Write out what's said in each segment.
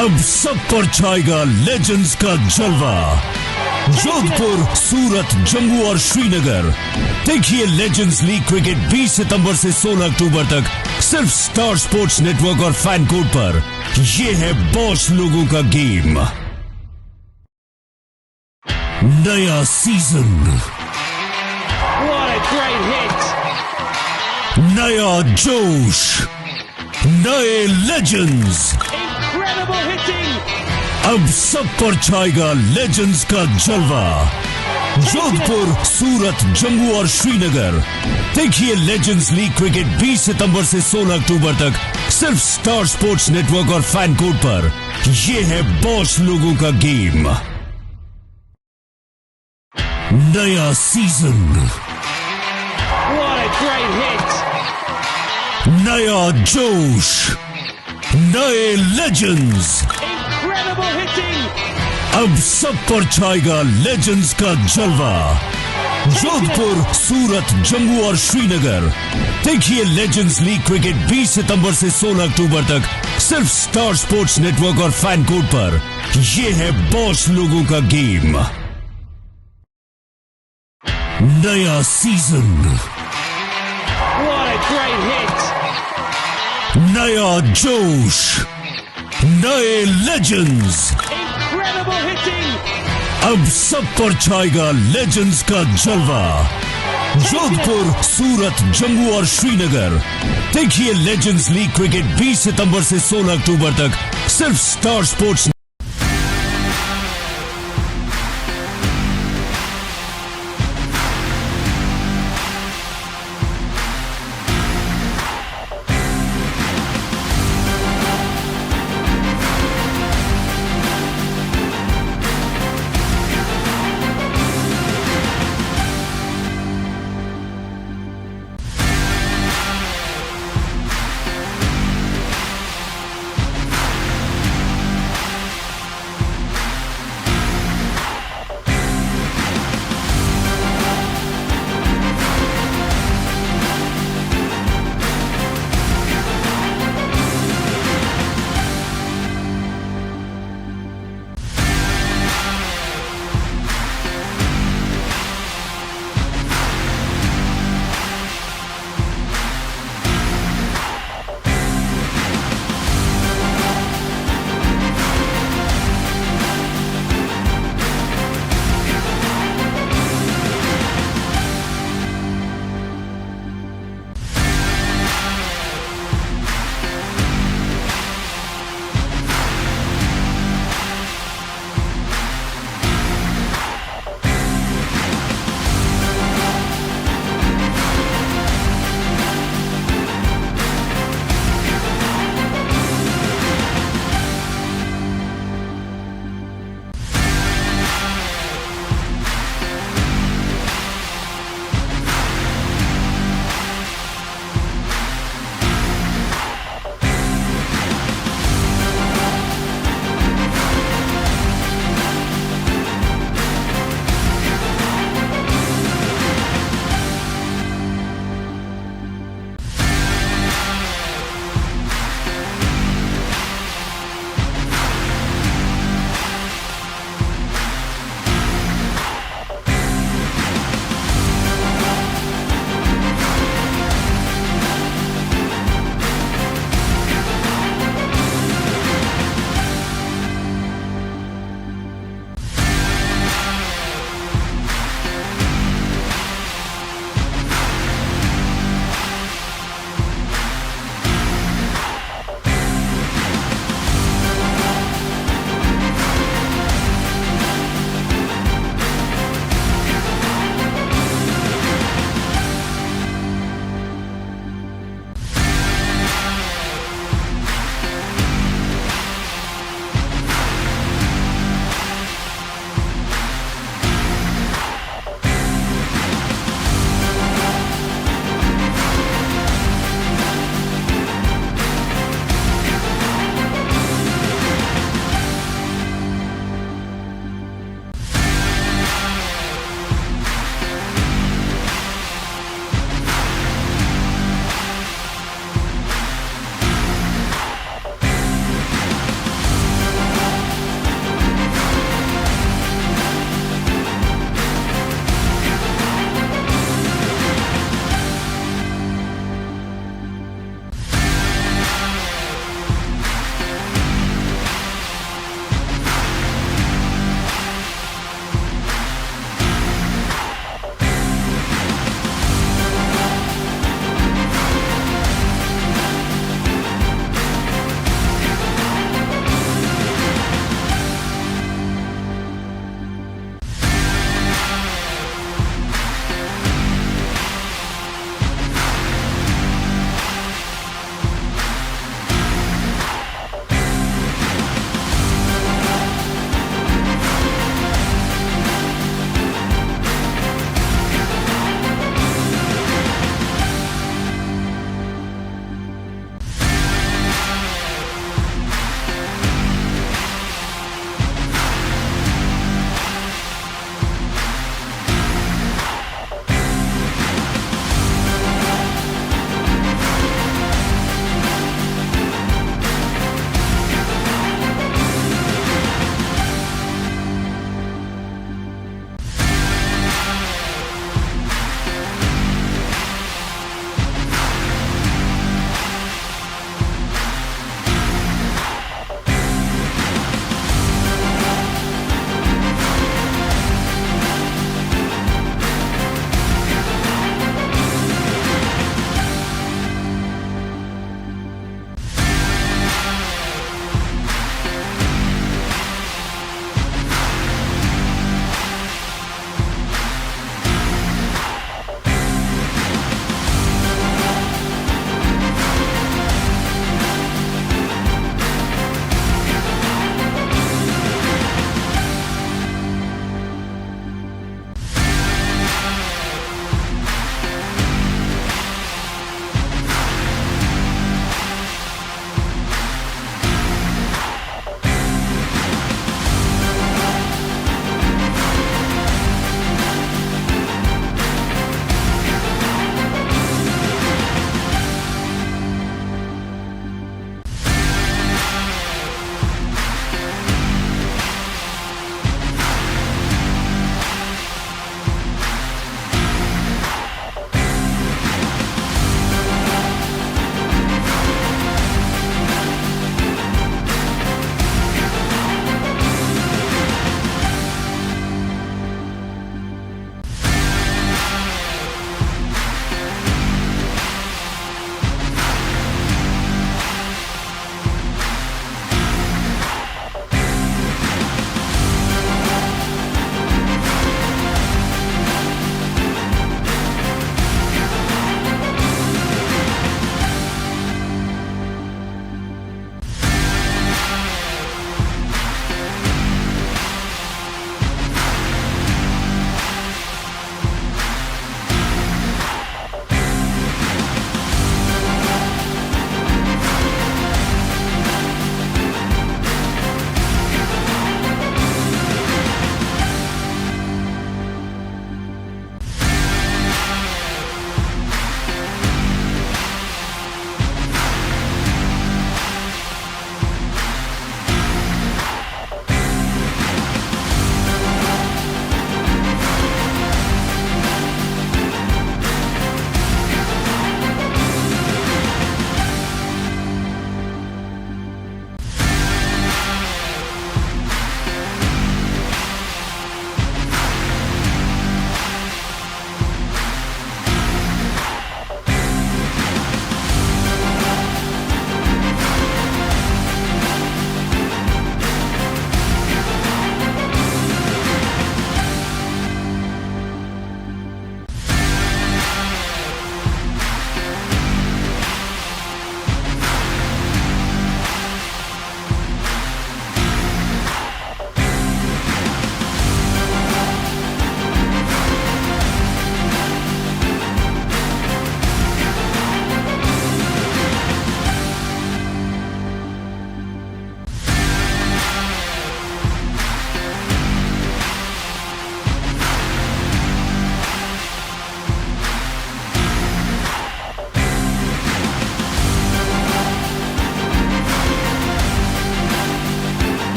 अब सब पर छाएगा लेजेंड्स का जलवा। जोधपुर, सूरत, जम्मू और श्रीनगर। देखिए लेजेंड्स लीग क्रिकेट 20 सितंबर से 16 अक्टूबर तक सिर्फ स्टार स्पोर्ट्स नेटवर्क और फैन कोड पर। ये है बॉस लोगों का गेम। नया season, What a great hit! नया जोश, नए लेजेंड्स। Incredible hitting! अब सब पर छाएगा लेजेंड्स का जलवा। जोधपुर, सूरत, जम्मू और श्रीनगर। देखिए लेजेंड्स लीग क्रिकेट 20 सितंबर से 16 अक्टूबर तक सिर्फ स्टार स्पोर्ट्स नेटवर्क और फैन कोड पर। ये है बॉस लोगों का गेम। नया season, What a great hit! नया जोश, नए लेजेंड्स। Incredible hitting! अब सब पर छाएगा लेजेंड्स का जलवा। जोधपुर, सूरत, जम्मू और श्रीनगर। देखिए लेजेंड्स लीग क्रिकेट 20 सितंबर से 16 अक्टूबर तक सिर्फ स्टार स्पोर्ट्स नेटवर्क और फैन कोड पर। ये है बॉस लोगों का गेम। नया season, What a great hit! नया जोश, नए लेजेंड्स। Incredible hitting! अब सब पर छाएगा लेजेंड्स का जलवा। जोधपुर, सूरत, जम्मू और श्रीनगर। देखिए लेजेंड्स लीग क्रिकेट 20 सितंबर से 16 अक्टूबर तक सिर्फ star sports.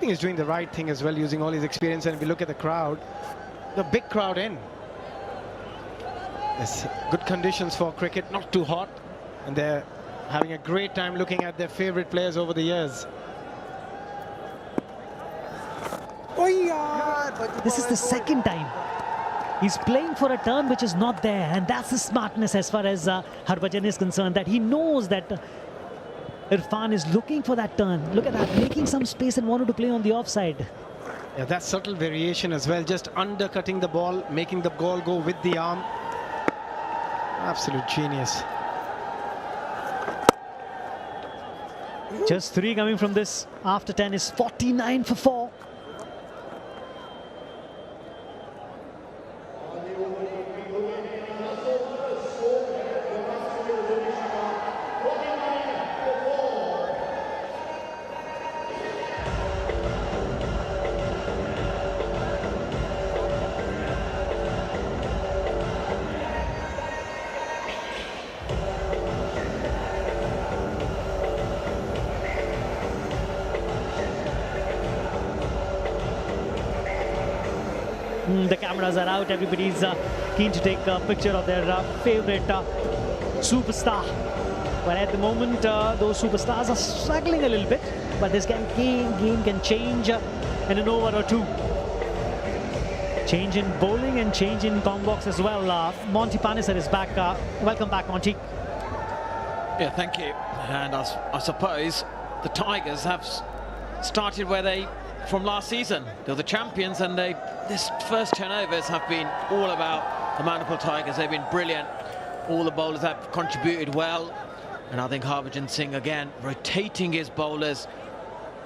think he's doing the right thing as well, using all his experience. And if you look at the crowd, the big crowd in. There's good conditions for cricket, not too hot, and they're having a great time looking at their favorite players over the years. This is the second time he's playing for a turn which is not there, and that's the smartness as far as Harbhajan is concerned, that he knows that Irfan is looking for that turn. Look at that, making some space and wanted to play on the offside. Yeah, that's subtle variation as well, just undercutting the ball, making the ball go with the arm. Absolute genius. Just 3 coming from this. After 10 is 49 for 4. The cameras are out. Everybody's keen to take a picture of their favorite superstar. But at the moment, those superstars are struggling a little bit. But this game can change in an over or two. Change in bowling and change in combos as well. Monty Panesar is back. Welcome back, Monty. Yeah, thank you. And I suppose the Tigers have started where they from last season. They were the champions, and this first 10 overs have been all about the Manipal Tigers. They've been brilliant. All the bowlers have contributed well, and I think Harbhajan Singh again rotating his bowlers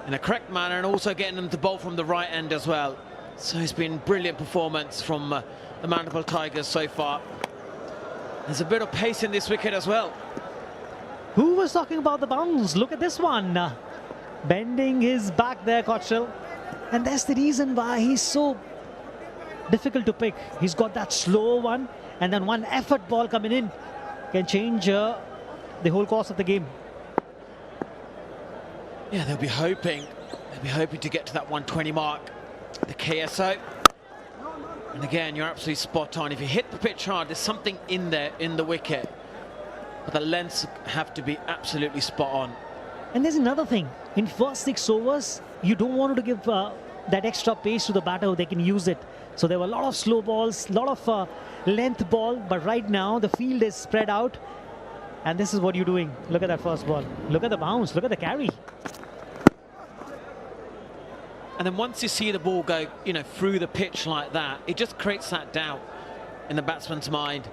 in a correct manner and also getting them to bowl from the right end as well. So it's been brilliant performance from the Manipal Tigers so far. There's a bit of pace in this wicket as well. Who was talking about the bounce? Look at this one. Bending his back there, Cottrell. And that's the reason why he's so difficult to pick. He's got that slow one, and then one effort ball coming in can change the whole course of the game. Yeah, they'll be hoping to get to that 120 mark, the KSO. And again, you're absolutely spot on. If you hit the pitch hard, there's something in there in the wicket, but the lengths have to be absolutely spot on. And there's another thing. In first 6 overs, you don't want to give that extra pace to the batter. They can use it. So there were a lot of slow balls, a lot of length ball. But right now, the field is spread out. And this is what you're doing. Look at that first ball. Look at the bounce. Look at the carry. And then once you see the ball go, through the pitch like that, it just creates that doubt in the batsman's mind.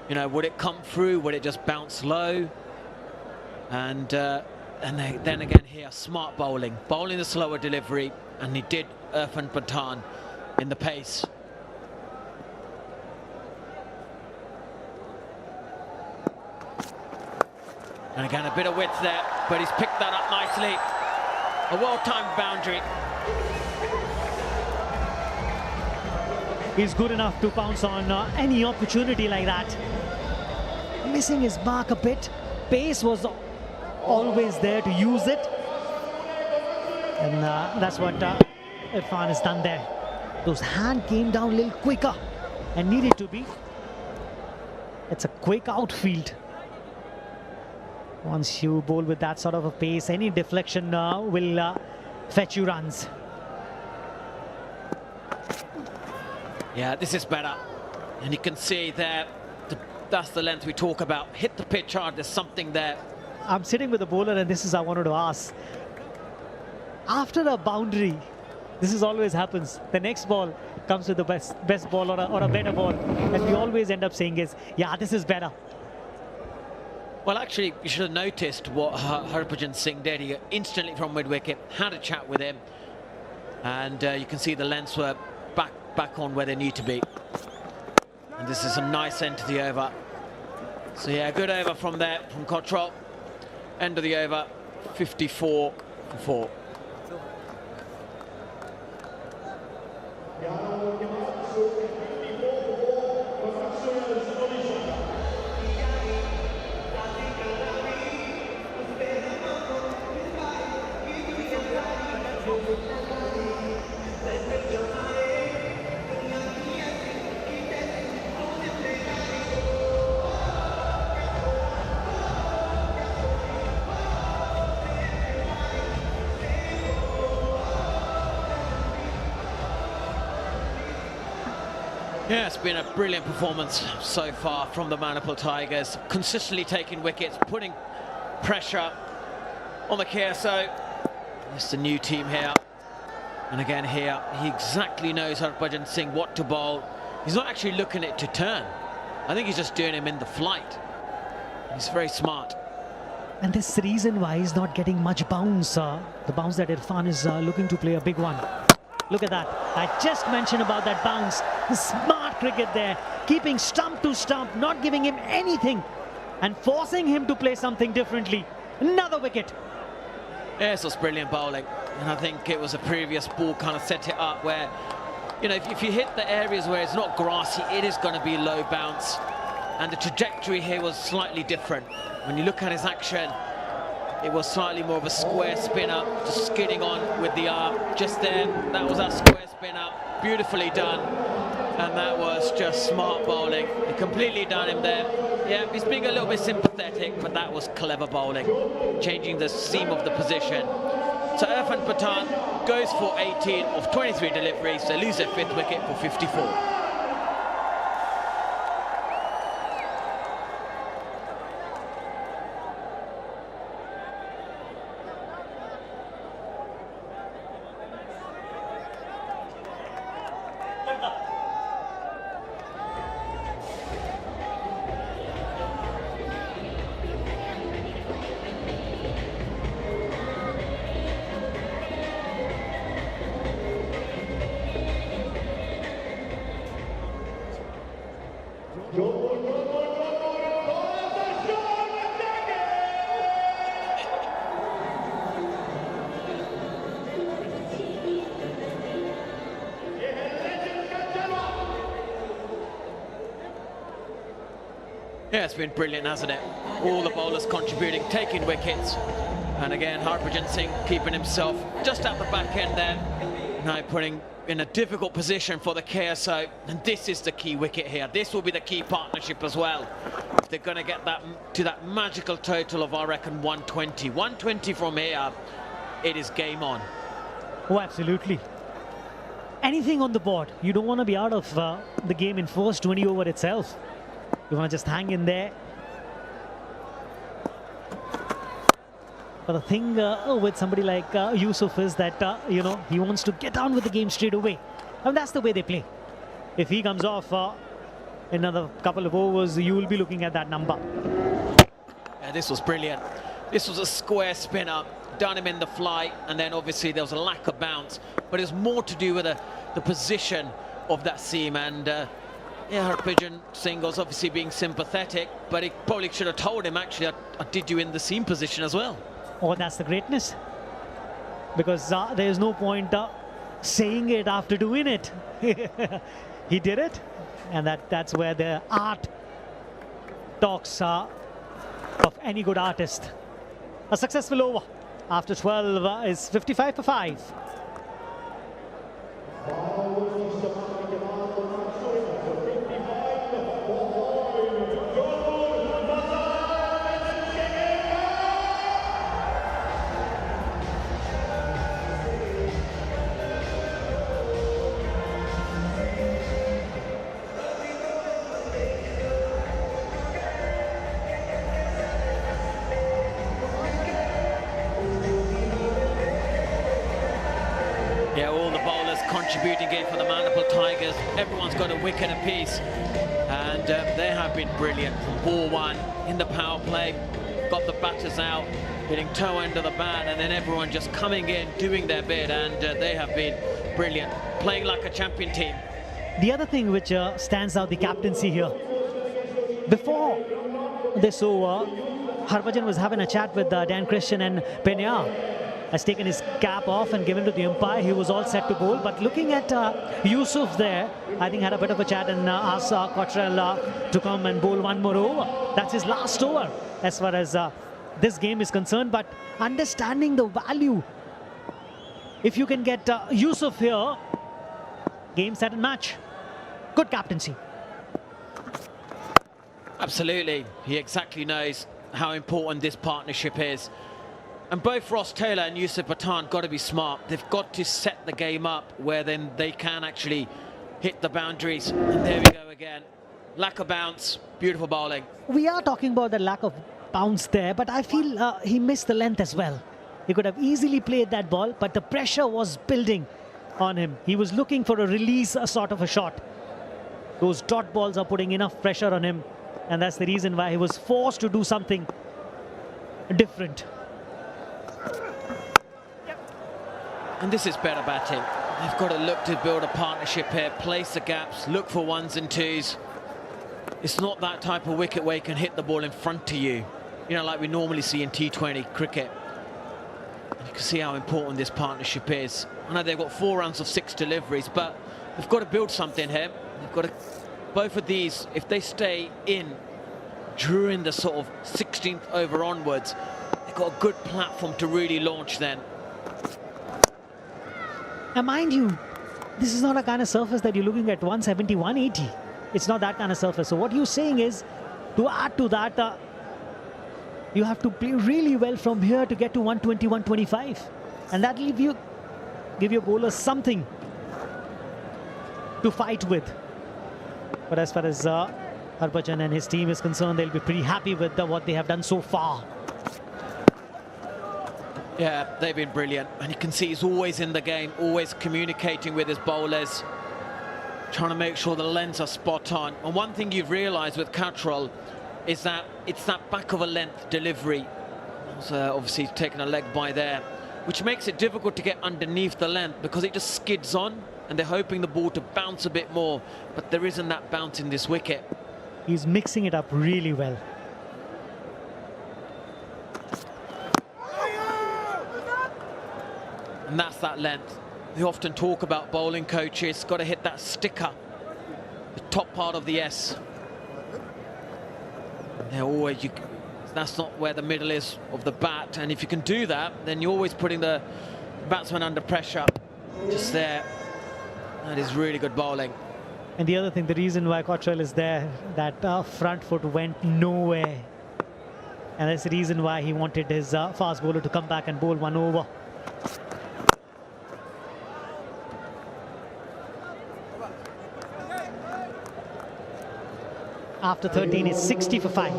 Would it come through? Would it just bounce low? And then again here, smart bowling the slower delivery, and he did Irfan Pathan in the pace. And again, a bit of width there, but he's picked that up nicely. A well-timed boundary. He's good enough to pounce on any opportunity like that. Missing his mark a bit. Pace was always there to use it, and that's what Irfan has done there. Those hand came down a little quicker and needed to be. It's a quick outfield. Once you bowl with that sort of a pace, any deflection will fetch you runs. Yeah, this is better, and you can see there, that's the length we talk about. Hit the pitch hard, there's something there. I'm sitting with the bowler, and this is I wanted to ask. After a boundary, this is always happens. The next ball comes with the best ball or a better ball. And we always end up saying is, yeah, this is better. Well, actually, you should have noticed what Harbhajan Singh did. He instantly from mid-wicket had a chat with him. And you can see the lengths were back on where they need to be. And this is a nice end to the over. So yeah, good over from there, from Cottrell. End of the over, 54 for 4. Yeah, it's been a brilliant performance so far from the Manipal Tigers, consistently taking wickets, putting pressure on the KSO. It's the new team here. And again here, he exactly knows Harbhajan Singh what to bowl. He's not actually looking at it to turn. I think he's just doing him in the flight. He's very smart. And this reason why he's not getting much bounce. The bounce that Irfan is looking to play a big one. Look at that. I just mentioned about that bounce. The smart cricket there, keeping stump to stump, not giving him anything and forcing him to play something differently. Another wicket. Yes, that's brilliant bowling. And I think it was a previous ball kind of set it up where, you know, if you hit the areas where it's not grassy, it is going to be low bounce. And the trajectory here was slightly different. When you look at his action, it was slightly more of a square spin up, just skidding on with the arm. Just there, that was that square spin up, beautifully done. And that was just smart bowling. He completely done him there. Yeah, he's being a little bit sympathetic, but that was clever bowling, changing the seam of the position. So Irfan Pathan goes for 18 of 23 deliveries. They lose their fifth wicket for 54. Yeah, it's been brilliant, hasn't it? All the bowlers contributing, taking wickets. And again, Harbhajan Singh keeping himself just at the back end there. Now putting in a difficult position for the KSO. And this is the key wicket here. This will be the key partnership as well. If they're going to get that to that magical total of, I reckon, 120. 120 from here, it is game on. Oh, absolutely. Anything on the board. You don't want to be out of the game in first 20 over itself. You want to just hang in there. But the thing with somebody like Yusuf is that, you know, he wants to get on with the game straight away. And that's the way they play. If he comes off another couple of overs, you will be looking at that number. Yeah, this was brilliant. This was a square spin up, done him in the flight, and then obviously there was a lack of bounce. But it's more to do with the position of that seam. And yeah, Harbhajan Singh was obviously being sympathetic, but he probably should have told him, actually, I did you in the seam position as well. Oh, that's the greatness. Because there is no point saying it after doing it. He did it, and that's where the art talks of any good artist. A successful over after 12 is 55 for 5. Contributing game for the Manipal Tigers. Everyone's got a wicket apiece, and they have been brilliant from ball one in the power play. Got the batters out, hitting toe end of the bat, and then everyone just coming in, doing their bit, and they have been brilliant, playing like a champion team. The other thing which stands out, the captaincy here. Before this over, Harbhajan was having a chat with Dan Christian, and Penya has taken his cap off and given to the umpire. He was all set to bowl. But looking at Yusuf there, I think had a bit of a chat and asked Cottrell to come and bowl one more over. That's his last over as far as this game is concerned. But understanding the value If you can get Yusuf here, game, set and match. Good captaincy. Absolutely. He exactly knows how important this partnership is. And both Ross Taylor and Yusuf Pathan got to be smart. They've got to set the game up where then they can actually hit the boundaries. And there we go again. Lack of bounce, beautiful bowling. We are talking about the lack of bounce there, but I feel he missed the length as well. He could have easily played that ball, but the pressure was building on him. He was looking for a release, a sort of a shot. Those dot balls are putting enough pressure on him, and that's the reason why he was forced to do something different. And this is better batting. They've got to look to build a partnership here, place the gaps, look for ones and twos. It's not that type of wicket where you can hit the ball in front of you, like we normally see in T20 cricket. And you can see how important this partnership is. I know they've got 4 rounds of 6 deliveries, but they've got to build something here. They've got to, both of these, if they stay in during the sort of 16th over onwards, they've got a good platform to really launch then. And mind you, this is not a kind of surface that you're looking at 170, 180. It's not that kind of surface. So what you're saying is, to add to that, you have to play really well from here to get to 120, 125. And that'll give your bowlers something to fight with. But as far as Harbhajan and his team is concerned, they'll be pretty happy with what they have done so far. Yeah, they've been brilliant. And you can see he's always in the game, always communicating with his bowlers, trying to make sure the lengths are spot on. And one thing you've realised with Cattrall is that it's that back of a length delivery. Obviously taken a leg by there, which makes it difficult to get underneath the length because it just skids on and they're hoping the ball to bounce a bit more, but there isn't that bounce in this wicket. He's mixing it up really well. And that's that length. They often talk about bowling coaches, got to hit that sticker, the top part of the S. They're always, that's not where the middle is of the bat, and if you can do that, then you're always putting the batsman under pressure. Just there. That is really good bowling. And the other thing, the reason why Cattrall is there, that front foot went nowhere. And that's the reason why he wanted his fast bowler to come back and bowl one over. After 13, it's 60 for 5.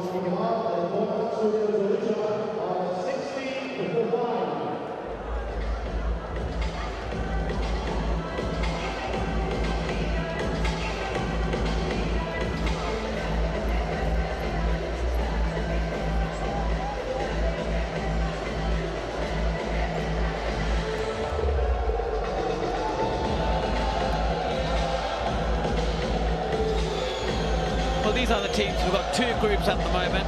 Well, these are the teams. We've got 2 groups at the moment.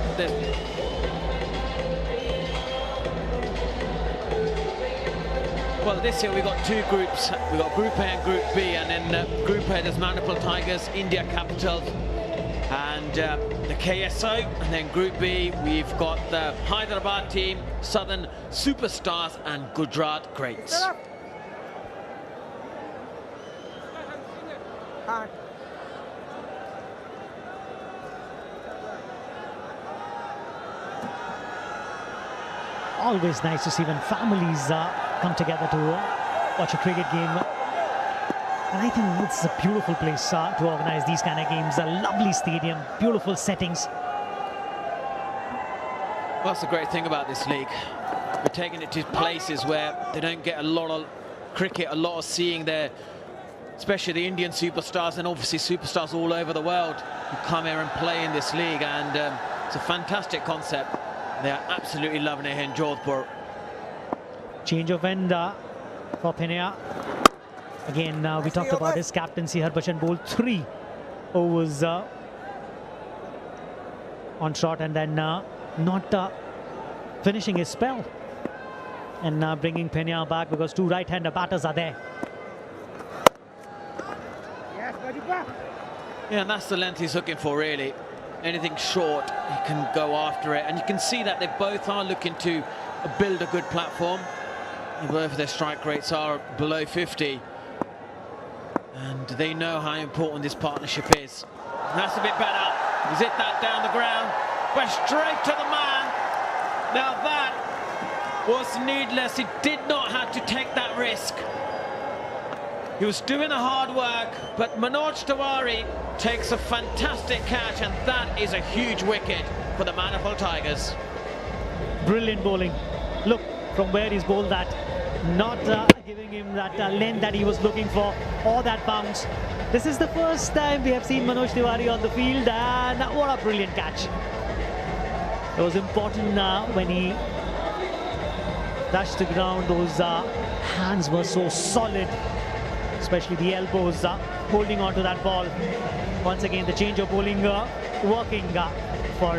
Well, this year we've got 2 groups. We've got Group A and Group B, and then Group A there's Manipal Tigers, India Capitals, and the KSO. And then Group B, we've got the Hyderabad team, Southern Superstars, and Gujarat Greats. Always nice to see when families come together to watch a cricket game. And I think it's a beautiful place to organize these kind of games. A lovely stadium, beautiful settings. Well, that's the great thing about this league. We're taking it to places where they don't get a lot of cricket, a lot of seeing there, especially the Indian superstars and obviously superstars all over the world who come here and play in this league. And it's a fantastic concept. They are absolutely loving it here in Jodhpur. Change of end for Penia. Again, we talked about his captaincy. Harbhajan bowled 3 overs on shot and then not finishing his spell. And bringing Penia back because 2 right-hander batters are there. Yeah, and that's the length he's looking for, really. Anything short, he can go after it. And you can see that they both are looking to build a good platform. Both of their strike rates are below 50. And they know how important this partnership is. That's a bit better. He's hit that down the ground, but straight to the man. Now that was needless. He did not have to take that risk. He was doing the hard work, but Manoj Tiwari takes a fantastic catch, and that is a huge wicket for the Manipal Tigers. Brilliant bowling. Look from where he's bowled that. Not giving him that length that he was looking for, or that bounce. This is the first time we have seen Manoj Tiwari on the field, and what a brilliant catch. It was important when he touched the ground. Those hands were so solid, especially the elbows holding on to that ball. Once again, the change of bowling working for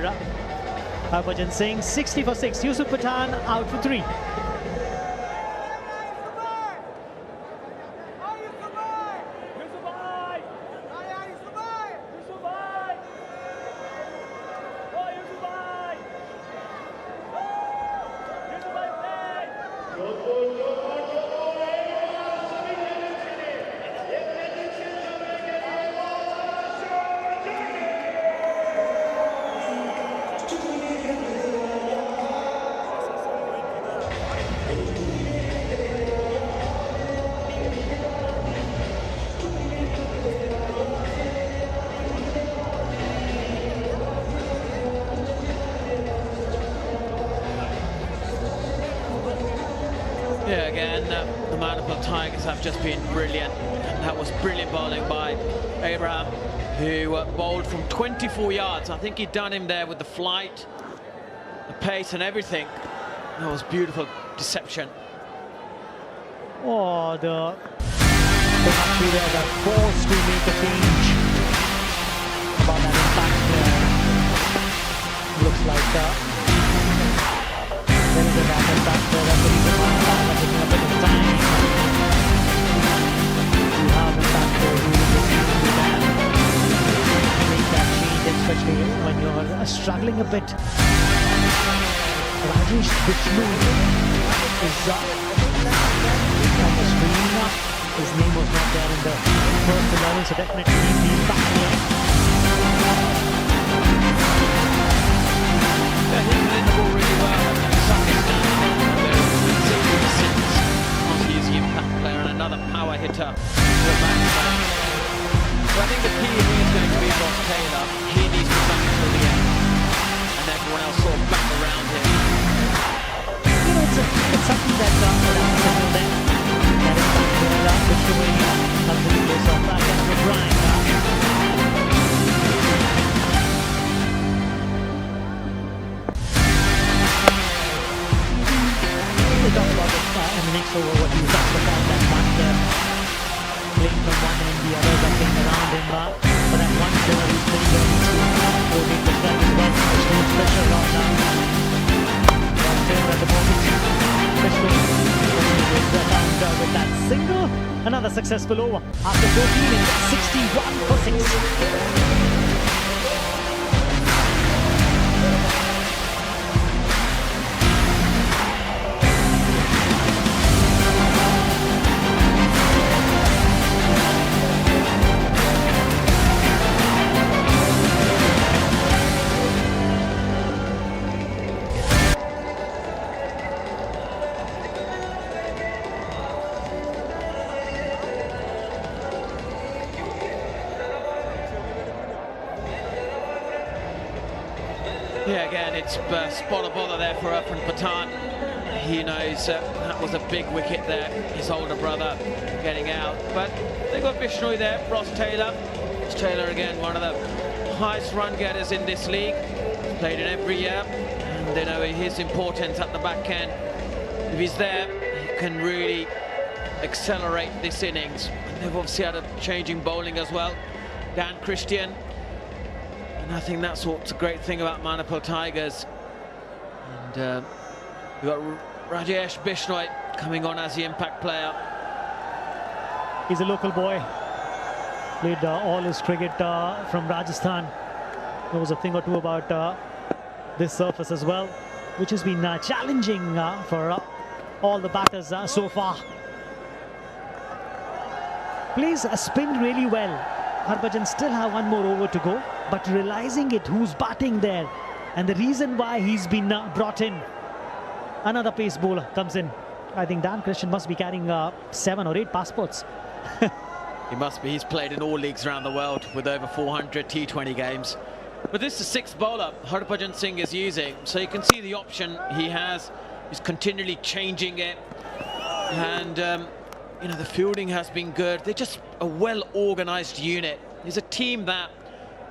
Harbhajan Singh. 60 for 6. Yusuf Pathan out for 3. Yeah, again, the Manipal Tigers have just been brilliant. And that was brilliant bowling by Abraham, who bowled from 24 yards. I think he'd done him there with the flight, the pace and everything. That was beautiful deception. Oh, the country there got forced to make a change about that impact there. Looks like there is a bad impact there. That's the reason why I'm taking a bit of time. You have impact there. You will make that change, especially when you're struggling a bit. Rajesh Vishnu is on the screen. His name was not there in the first 11, so definitely he's the impact there. I think he did the ball really well. He's the impact player and another power hitter. So I think the key here is going to be Ross Taylor. He needs to back till the end, and everyone else sort of back around him. You know, it's something that that impact there, which the way something goes off back and O'Brien. We talked about it in the next over, what you touched upon, that one there, playing from one end, the others are playing around him, but that one player who's playing there needs to rotate the strike as well. There's too much pressure on Ross Taylor at the moment. Especially with that single. Another successful over. After 14 innings, 61 for 6. Yeah, again, it's spot of bother there for Irfan Pathan. He knows that was a big wicket there, his older brother getting out. But they got Vishnu there, Ross Taylor. Ross Taylor, again, one of the highest run getters in this league. Played it every year, and they know his importance at the back end. If he's there, he can really accelerate this innings. And they've obviously had a changing bowling as well. Dan Christian. And I think that's what's a great thing about Manipal Tigers. And we've got Rajesh Bishnoi coming on as the impact player. He's a local boy. Played all his cricket from Rajasthan. There was a thing or two about this surface as well, which has been challenging for all the batters so far. Plays a spin really well. Harbhajan still have one more over to go, but realizing it, who's batting there, and the reason why he's been brought in. Another pace bowler comes in. I think Dan Christian must be carrying 7 or 8 passports. He must be. He's played in all leagues around the world with over 400 T20 games. But this is the 6th bowler Harbhajan Singh is using, so you can see the option he has. He's continually changing it, and you know, the fielding has been good. They're just a well-organised unit. There's a team that,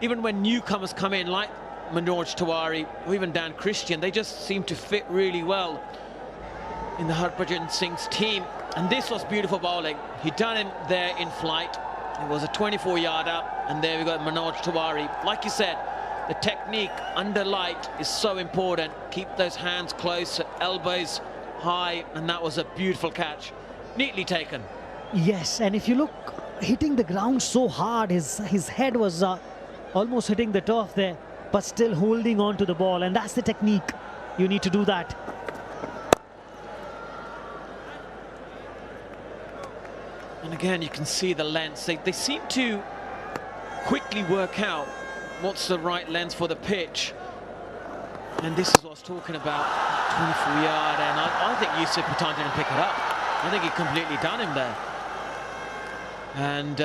even when newcomers come in, like Manoj Tiwari or even Dan Christian, they just seem to fit really well in the Harbhajan Singh's team. And this was beautiful bowling. He'd done him there in flight. It was a 24-yarder, and there we got Manoj Tiwari. Like you said, the technique under light is so important. Keep those hands close, elbows high, and that was a beautiful catch. Neatly taken. Yes, and if you look, hitting the ground so hard, his head was almost hitting the turf there, but still holding on to the ball, and that's the technique. You need to do that. And again, you can see the lengths. They seem to quickly work out what's the right length for the pitch. And this is what I was talking about, 24-yard, and I think Yusuf Pathan didn't pick it up. I think he completely done him there. And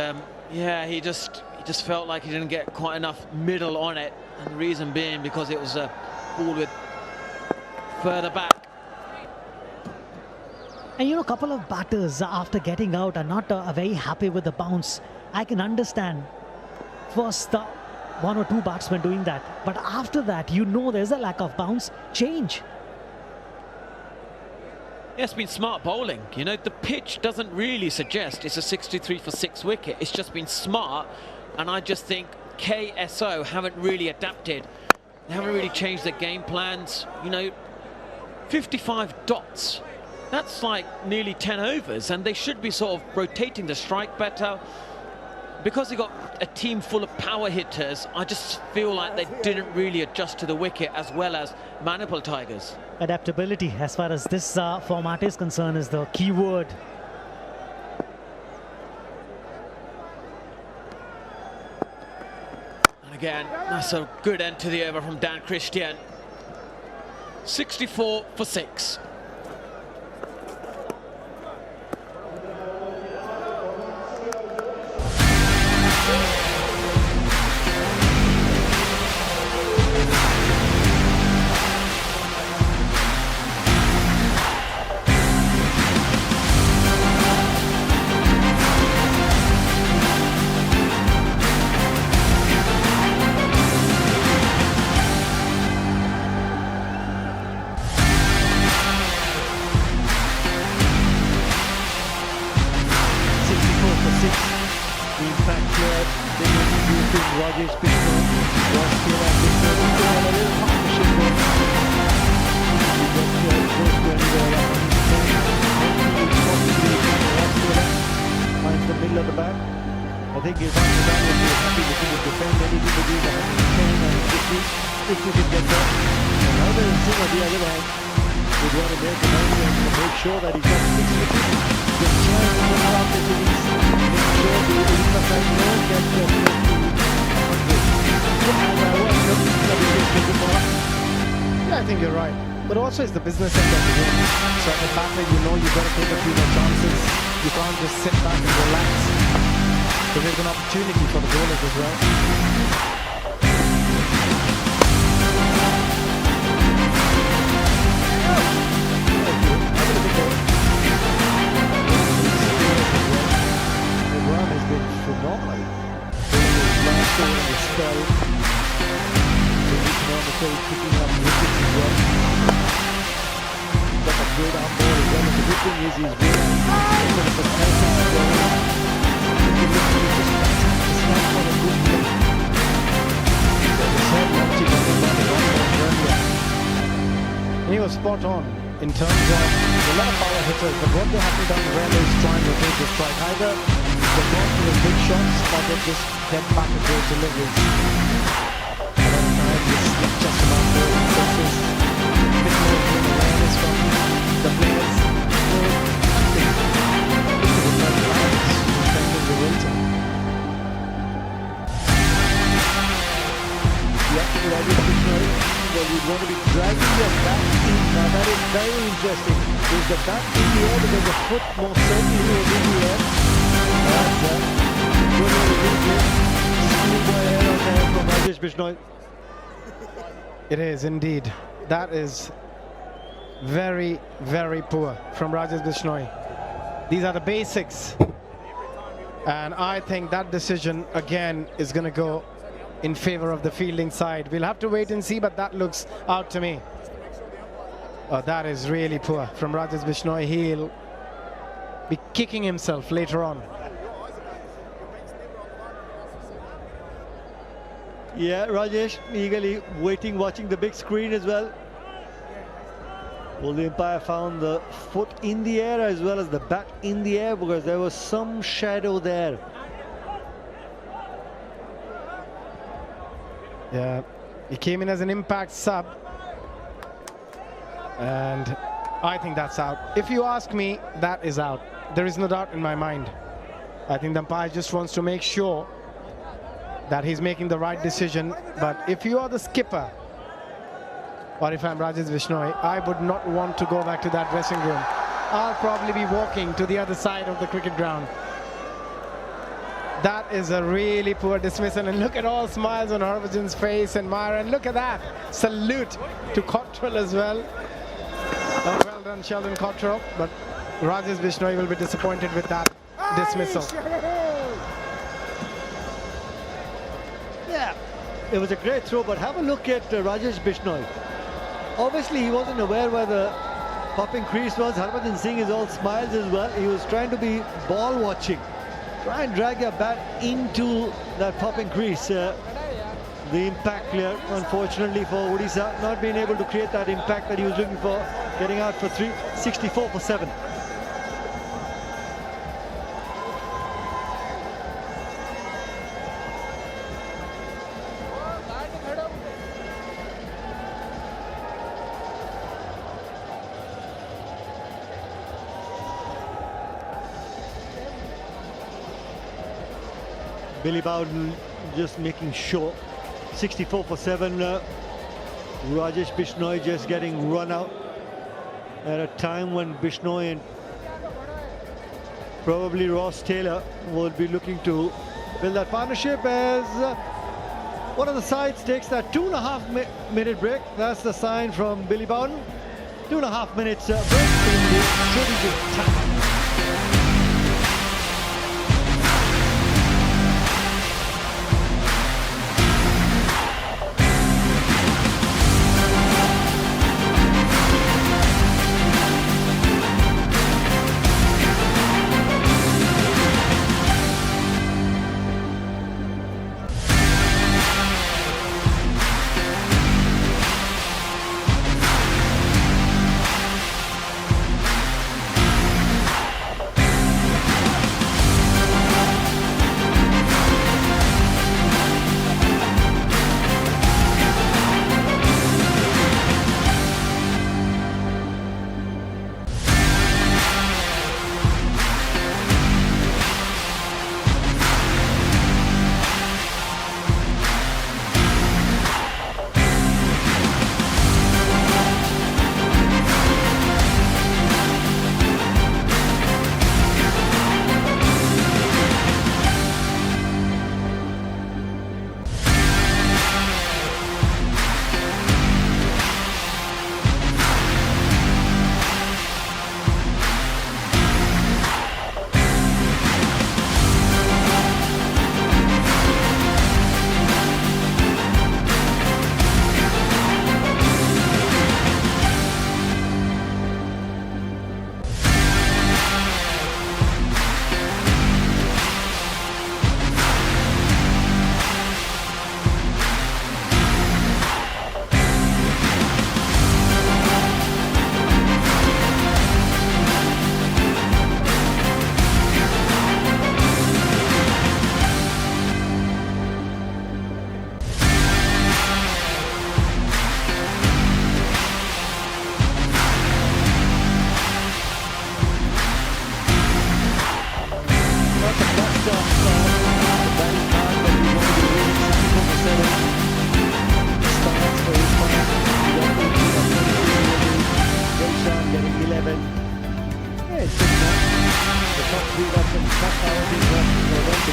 yeah, he just felt like he didn't get quite enough middle on it. And the reason being because it was a ball with further back. And you know, a couple of batters after getting out are not very happy with the bounce. I can understand first 1 or 2 batsmen doing that, but after that, you know, there's a lack of bounce. Change. Yeah, it's been smart bowling. You know, the pitch doesn't really suggest it's a 63 for 6 wicket. It's just been smart, and I just think KSO haven't really adapted. They haven't really changed their game plans. You know, 55 dots. That's like nearly 10 overs, and they should be sort of rotating the strike better. Because they got a team full of power hitters, I just feel like they didn't really adjust to the wicket as well as Manipal Tigers. Adaptability, as far as this format is concerned, is the key word. And again, that's a good end to the over from Dan Christian. 64 for 6. Is the business end of the game. So as a batter, you know you've got to take a few more chances. You can't just sit back and relax. So there's an opportunity for the bowlers as well. The run has been phenomenal. Last over in the spell. Picking up wickets as well. Got a great arm ball as well. The good thing is he's very he was spot on in terms of a lot of power hitters, but what they haven't done well is try and rotate the strike. Either they've gone for the big shots or they just get back to their deliveries. It's just about bowling. This is a bit more awareness from the players. going to be dragging your bat in. Now that is very interesting. Is the bat in the air because the foot most certainly was in the air. Good little replay. Schoolboy error there from Rajesh Bishnoi. It is indeed. That is very, very poor from Rajesh Bishnoi. These are the basics. And I think that decision again is going to go in favor of the fielding side. We'll have to wait and see, but that looks out to me. Oh, that is really poor from Rajesh Bishnoi. He'll be kicking himself later on. Yeah, Rajesh eagerly waiting, watching the big screen as well. Well, the umpire found the foot in the air as well as the bat in the air because there was some shadow there. Yeah, he came in as an impact sub. And I think that's out. If you ask me, that is out. There is no doubt in my mind. I think the umpire just wants to make sure that he's making the right decision. But if you are the skipper, or if I'm Rajesh Bishnoi, I would not want to go back to that dressing room. I'll probably be walking to the other side of the cricket ground. That is a really poor dismissal, and look at all smiles on Harbhajan's face and Myra, and look at that. Salute to Cottrell as well. Well done, Sheldon Cottrell, but Rajesh Bishnoi will be disappointed with that dismissal. Yeah, it was a great throw, but have a look at Rajesh Bishnoi. Obviously, he wasn't aware where the popping crease was. Harbhajan Singh is all smiles as well. He was trying to be ball watching. Try and drag your bat into that popping crease. The impact clear, unfortunately for Odisha, not being able to create that impact that he was looking for, getting out for 64 for 7. Billy Bowden just making sure. 64 for 7. Rajesh Bishnoi just getting run out at a time when Bishnoi and probably Ross Taylor will be looking to build that partnership as one of the sides takes that 2.5 minute break. That's the sign from Billy Bowden. 2.5 minutes break in the strategic time.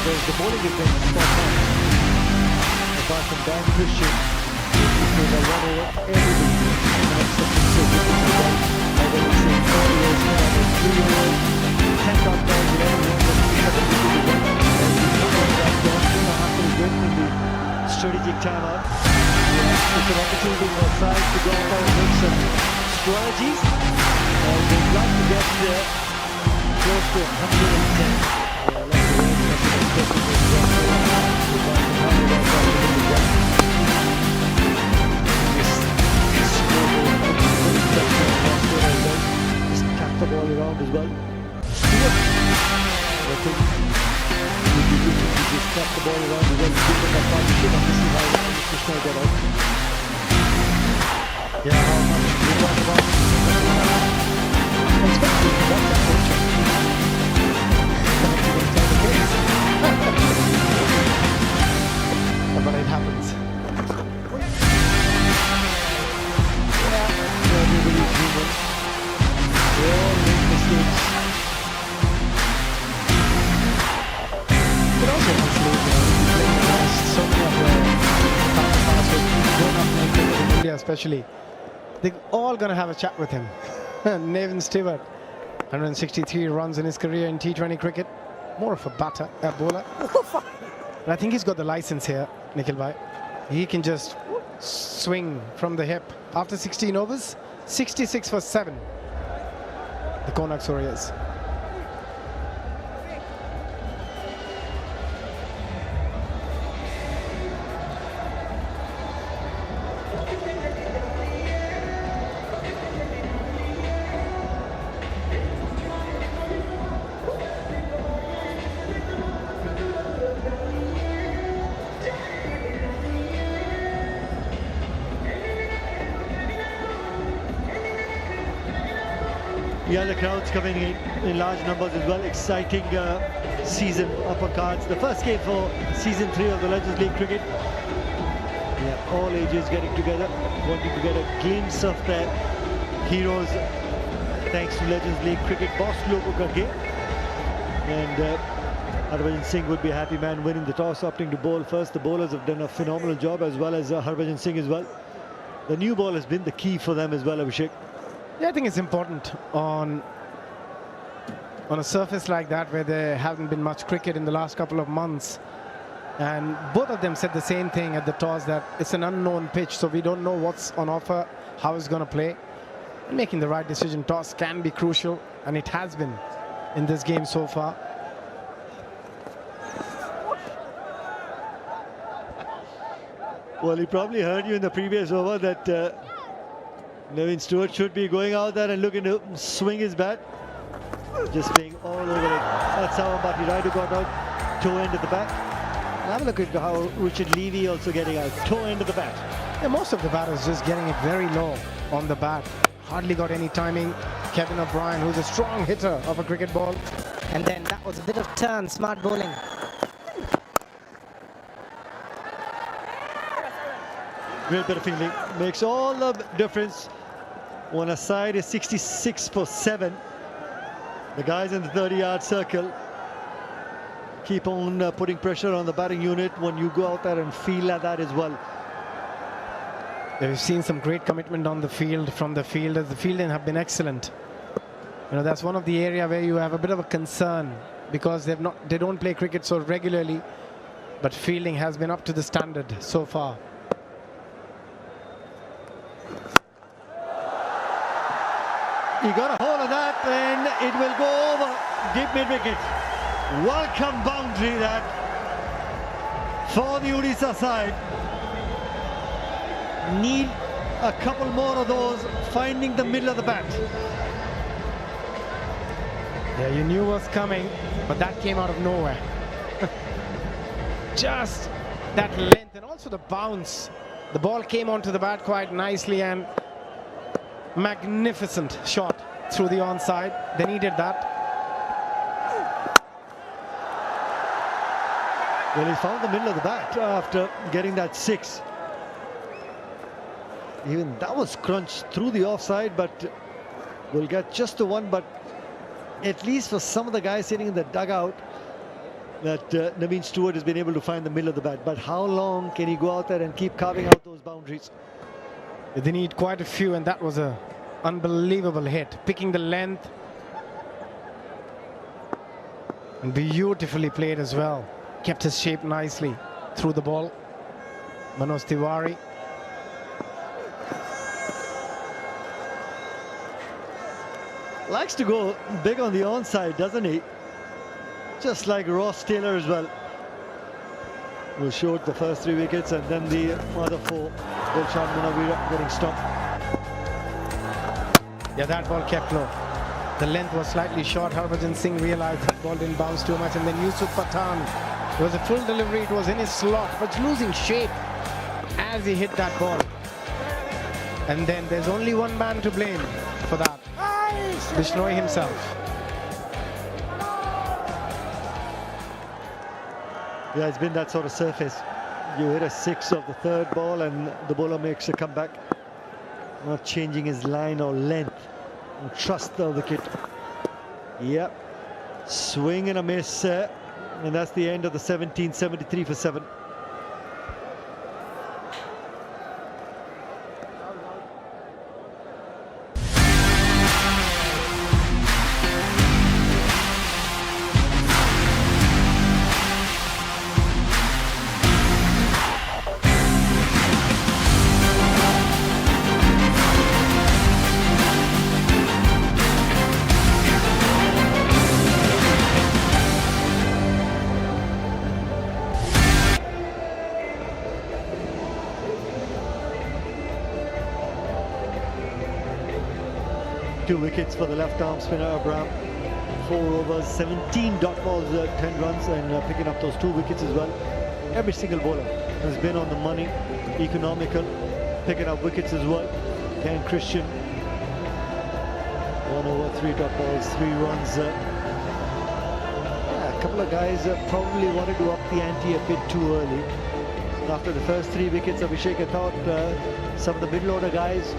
because the bowling has been spot on. Apart from Dan Christian, who will run over everybody except himself. I will say 4 years, 3 years, 10 dot balls, 11 runs, and 7 wickets. And the number that John Hampton is waiting in the strategic timeout. It's an opportunity for sides to go out and make some strategies. And they'd like to get close to 110. Just tap the ball around as well. I think it would be good if you just tap the ball around as well. Give them that partnership and this is how Krishna got out. Yeah, how much we talk about especially that's a culture. But it happens. Yeah, everybody's human. We all make mistakes. But also, honestly, playing against so many of the counterparts who don't have to make it in India, especially, they're all going to have a chat with him. Nevin Stewart, 163 runs in his career in T20 cricket. More of a bowler. But I think he's got the license here, Nikhil bhai. He can just swing from the hip. After 16 overs, 66 for 7. The Konark Suryas. Yeah, the crowd's coming in large numbers as well. Exciting season uppercards. The first game for season 3 of the Legends League cricket. Yeah, all ages getting together, wanting to get a glimpse of their heroes. Thanks to Legends League cricket boss logo karke. And Harbhajan Singh would be a happy man winning the toss, opting to bowl first. The bowlers have done a phenomenal job, as well as Harbhajan Singh as well. The new ball has been the key for them as well, Abhishek. Yeah, I think it's important on a surface like that where there haven't been much cricket in the last couple of months. And both of them said the same thing at the toss, that it's an unknown pitch, so we don't know what's on offer, how it's going to play. And making the right decision, toss can be crucial, and it has been in this game so far. Well, he probably heard you in the previous over that Nevin Stewart should be going out there and looking to swing his bat. Just being all over it. That's how Ambati Raidu got out. Toe end of the bat. And have a look at how Richard Levy also getting out. Toe end of the bat. Yeah, most of the batters just getting it very low on the bat. Hardly got any timing. Kevin O'Brien, who's a strong hitter of a cricket ball. And then that was a bit of turn, smart bowling. Great bit of fielding. Makes all the difference. When a side is 66 for 7. The guys in the 30-yard circle keep on putting pressure on the batting unit when you go out there and feel like that as well. We've seen some great commitment on the field from the fielders. The fielding have been excellent. You know, that's one of the area where you have a bit of a concern because they don't play cricket so regularly, but fielding has been up to the standard so far. He got a hold of that and it will go over deep mid-wicket. Welcome boundary that for the Odisha side. Need a couple more of those, finding the middle of the bat. Yeah, you knew what's coming, but that came out of nowhere. Just that length and also the bounce. The ball came onto the bat quite nicely and magnificent shot through the onside. They needed that. Well, he found the middle of the bat after getting that 6. Even that was crunched through the offside, but we'll get just the one. But at least for some of the guys sitting in the dugout, that Naveen Stewart has been able to find the middle of the bat. But how long can he go out there and keep carving out those boundaries? They need quite a few, and that was a unbelievable hit. Picking the length. And beautifully played as well. Kept his shape nicely through the ball. Manoj Tiwari. Likes to go big on the onside, doesn't he? Just like Ross Taylor as well, who showed the first 3 wickets, and then the other 4. Dilshan Munawira getting stopped. Yeah, that ball kept low. The length was slightly short. Harbhajan Singh realized that ball didn't bounce too much, and then Yusuf Pathan. It was a full delivery. It was in his slot, but losing shape as he hit that ball. And then there's only one man to blame for that. Bishnoi himself. Yeah, it's been that sort of surface. You hit a 6 of the 3rd ball and the bowler makes a comeback. Not changing his line or length. And trust the wicket. Yep. Swing and a miss. And that's the end of the 17, 73 for 7. Two wickets for the left-arm spinner Abraham. 4 overs, 17 dot balls, 10 runs, and picking up those 2 wickets as well. Every single bowler has been on the money, economical, picking up wickets as well. Ken Christian, 1 over, 3 dot balls, 3 runs. Yeah, a couple of guys probably wanted to up the ante a bit too early. After the first 3 wickets, Abhishek, I thought some of the middle order guys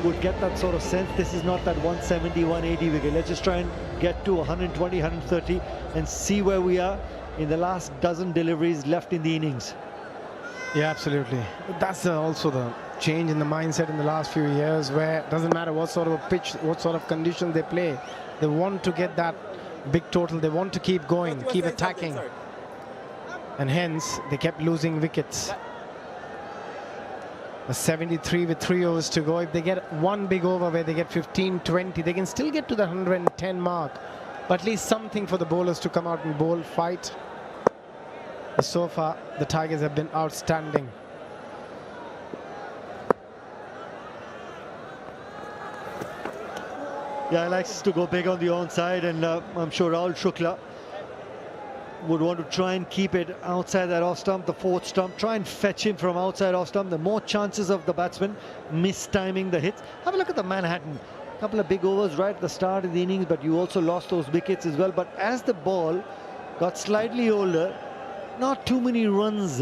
would get that sort of sense. This is not that 170, 180 wicket. Let's just try and get to 120, 130 and see where we are in the last dozen deliveries left in the innings. Yeah, absolutely. That's also the change in the mindset in the last few years, where it doesn't matter what sort of a pitch, what sort of condition they play. They want to get that big total. They want to keep going, keep attacking. And hence, they kept losing wickets. A 73 with 3 overs to go. If they get one big over where they get 15, 20, they can still get to the 110 mark. But at least something for the bowlers to come out and bowl, fight. So far, the Tigers have been outstanding. Yeah, he likes to go big on the onside, and I'm sure Rahul Shukla would want to try and keep it outside that off stump, the 4th stump, try and fetch him from outside off stump. The more chances of the batsman mistiming the hits. Have a look at the Manhattan. A couple of big overs right at the start of the innings, but you also lost those wickets as well. But as the ball got slightly older, not too many runs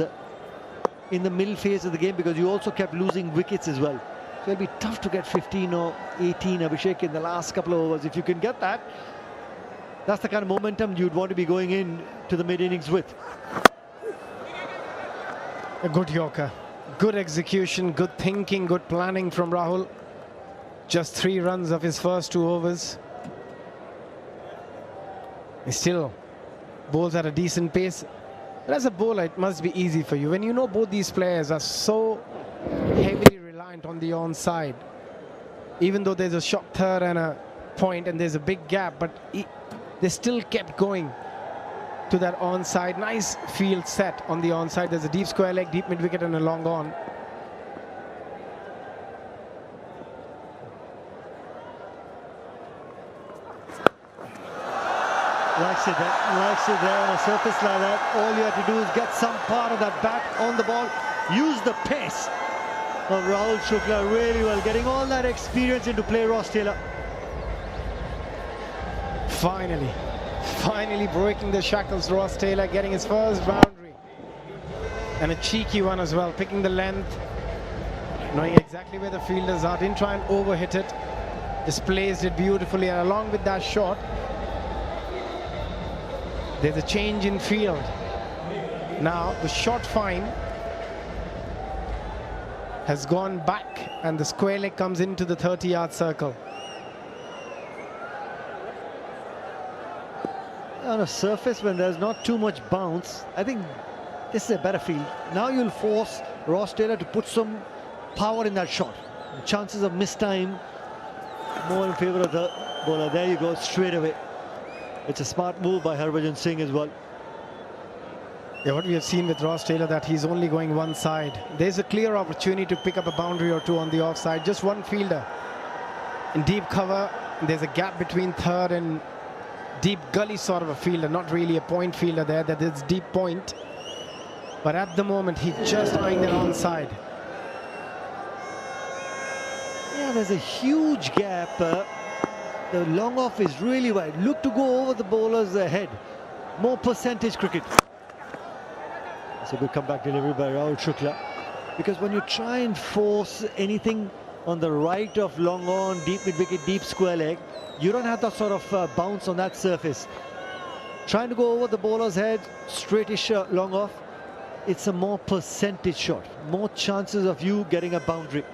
in the middle phase of the game, because you also kept losing wickets as well. So it'll be tough to get 15 or 18, Abhishek, in the last couple of overs. If you can get that, that's the kind of momentum you'd want to be going in to the mid-innings with. A good Yorker. Good execution, good thinking, good planning from Rahul. Just 3 runs of his first 2 overs. He still bowls at a decent pace. But as a bowler, it must be easy for you. When you know both these players are so heavily reliant on the onside, even though there's a short third and a point and there's a big gap, but they still kept going to that onside. Nice field set on the onside. There's a deep square leg, deep mid wicket and a long on. Likes it there on a surface like that. All you have to do is get some part of that bat on the ball. Use the pace of Rahul Shukla really well, getting all that experience into play. Ross Taylor. Finally breaking the shackles. Ross Taylor getting his first boundary. And a cheeky one as well, picking the length, knowing exactly where the fielders are. Didn't try and overhit it. Just placed it beautifully, and along with that shot, There's a change in field. Now the short fine has gone back and the square leg comes into the 30-yard circle. On a surface when there's not too much bounce, I think this is a better field. Now you'll force Ross Taylor to put some power in that shot. The chances of mistime more in favor of the bowler. There you go, straight away. It's a smart move by Harbhajan Singh as well. Yeah, what we have seen with Ross Taylor, that he's only going one side. There's a clear opportunity to pick up a boundary or two on the offside. Just one fielder in deep cover. There's a gap between third and deep gully sort of a fielder, not really a point fielder there. That is deep point. But at the moment, he's just eyeing the onside. Yeah, there's a huge gap. The long off is really wide. Look to go over the bowler's head. More percentage cricket. It's a good comeback delivery by Rahul Shukla. Because when you try and force anything on the right of long on, deep mid-wicket, deep square leg, you don't have that sort of bounce on that surface. Trying to go over the bowler's head, straightish long off, it's a more percentage shot. More chances of you getting a boundary.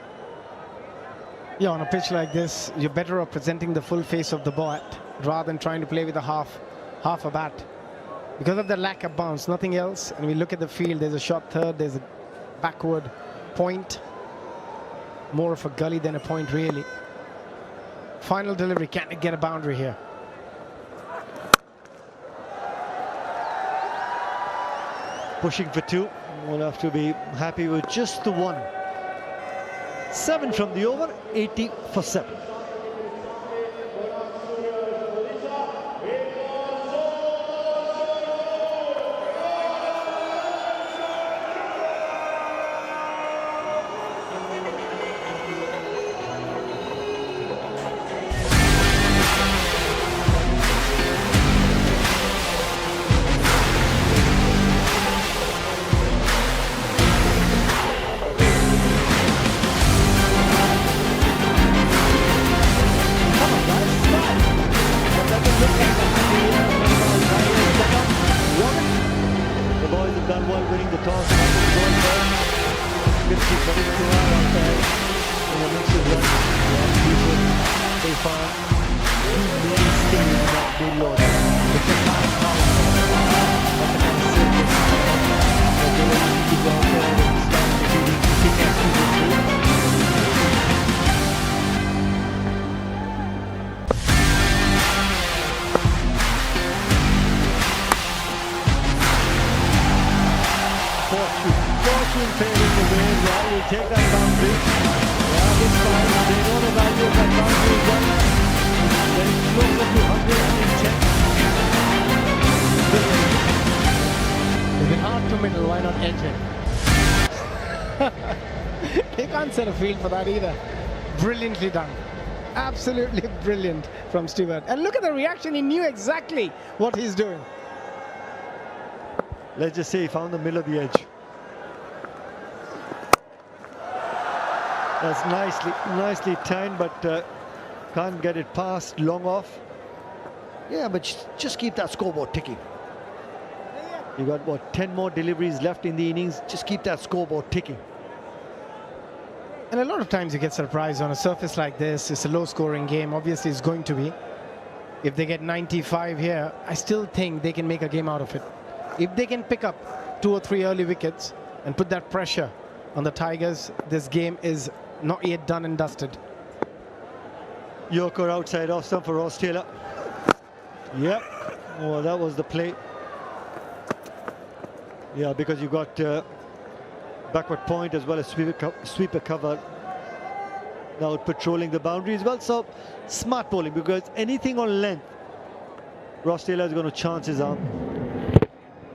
Yeah, on a pitch like this, you're better off presenting the full face of the bat rather than trying to play with a half a bat. Because of the lack of bounce, nothing else. And we look at the field, there's a short third, there's a backward point. More of a gully than a point, really. Final delivery, can it get a boundary here? Pushing for two. We'll have to be happy with just the one. 7 from the over, 80 for 7. Set a field for that either. Brilliantly done. Absolutely brilliant from Stewart. And look at the reaction. He knew exactly what he's doing. Let's just say he found the middle of the edge. That's nicely timed, but can't get it past long off. Yeah, but just keep that scoreboard ticking. You got what, 10 more deliveries left in the innings. Just keep that scoreboard ticking. And a lot of times you get surprised on a surface like this. It's a low-scoring game. Obviously, it's going to be. If they get 95 here, I still think they can make a game out of it. If they can pick up 2 or 3 early wickets and put that pressure on the Tigers, this game is not yet done and dusted. Yorker outside off stump for Ross Taylor. Yep. Oh, that was the play. Yeah, because you got backward point as well as sweeper cover. Now patrolling the boundary as well. So smart bowling, because anything on length, Ross Taylor is going to chance his arm.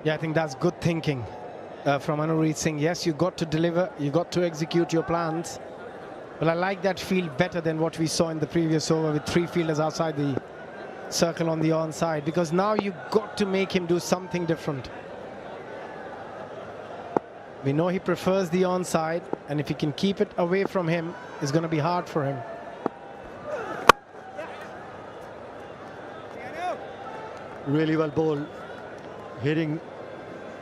Yeah, I think that's good thinking from Anureet Singh. Yes, you got to deliver, you got to execute your plans. But I like that field better than what we saw in the previous over with 3 fielders outside the circle on the onside, because now you got to make him do something different. We know he prefers the onside, and if he can keep it away from him, it's going to be hard for him. Really well bowled. hitting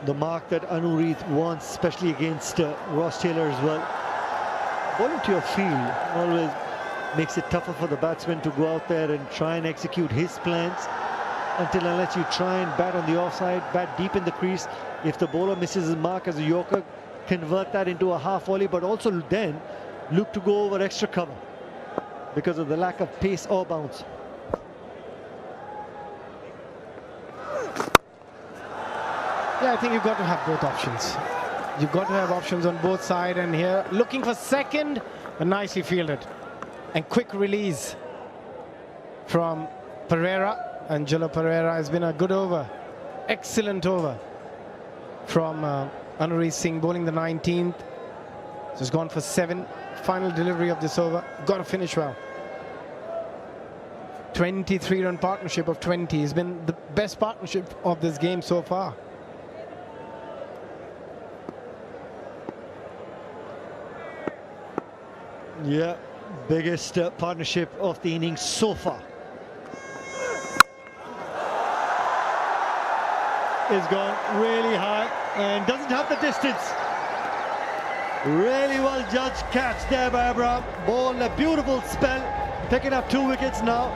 the mark that Anureed wants, especially against Ross Taylor as well. Bowling to your field always makes it tougher for the batsman to go out there and try and execute his plans until unless you try and bat on the offside, bat deep in the crease. If the bowler misses his mark as a yorker, convert that into a half volley, but also then look to go over extra cover because of the lack of pace or bounce. Yeah, I think you've got to have both options. You've got to have options on both sides, and here looking for second, but nicely fielded. And quick release from Pereira, and Jolo Pereira has been a good over. Excellent over from Anureed Singh, bowling the 19th. So he's gone for 7. Final delivery of this over. Got to finish well. 23-run partnership of 20 has been the best partnership of this game so far. Yeah, biggest partnership of the innings so far. It's gone really high and doesn't have the distance. Really well judged catch there by Abraham. Ball, a beautiful spell, picking up 2 wickets now.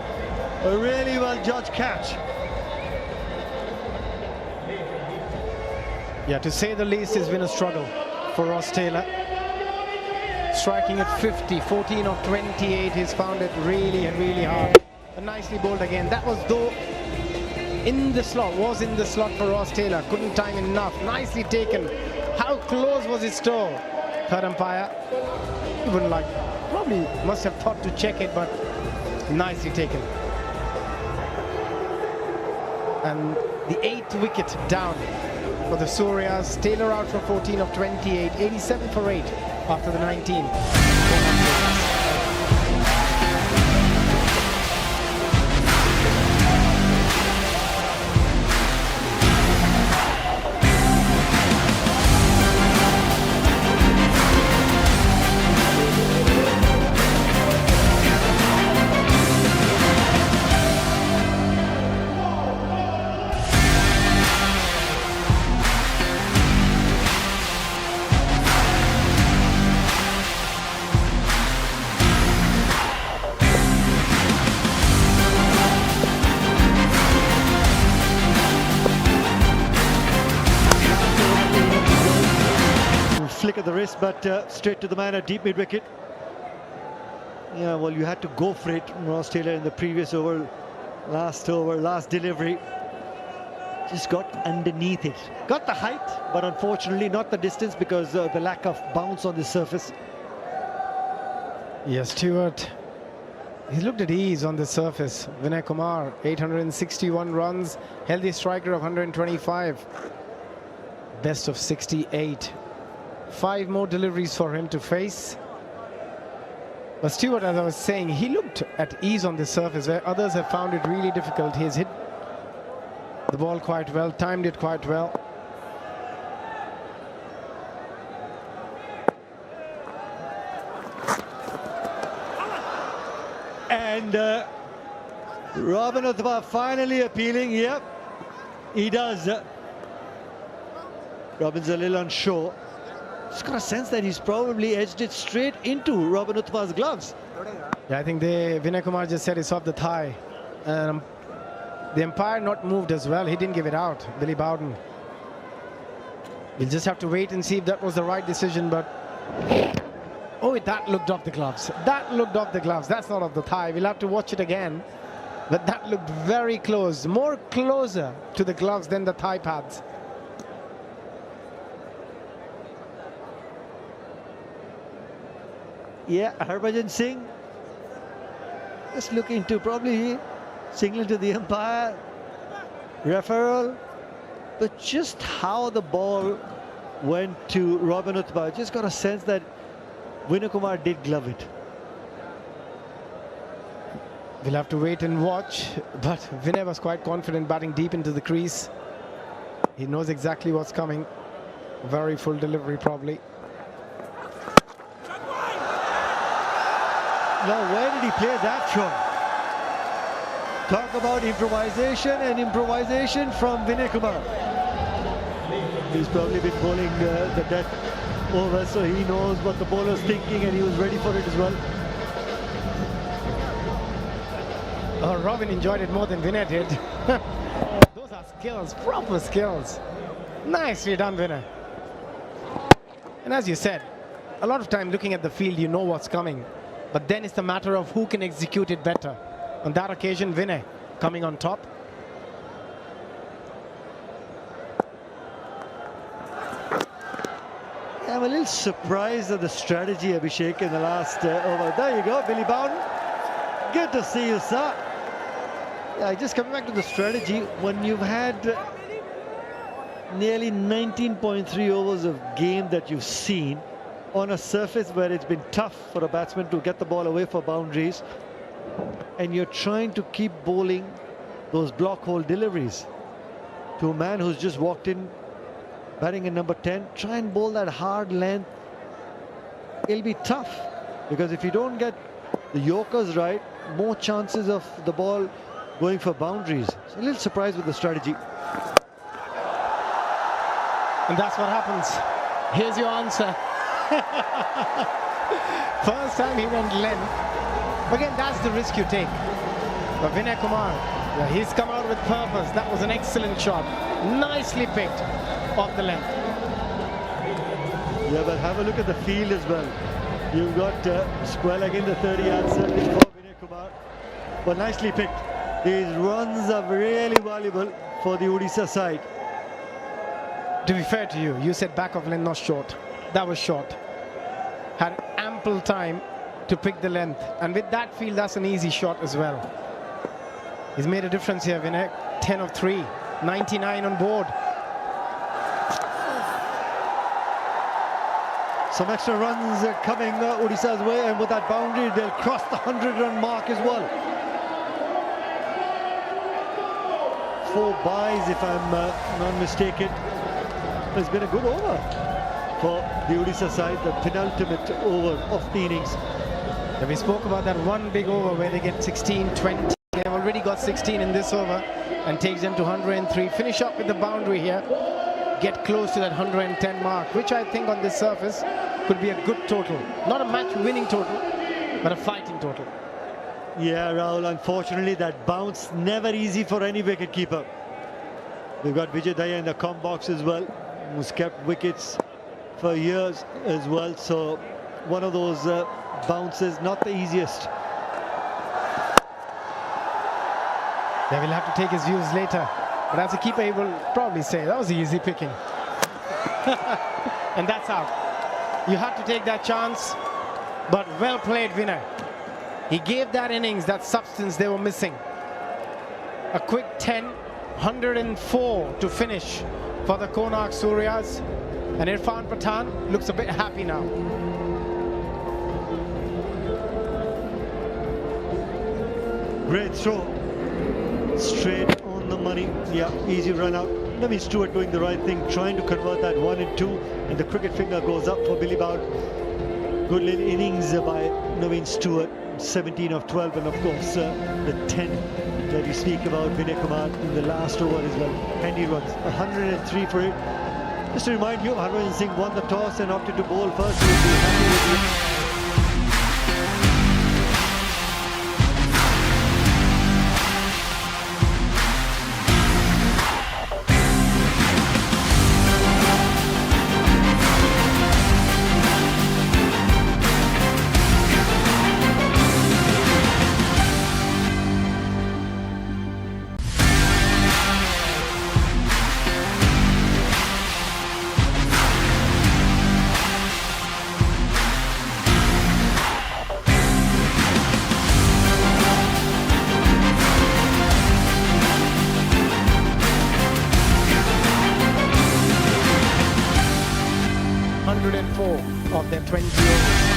A really well judged catch. Yeah, to say the least, it's been a struggle for Ross Taylor. Striking at 50, 14 of 28, he's found it really, really hard. And nicely bowled again. That was though in the slot, was in the slot for Ross Taylor. Couldn't time enough. Nicely taken. How close was his toe? Third umpire, he wouldn't like, probably must have thought to check it, but nicely taken. And the 8th wicket down for the Suryas. Taylor out for 14 of 28, 87 for 8 after the 19. Flick of the wrist, but straight to the man at deep mid wicket. Yeah, well, you had to go for it, Ross Taylor, in the previous over, last delivery. Just got underneath it. Got the height, but unfortunately not the distance because the lack of bounce on the surface. Yes, Stewart. He looked at ease on the surface. Vinay Kumar, 861 runs, healthy striker of 125. Best of 68. 5 more deliveries for him to face. But Stewart, as I was saying, he looked at ease on the surface where others have found it really difficult. He has hit the ball quite well, timed it quite well. And Robin Uthappa finally appealing. Yep, he does. Robin's a little unsure. Just got a sense that he's probably edged it straight into Robin Uthappa's gloves. Yeah, I think Vinay Kumar just said it's off the thigh. The umpire not moved as well. He didn't give it out, Billy Bowden. We'll just have to wait and see if that was the right decision, but... Oh, that looked off the gloves. That looked off the gloves. That's not off the thigh. We'll have to watch it again. But that looked very close. More closer to the gloves than the thigh pads. Yeah, Harbhajan Singh just looking to probably signal to the umpire, referral, but just how the ball went to Robin Uthappa, just got a sense that Vinay Kumar did glove it. We'll have to wait and watch, but Vinay was quite confident batting deep into the crease. He knows exactly what's coming. Very full delivery probably. Now, where did he play that from? Talk about improvisation and improvisation from Vinay Kumar. He's probably been bowling the death over, so he knows what the bowler's thinking and he was ready for it as well. Oh, Robin enjoyed it more than Vinay did. Those are skills, proper skills. Nicely done, Vinay. And as you said, a lot of time looking at the field, you know what's coming. But then it's the matter of who can execute it better. On that occasion, Vinay coming on top. I'm a little surprised at the strategy, Abhishek, in the last over. There you go, Billy Bowden. Good to see you, sir. Yeah, just coming back to the strategy, when you've had nearly 19.3 overs of game that you've seen on a surface where it's been tough for a batsman to get the ball away for boundaries, and you're trying to keep bowling those block hole deliveries to a man who's just walked in batting in number 10, try and bowl that hard length. It'll be tough, because if you don't get the Yorkers right, more chances of the ball going for boundaries. So a little surprised with the strategy. And that's what happens. Here's your answer. First time he went length. Again, that's the risk you take. But Vinay Kumar, yeah, he's come out with purpose. That was an excellent shot. Nicely picked off the length. Yeah, but have a look at the field as well. You've got Squell again, the 30-yard circle for Vinay Kumar. But nicely picked. These runs are really valuable for the Odisha side. To be fair to you, you said back of length, not short. That was short. Had ample time to pick the length. And with that field, that's an easy shot as well. He's made a difference here, Vinay. 10 of 3, 99 on board. Some extra runs coming Odisha's way, and with that boundary, they'll cross the 100-run mark as well. 4 byes, if I'm not mistaken. It's been a good over for the Odisha side, the penultimate over of the innings. And we spoke about that one big over where they get 16, 20. They've already got 16 in this over and takes them to 103. Finish up with the boundary here. Get close to that 110 mark, which I think on this surface could be a good total. Not a match-winning total, but a fighting total. Yeah, Rahul, unfortunately, that bounce never easy for any wicketkeeper. We've got Vijay Daya in the com box as well, who's kept wickets for years as well. So one of those bounces, not the easiest. They will have to take his views later. But as a keeper, he will probably say, that was easy picking. And that's out. You had to take that chance, but well played, Vinay. He gave that innings that substance they were missing. A quick 10, 104 to finish for the Konark Suryas. And Irfan Pathan looks a bit happy now. Great throw. Straight on the money. Yeah, easy run out. Naveen Stewart doing the right thing, trying to convert that 1 and 2. And the cricket finger goes up for Billy Bowden. Good little innings by Naveen Stewart. 17 of 12, and of course the 10 that you speak about, Vinay Kumar in the last over as well. Handy runs, 103 for it. Just to remind you, Harbhajan Singh won the toss and opted to bowl first. He will be happy with it. Of their 20 overs.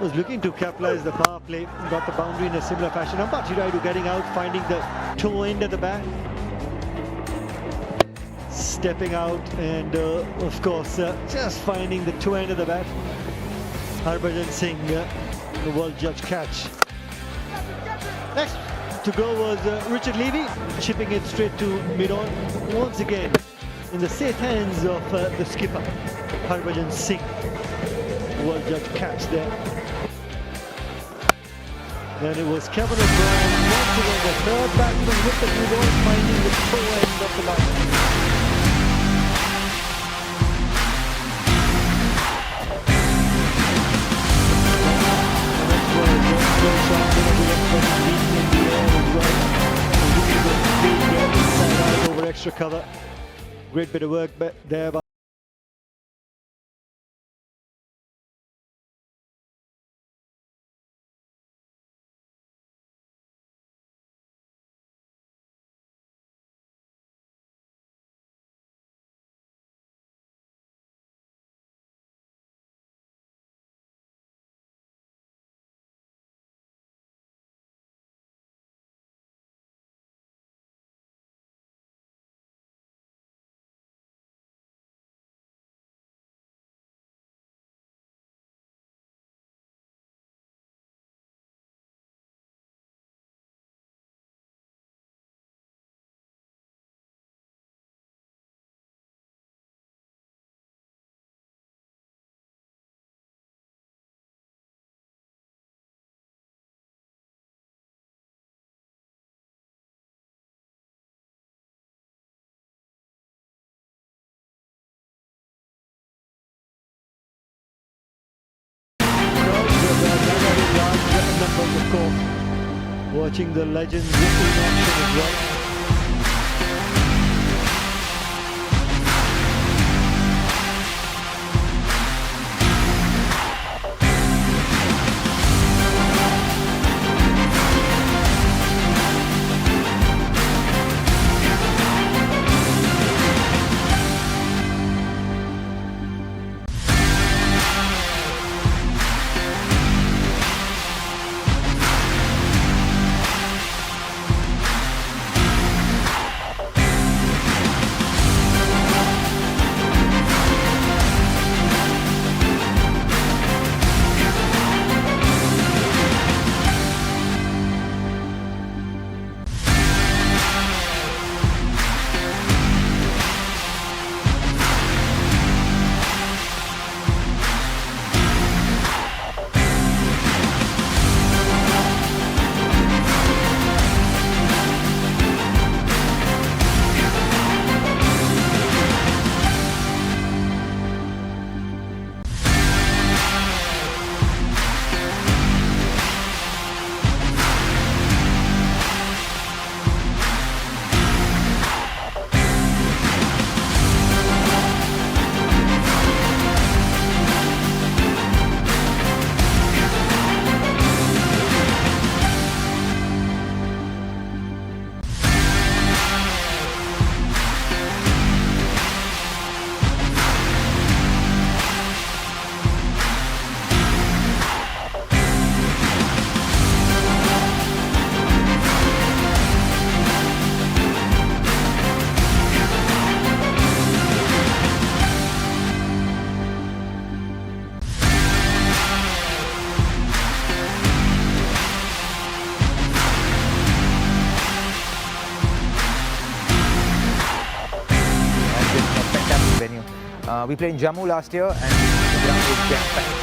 was looking to capitalize the power play, got the boundary in a similar fashion. Ampati Raidu getting out, finding the toe end at the bat. Stepping out and of course just finding the toe end of the bat. Harbhajan Singh, the world judge catch. Next to go was Richard Levy, chipping it straight to mid-on. Once again in the safe hands of the skipper, Harbhajan Singh. World judge catch there. Then it was Kevin O'Brien, once again the third batsman with the blue ball, finding the toe end of the bat. Over extra cover. Great bit of work there by watching the legends in action as well. We played in Jammu last year and the ground was jam-packed.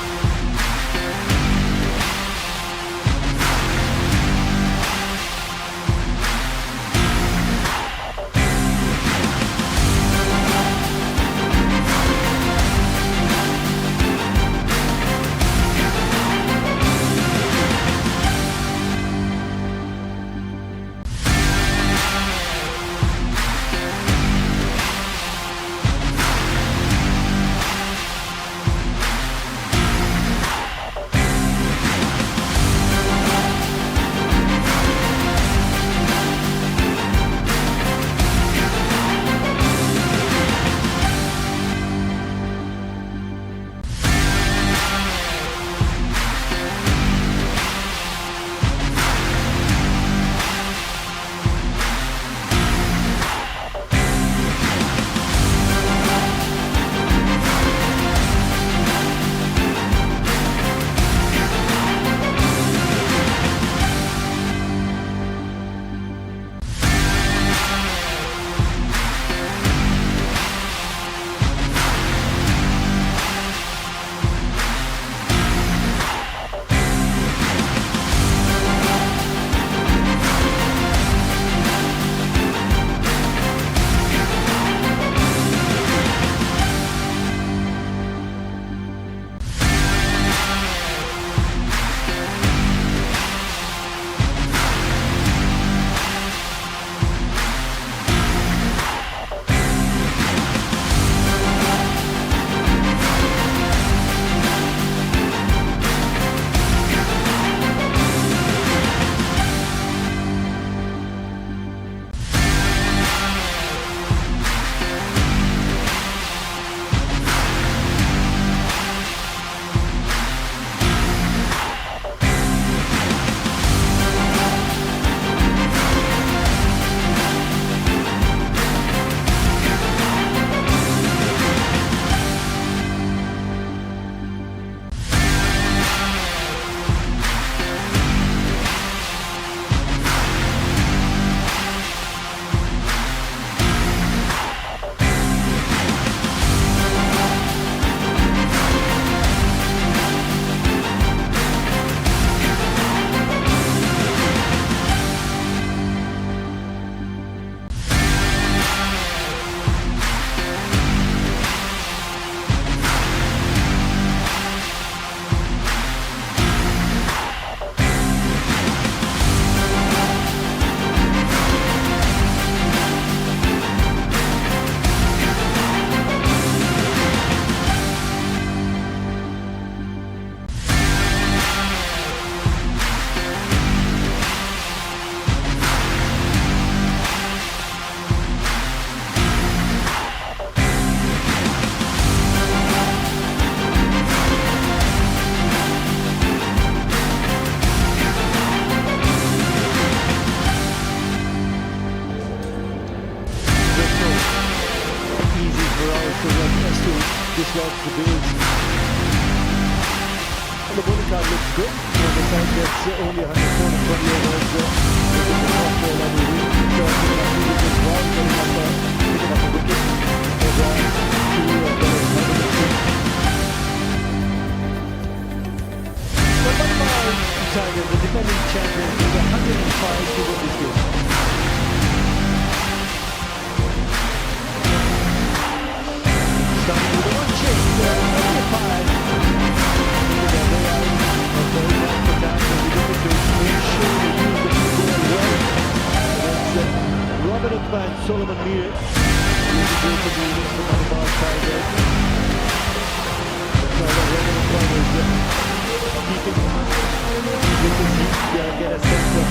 good. On the side gets only 120 overs. With the top ball and the wicket as well, picking up a wicket. So Manipal Tigers, the defending champions, with 105 to win this game. Starting with the one chase, 95. Robin Uthman and Solomon Mir for the Manipal Tigers. Robin Uthman is keeping get a sense of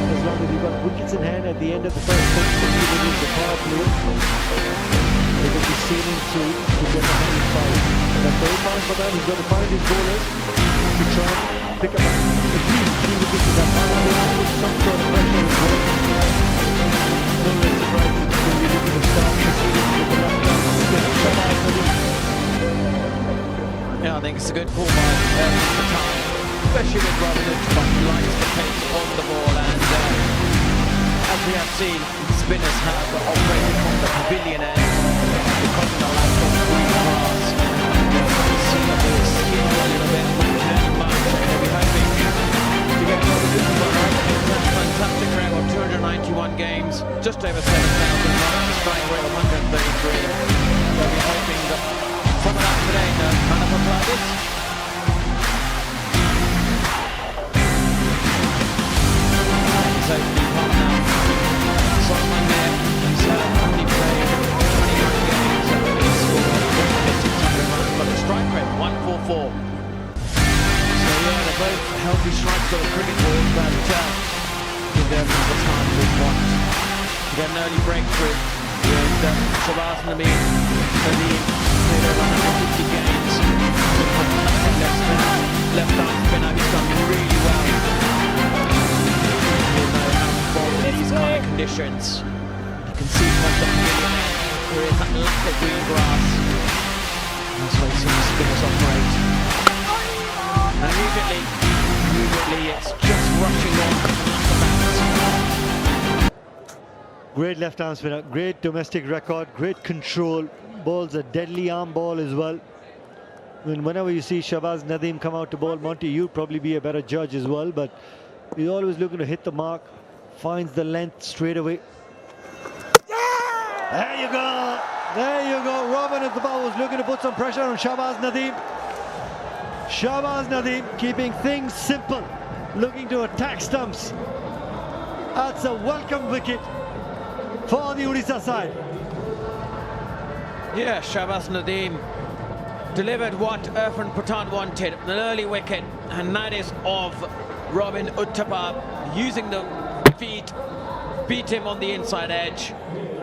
as long as he got wickets in hand at the end of the first 60 minutes, the power play, they will be sailing to get the 105. And that's very fine for that. He's got to find his bowlers to try and pick up at least 3 wickets in that power play and put some sort of pressure as well. No real surprises when we look at the start proceedings with the left arm spin. Yeah, I think it's a good call by the time, especially with Robin Uthman, who likes the pace on the ball, and as we have seen, spinners have operated from the pavilion end because of the lack of green grass, and we've seen the ball skim a little bit, turning much, and they'll be hoping to get Robin Uthman right. That's a fantastic record, 291 games, just over 7,000 runs, strike rate of 133. They'll be hoping that some of that today kind of apply this. He's opening hot now. Solomon there, he's only played 29 games and he's scored just under 600 runs, but the strike rate 144. So yeah, they're both healthy strikes of cricket balls, but give them the time we want to get an early breakthrough with Shabazz Nadeem. Played over 150 games. He's a fantastic left spinner. Left arm spinner, he's done really well. You'll know how to bowl in these kind of conditions. You can see from the pavilion end, there is that lack of green grass. That's why you see the spinners operate. And immediately it's just rushing on and lack of bounce. Great left arm spinner, great domestic record, great control. Bowls a deadly arm ball as well. Whenever you see Shabazz Nadeem come out to bowl, Monty, you'd probably be a better judge as well, but he's always looking to hit the mark, finds the length straight away. There you go. There you go. Robin at the ball was looking to put some pressure on Shabazz Nadeem. Shabazz Nadeem keeping things simple, looking to attack stumps. That's a welcome wicket for the Odisha side. Yeah, Shabazz Nadeem delivered what Irfan Pathan wanted, an early wicket, and that is of Robin Uthman using the feet, beat him on the inside edge,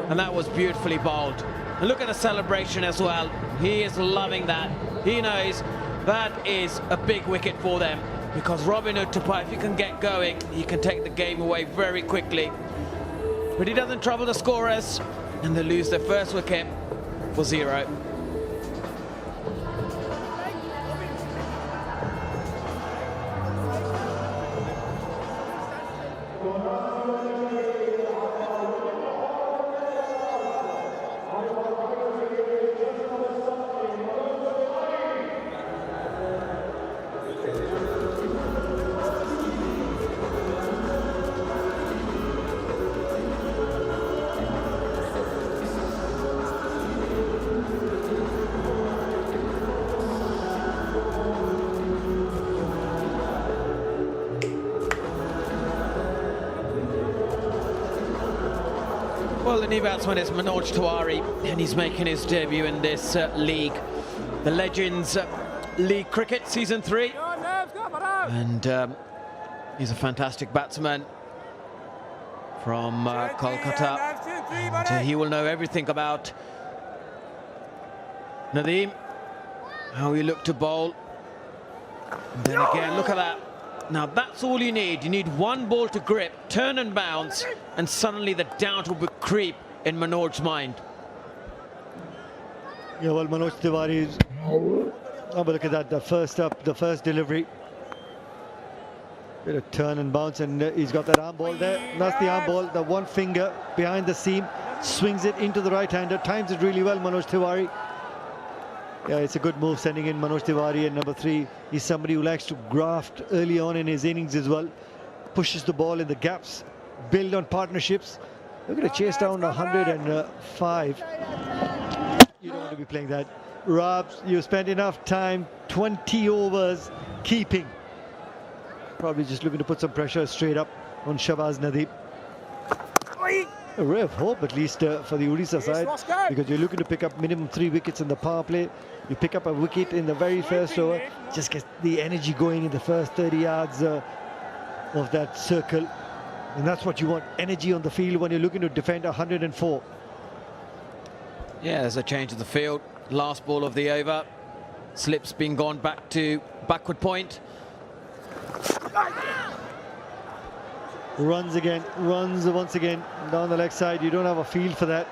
and that was beautifully bowled. And look at the celebration as well. He is loving that. He knows that is a big wicket for them, because Robin Uthman, if he can get going, he can take the game away very quickly. But he doesn't trouble the scorers, and they lose their first wicket for 0. Well, the new batsman is Manoj Tiwari, and he's making his debut in this league, the Legends League Cricket Season 3. And he's a fantastic batsman from Kolkata, and he will know everything about Nadeem, how he looked to bowl. And then again, look at that. Now that's all you need. You need one ball to grip, turn and bounce, and suddenly the doubt will creep in Manoj's mind. Yeah, well, Manoj Tiwari's... Oh, but look at that, the first delivery. Bit of turn and bounce, and he's got that arm ball there. That's the arm ball, the one finger behind the seam, swings it into the right-hander, times it really well, Manoj Tiwari. Yeah, it's a good move sending in Manoj Tiwari, and number 3, he's somebody who likes to graft early on in his innings as well. Pushes the ball in the gaps, build on partnerships. Look at a chase down 105. You don't want to be playing that. Rabs, you spent enough time, 20 overs, keeping. Probably just looking to put some pressure straight up on Shahbaz Nadeem. A ray of hope, at least for the Odisha side, because you're looking to pick up minimum 3 wickets in the power play. You pick up a wicket in the very first over, just get the energy going in the first 30 yards of that circle. And that's what you want, energy on the field when you're looking to defend 104. Yeah, there's a change of the field. Last ball of the over. Slip's been gone back to backward point. Runs again, runs once again down the leg side. You don't have a feel for that.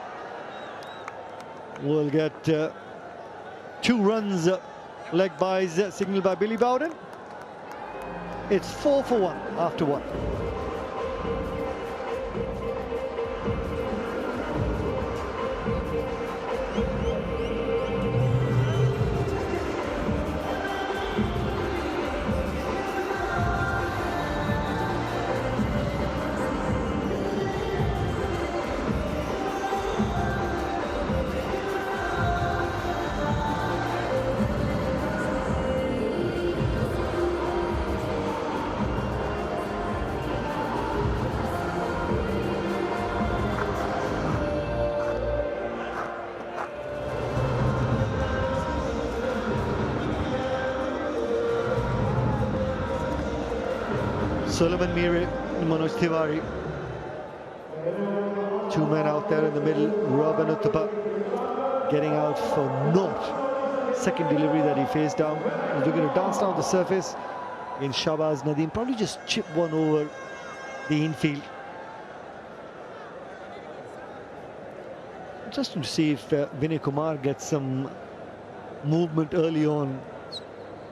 We'll get 2 runs, leg byes signaled by Billy Bowden. It's 4 for 1 after 1. Solomon Mire and Manoj Tiwari. 2 men out there in the middle. Robin Uthappa getting out for naught. Second delivery that he faced down. He's looking to dance down the surface in Shahbaz Nadeem. Probably just chip one over the infield. Interesting to see if Vinay Kumar gets some movement early on.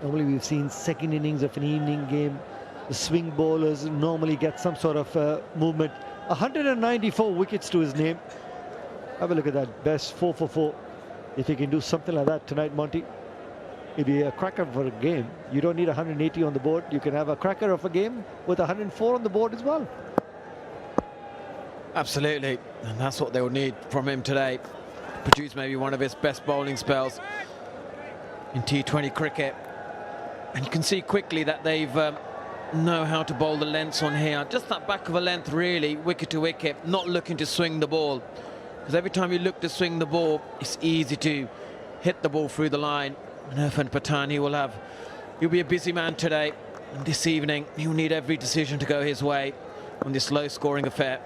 Normally we've seen second innings of an evening game, the swing bowlers normally get some sort of movement. 194 wickets to his name. Have a look at that. Best 4 for 4. If he can do something like that tonight, Monty, it'd be a cracker for a game. You don't need 180 on the board. You can have a cracker of a game with 104 on the board as well. Absolutely. And that's what they'll need from him today. Produce maybe one of his best bowling spells in T20 cricket. And you can see quickly that they've know how to bowl the lengths on here. Just that back of a length, really, wicket to wicket, not looking to swing the ball. Because every time you look to swing the ball, it's easy to hit the ball through the line. And Irfan Pathan, he'll be a busy man today. And this evening, he'll need every decision to go his way on this low-scoring affair.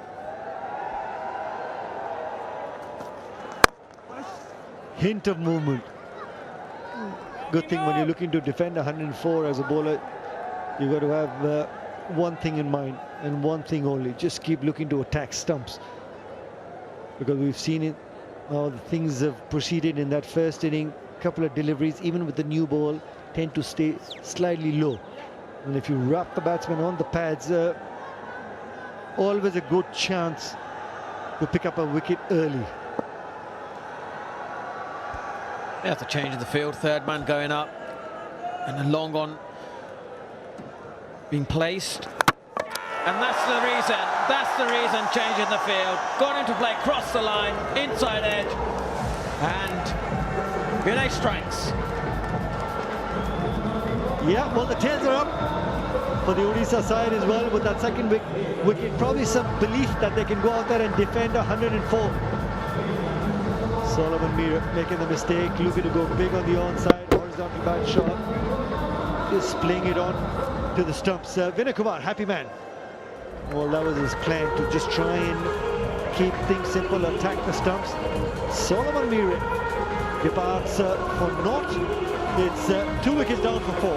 Hint of movement. Good thing when you're looking to defend 104 as a bowler, you've got to have one thing in mind and one thing only. Just keep looking to attack stumps. Because we've seen it, the things have proceeded in that first inning. Couple of deliveries, even with the new ball, tend to stay slightly low. And if you wrap the batsman on the pads, always a good chance to pick up a wicket early. There's a change in the field. Third man going up. And a long on being placed. And that's the reason change in the field. Got him to play across the line, inside edge. And Vinay strikes. Yeah, well, the tails are up for the Odisha side as well with that second wicket. Probably some belief that they can go out there and defend 104. Solomon Mir making the mistake, looking to go big on the onside, horizontal bat shot. Just playing it on to the stumps. Vinay Kumar, happy man. Well, that was his plan, to just try and keep things simple, attack the stumps. Solomon Mir departs for naught. It's 2 wickets down for 4.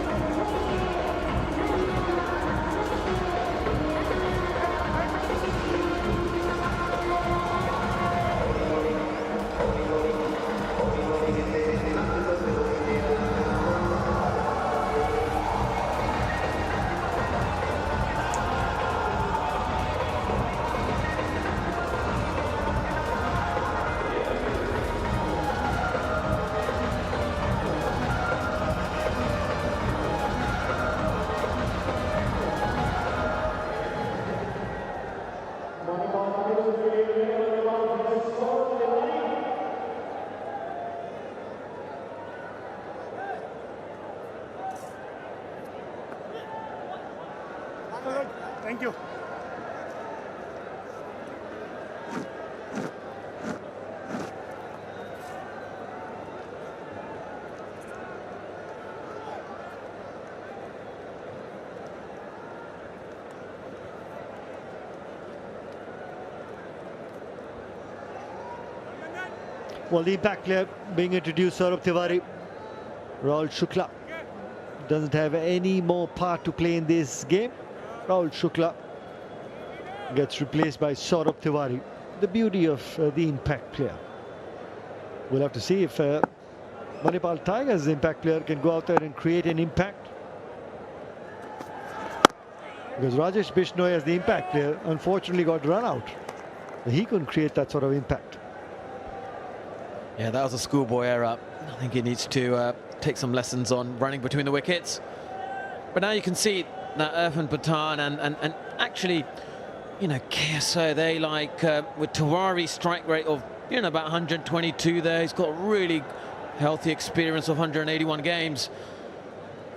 Thank you. Well, the impact player being introduced, Saurabh Tiwari. Rahul Shukla doesn't have any more part to play in this game. Rahul Shukla gets replaced by Saurabh Tiwari. The beauty of the impact player. We'll have to see if Manipal Tigers' impact player can go out there and create an impact. Because Rajesh Bishnoi as the impact player unfortunately got run out. He couldn't create that sort of impact. Yeah, that was a schoolboy error. I think he needs to take some lessons on running between the wickets. But now you can see that Irfan Pathan and actually, you know, KSO, they like with Tiwari's strike rate of, you know, about 122 there. He's got a really healthy experience of 181 games.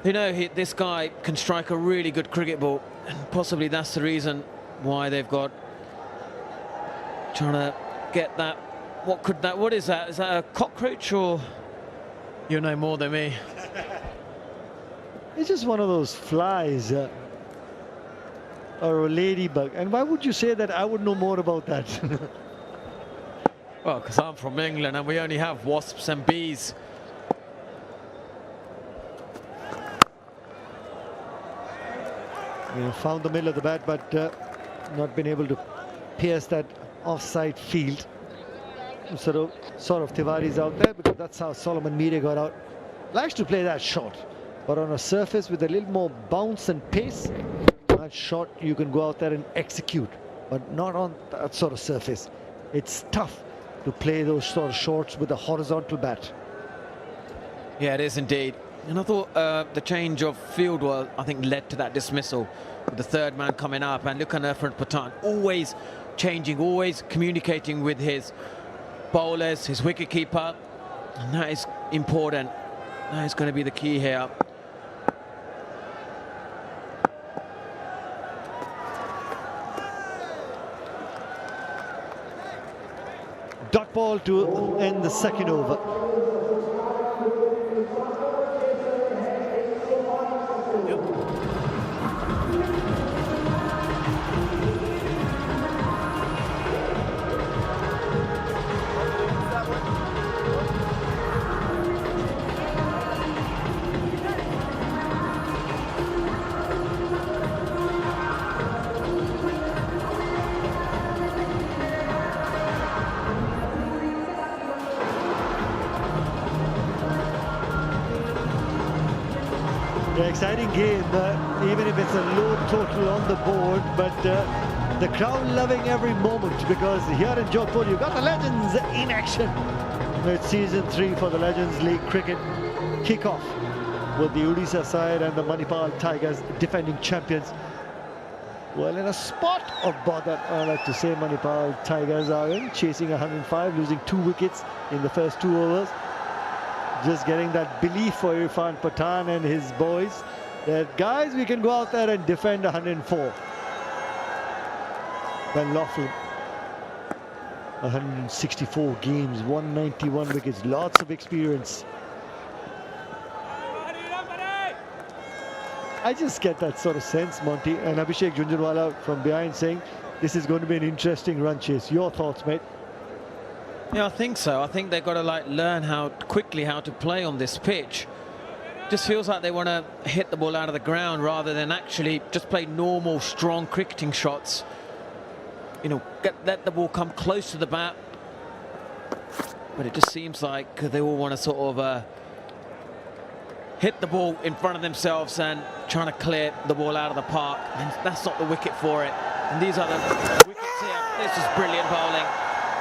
You know, this guy can strike a really good cricket ball, and possibly that's the reason why they've got trying to get that. What is that? Is that a cockroach, or you know more than me? It's just one of those flies or a ladybug. And why would you say that? I would know more about that. Well, because I'm from England and we only have wasps and bees. Yeah, found the middle of the bat, but not been able to pierce that offside field. Sort of Tiwari's out there, because that's how Solomon Media got out. Likes to play that shot, but on a surface with a little more bounce and pace, that shot you can go out there and execute, but not on that sort of surface. It's tough to play those sort of shots with a horizontal bat. Yeah, it is indeed. And I thought the change of field was, I think, led to that dismissal with the third man coming up. And look at Irfan Pathan, always changing, always communicating with his bowlers, his wicketkeeper, and that is important. That is going to be the key here. Dot ball to end the second over. Exciting game, even if it's a low total on the board, but the crowd loving every moment, because here in Jodhpur you've got the Legends in action. It's season 3 for the Legends League cricket kickoff with the Odisha side and the Manipal Tigers, defending champions. Well, in a spot of bother, I like to say, Manipal Tigers are in, chasing 105, losing 2 wickets in the first 2 overs. Just getting that belief for Irfan Pathan and his boys that, guys, we can go out there and defend 104. Ben Laughlin, 164 games, 191 wickets, lots of experience. I just get that sort of sense, Monty, and Abhishek Junjunwala from behind saying this is going to be an interesting run chase. Your thoughts, mate? Yeah, I think so. I think they've got to learn how to play on this pitch. Just feels like they want to hit the ball out of the ground rather than actually just play normal, strong cricketing shots. You know, let the ball come close to the bat. But it just seems like they all want to sort of hit the ball in front of themselves and trying to clear the ball out of the park. And that's not the wicket for it. And these are the wickets here. This is brilliant bowling.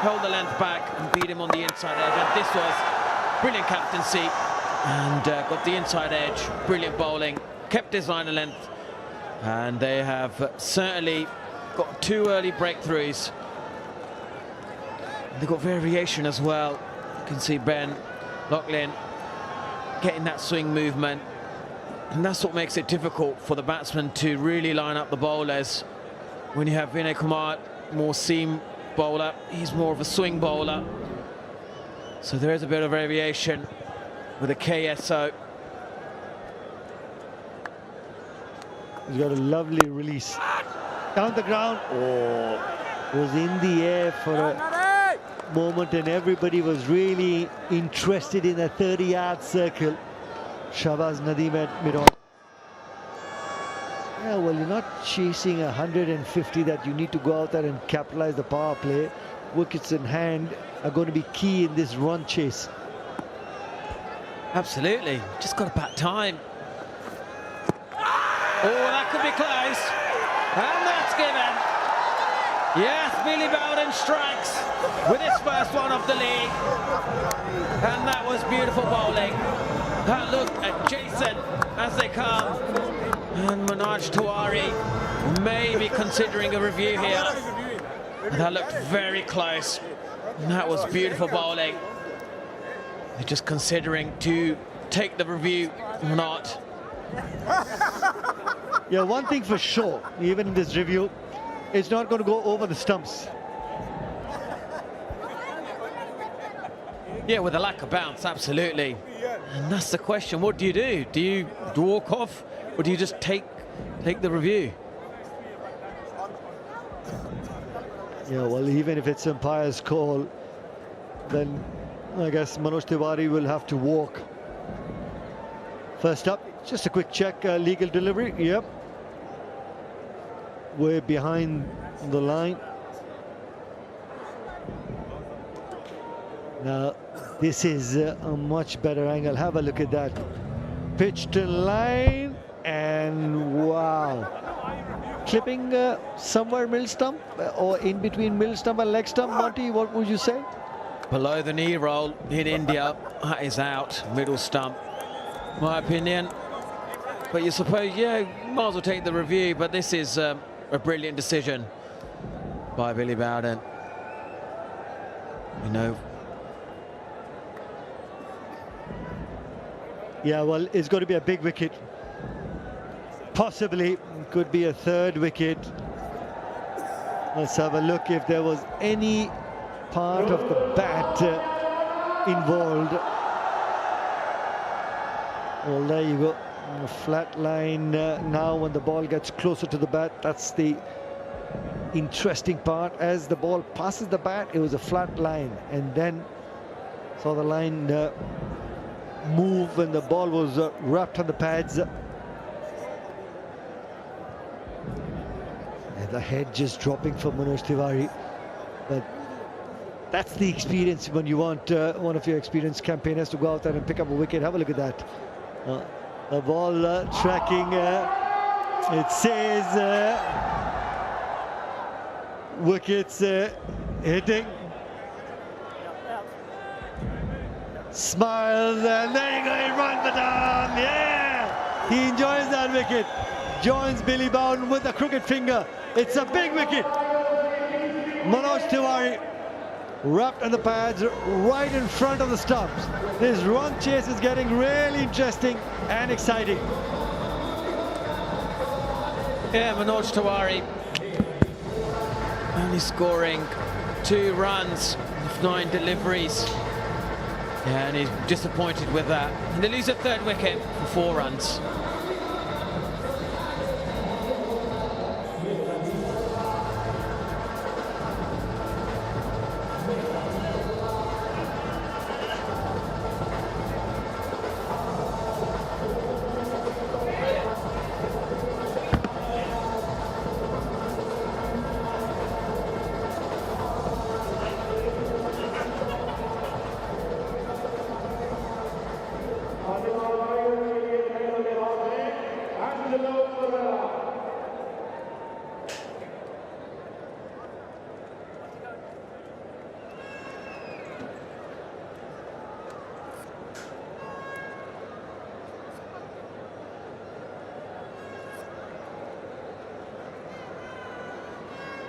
Held the length back and beat him on the inside edge, and this was brilliant captaincy, and got the inside edge, brilliant bowling, kept his line of length, and they have certainly got 2 early breakthroughs. They've got variation as well. You can see Ben Laughlin getting that swing movement, and that's what makes it difficult for the batsmen to really line up the bowlers. when you have Vinay Kumar, more seam bowler, he's more of a swing bowler. So there is a bit of variation with a KSO. He's got a lovely release. Down the ground. Oh, was in the air for a moment and everybody was really interested in a 30-yard circle. Shahbaz Nadeem at mid-on. Yeah, well, you're not chasing 150 that you need to go out there and capitalize the power play. Wickets in hand are going to be key in this run chase. Absolutely, just got about time. Oh, that could be close. And that's given. Yes, Billy Bowden strikes with his first one of the league. And that was beautiful bowling. That look at Jason as they come. And Manoj Tiwari may be considering a review here. And that looked very close. And that was beautiful bowling. They're just considering to take the review or not. Yeah, one thing for sure, even in this review, it's not going to go over the stumps. Yeah, with a lack of bounce, absolutely. And that's the question, what do? Do you walk off or do you just take the review? Yeah, well, even if it's umpire's call, then I guess Manoj Tiwari will have to walk. First up, just a quick check, legal delivery, yep. Way behind the line. Now, this is a much better angle. Have a look at that. Pitch to line, and wow. Clipping somewhere middle stump, or in between middle stump and leg stump, Monty, what would you say? Below the knee roll in India, that is out, middle stump, my opinion. But you suppose, yeah, you might as well take the review, but this is a brilliant decision by Billy Bowden. You know. Yeah, well, it's going to be a big wicket. Possibly could be a third wicket. Let's have a look if there was any part of the bat involved. Well, there you go. A flat line now when the ball gets closer to the bat. That's the interesting part. As the ball passes the bat, it was a flat line, and then saw the line move when the ball was wrapped on the pads. And the head just dropping for Manoj Tiwari. But that's the experience when you want one of your experienced campaigners to go out there and pick up a wicket. Have a look at that. The ball tracking, it says wickets hitting. Smiles, and there you go, he runs it down. Yeah, he enjoys that wicket. Joins Billy Bowden with a crooked finger. It's a big wicket. Manoj Tiwari wrapped on the pads right in front of the stumps. This run chase is getting really interesting and exciting. Yeah, Manoj Tiwari only scoring 2 runs with 9 deliveries. Yeah, and he's disappointed with that. And they lose a third wicket for 4 runs.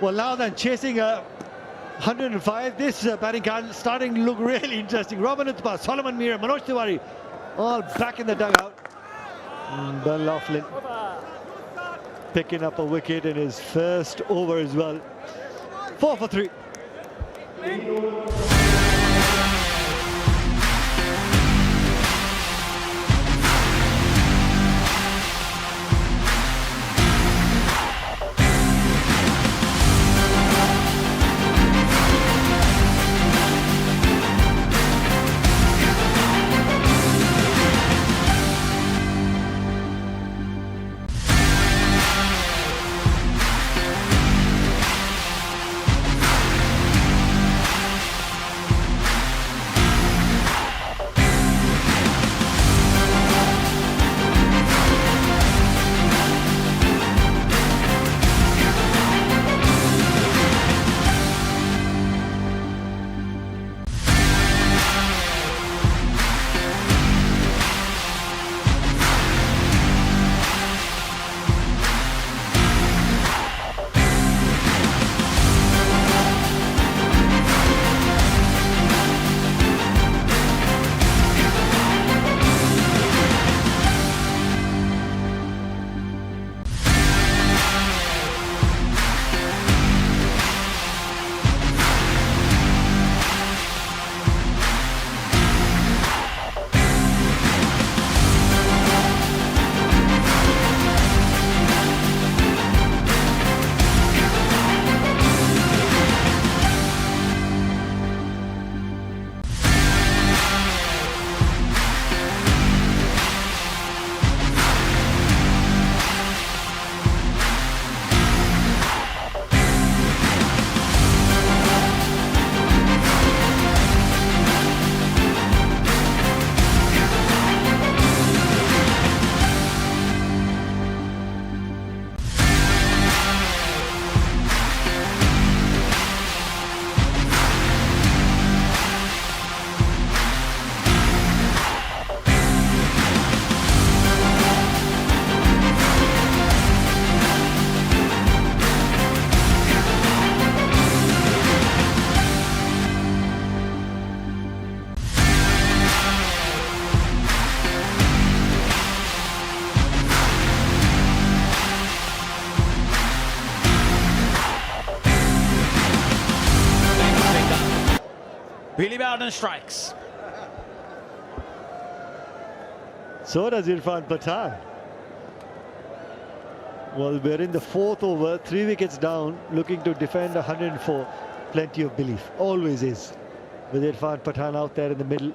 Well, now then, chasing 105, this batting card starting to look really interesting. Robin Uthpa, Solomon Mir, Manoj Tiwari, all back in the dugout. Ben Laughlin picking up a wicket in his first over as well. 4 for 3. Strikes. So does Irfan Pathan. Well, we're in the 4th over, 3 wickets down, looking to defend 104. Plenty of belief, always is. With Irfan Pathan out there in the middle,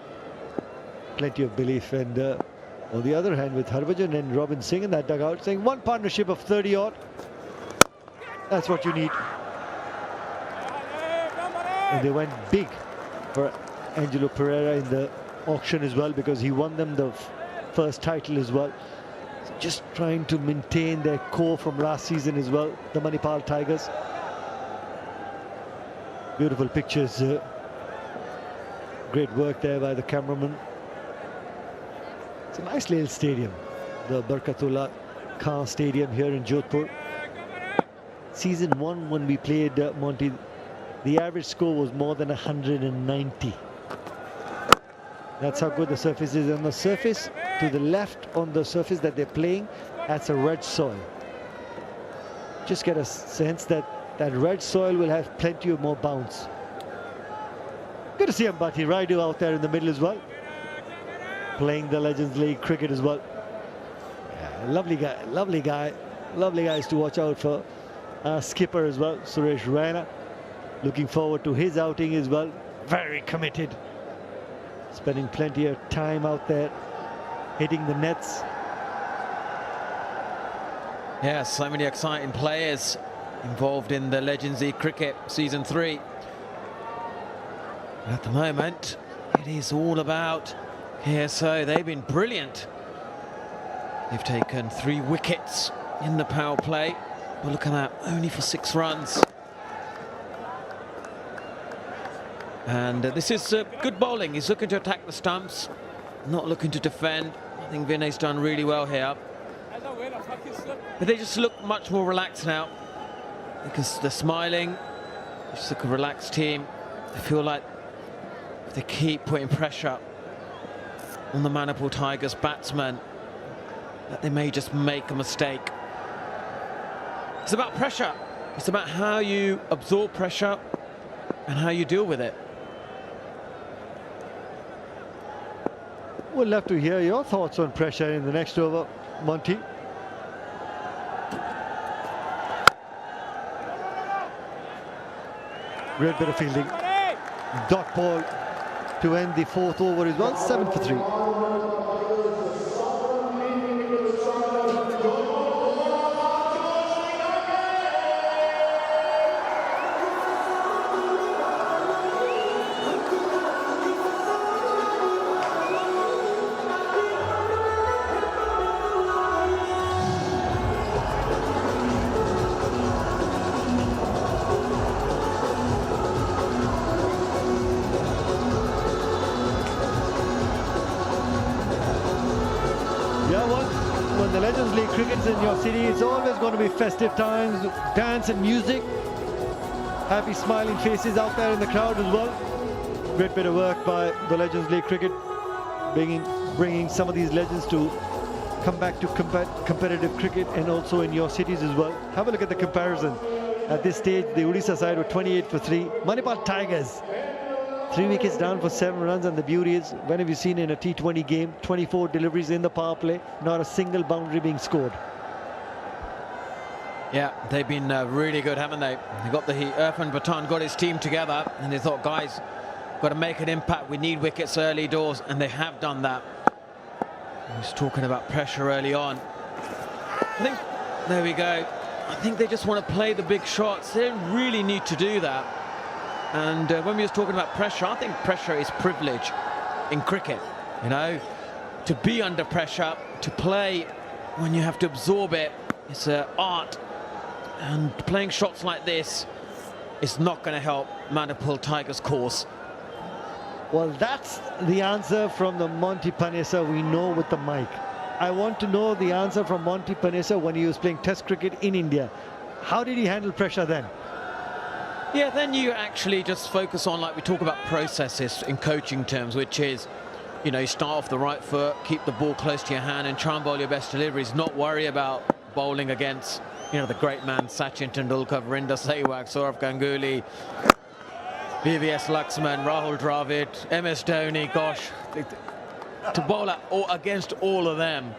plenty of belief. And on the other hand, with Harbhajan and Robin Singh in that dugout, saying one partnership of 30 odd. That's what you need. And they went big for Angelo Pereira in the auction as well, because he won them the first title as well. So just trying to maintain their core from last season as well, the Manipal Tigers. Beautiful pictures. Great work there by the cameraman. It's a nice little stadium, the Barkatullah Khan Stadium here in Jodhpur. Season 1, when we played Monty, the average score was more than 190. That's how good the surface is. On the surface to the left, on the surface that they're playing, that's a red soil. Just get a sense that that red soil will have plenty of more bounce. Good to see Ambati Raidu out there in the middle as well, playing the Legends League cricket as well. Yeah, lovely guys to watch out for. Skipper as well, Suresh Raina. Looking forward to his outing as well. Very committed. Spending plenty of time out there, hitting the nets. Yeah, so many exciting players involved in the Legends League Cricket Season 3. At the moment, it is all about KSO. They've been brilliant. They've taken 3 wickets in the power play. We're looking at only for 6 runs. And this is good bowling. He's looking to attack the stumps, not looking to defend. I think Vinay's done really well here. But they just look much more relaxed now, because they're smiling. Just look a relaxed team. They feel like if they keep putting pressure on the Manipal Tigers batsmen, that they may just make a mistake. It's about pressure. It's about how you absorb pressure and how you deal with it. We'll have to hear your thoughts on pressure in the next over, Monty. Great bit of fielding. Dot ball to end the fourth over as well, 7 for 3. When the Legends League cricket's in your city, it's always going to be festive times, dance and music. Happy smiling faces out there in the crowd as well. Great bit of work by the Legends League cricket, bringing some of these legends to come back to competitive cricket and also in your cities as well. Have a look at the comparison. At this stage, the Odisha side were 28 for 3. Manipal Tigers, 3 wickets down for 7 runs, and the beauty is, when have you seen in a T20 game, 24 deliveries in the power play, not a single boundary being scored. Yeah, they've been really good, haven't they? They got the Irfan Pathan got his team together, and they thought, guys, got to make an impact. We need wickets early doors, and they have done that. He was talking about pressure early on. I think, there we go. I think they just want to play the big shots. They don't really need to do that. And when we were talking about pressure, I think pressure is privilege in cricket. You know, to be under pressure, to play when you have to absorb it, it's an art. And playing shots like this is not going to help Manipal Tigers' cause. Well, that's the answer from the Monty Panesa we know with the mic. I want to know the answer from Monty Panesa when he was playing Test cricket in India. How did he handle pressure then? Yeah, then you actually just focus on, like we talk about processes in coaching terms, which is, you know, you start off the right foot, keep the ball close to your hand and try and bowl your best deliveries, not worry about bowling against, you know, the great man Sachin Tendulkar, Barinder, Sehwag, Saurav Ganguly, VVS Laxman, Rahul Dravid, MS Dhoni. Gosh, to bowl against all of them,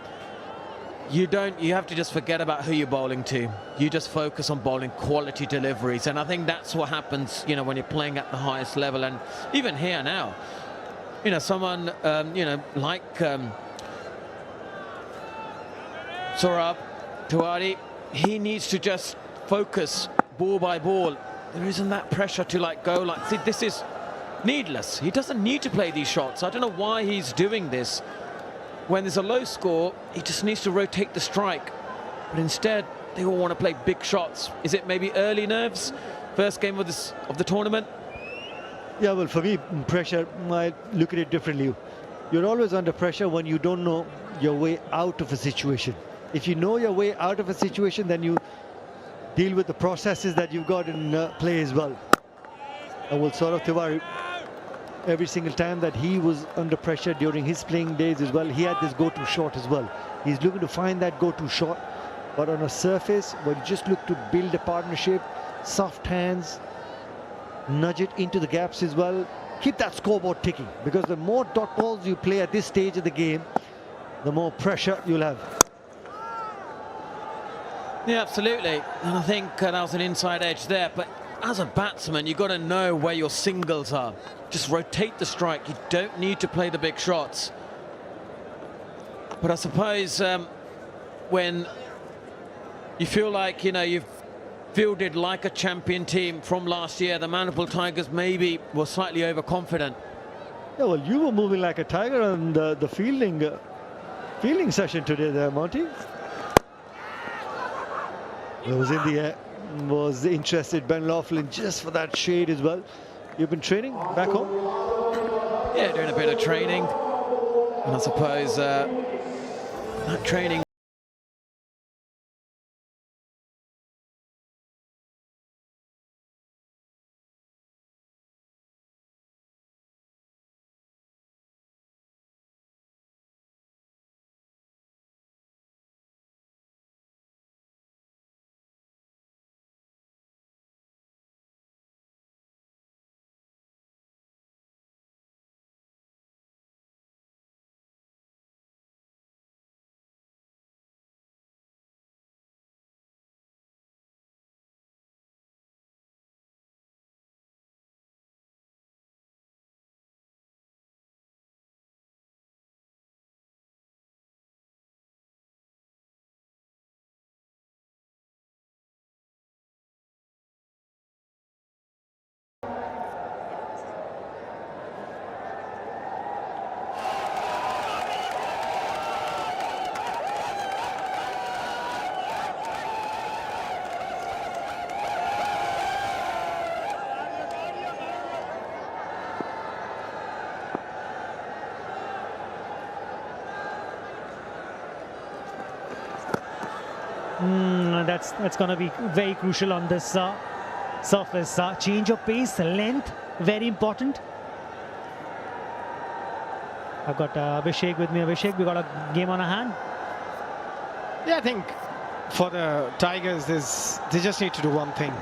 you have to just forget about who you're bowling to. You just focus on bowling quality deliveries, and I think that's what happens, you know, when you're playing at the highest level. And even here now, you know, someone you know, like Saurabh Tiwari, he needs to just focus ball by ball. There isn't that pressure to like go like, see, this is needless. He doesn't need to play these shots. I don't know why he's doing this. When there's a low score, he just needs to rotate the strike. But instead, they all want to play big shots. Is it maybe early nerves? First game of the tournament? Yeah, well, for me, pressure, I look at it differently. You're always under pressure when you don't know your way out of a situation. If you know your way out of a situation, then you deal with the processes that you've got in play as well. And well, Saurav Tiwari, every single time that he was under pressure during his playing days as well, he had this go-to shot as well. He's looking to find that go-to shot, but on a surface where you just look to build a partnership, soft hands, nudge it into the gaps as well, keep that scoreboard ticking, because the more dot balls you play at this stage of the game, the more pressure you'll have. Yeah, absolutely. And I think that was an inside edge there, but as a batsman, you've got to know where your singles are. Just rotate the strike. You don't need to play the big shots. But I suppose when you feel like, you know, you've fielded like a champion team from last year, the Manipal Tigers maybe were slightly overconfident. Yeah, well, you were moving like a tiger on the fielding session today there, Monty. It was in the air, was interested Ben Laughlin just for that shade as well. You've been training back home? Yeah, doing a bit of training. And I suppose that training That's going to be very crucial on this surface. Change of pace, length, very important. I've got Abhishek with me. Abhishek, we got a game on our hand. Yeah, I think for the Tigers, they just need to do one thing.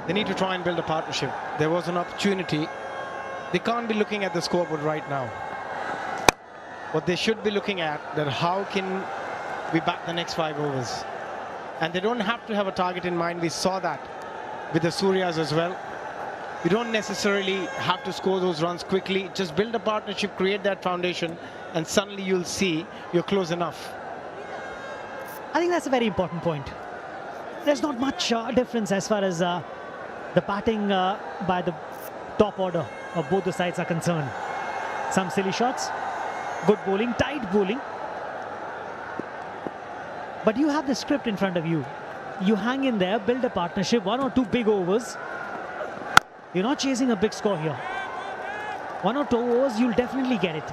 They need to try and build a partnership. There was an opportunity. They can't be looking at the scoreboard right now. What they should be looking at, that how can we bat the next 5 overs? And they don't have to have a target in mind. We saw that with the Suryas as well. You don't necessarily have to score those runs quickly. Just build a partnership, create that foundation, and suddenly you'll see you're close enough. I think that's a very important point. There's not much difference as far as the batting by the top order of both the sides are concerned. Some silly shots, good bowling, tight bowling. But you have the script in front of you. You hang in there, build a partnership, 1 or 2 big overs. You're not chasing a big score here. 1 or 2 overs, you'll definitely get it.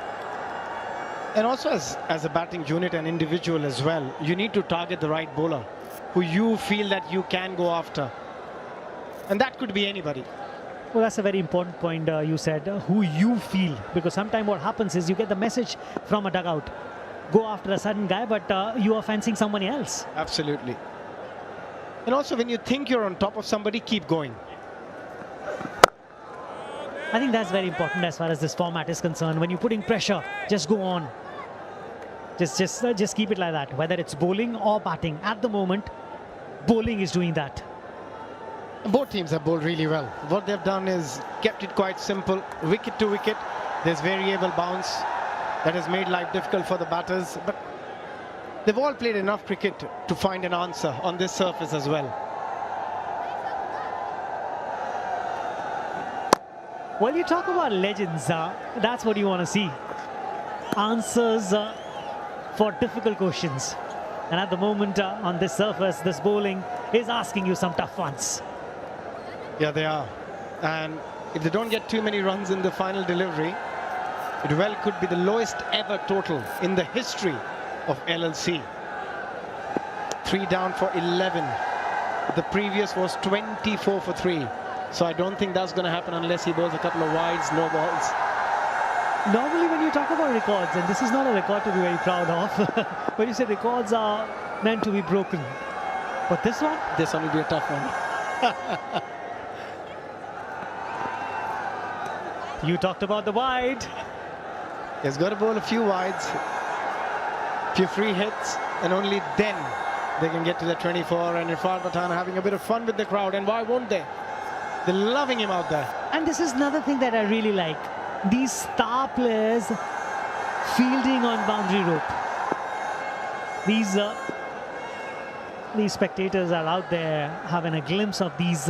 And also as a batting unit and individual as well, you need to target the right bowler who you feel that you can go after. And that could be anybody. Well, that's a very important point you said, who you feel. Because sometimes what happens is you get the message from a dugout. Go after a certain guy, but you are fancying someone else. Absolutely. And also when you think you're on top of somebody, keep going. I think that's very important as far as this format is concerned. When you're putting pressure, just go on. Just keep it like that. Whether it's bowling or batting. At the moment, bowling is doing that. Both teams have bowled really well. What they've done is kept it quite simple. Wicket to wicket. There's variable bounce. That has made life difficult for the batters. But they've all played enough cricket to find an answer on this surface as well. Well, you talk about legends, that's what you want to see. Answers for difficult questions. And at the moment on this surface, this bowling is asking you some tough ones. Yeah, they are. And if they don't get too many runs in the final delivery, it well could be the lowest ever total in the history of LLC. 3 down for 11. The previous was 24 for 3. So I don't think that's going to happen unless he bowls a couple of wides, no balls. Normally when you talk about records, and this is not a record to be very proud of, when you say records are meant to be broken. But this one? This one will be a tough one. You talked about the wide. He's got to bowl a few wides, few free hits, and only then they can get to the 24. And Irfan Pathan having a bit of fun with the crowd, and why won't they? They're loving him out there. And this is another thing that I really like. These star players fielding on boundary rope. These spectators are out there having a glimpse of these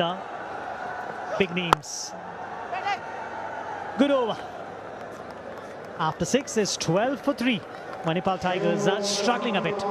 big names. Good over. After 6 is 12 for 3. Manipal Tigers are struggling a bit.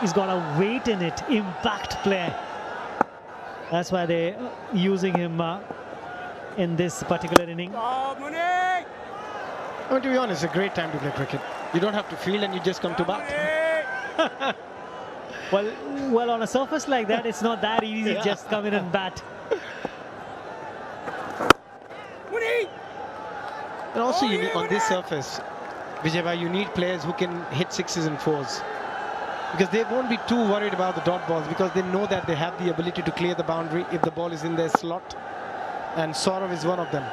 he's got a weight in it, impact player. That's why they're using him in this particular inning. I mean, to be honest, it's a great time to play cricket. You don't have to field and you just come to bat. Well, on a surface like that, it's not that easy. Just come in and bat. And also, you need, on this surface, Vijay, you need players who can hit sixes and fours. Because they won't be too worried about the dot balls, because they know that they have the ability to clear the boundary if the ball is in their slot. And Saurav is one of them.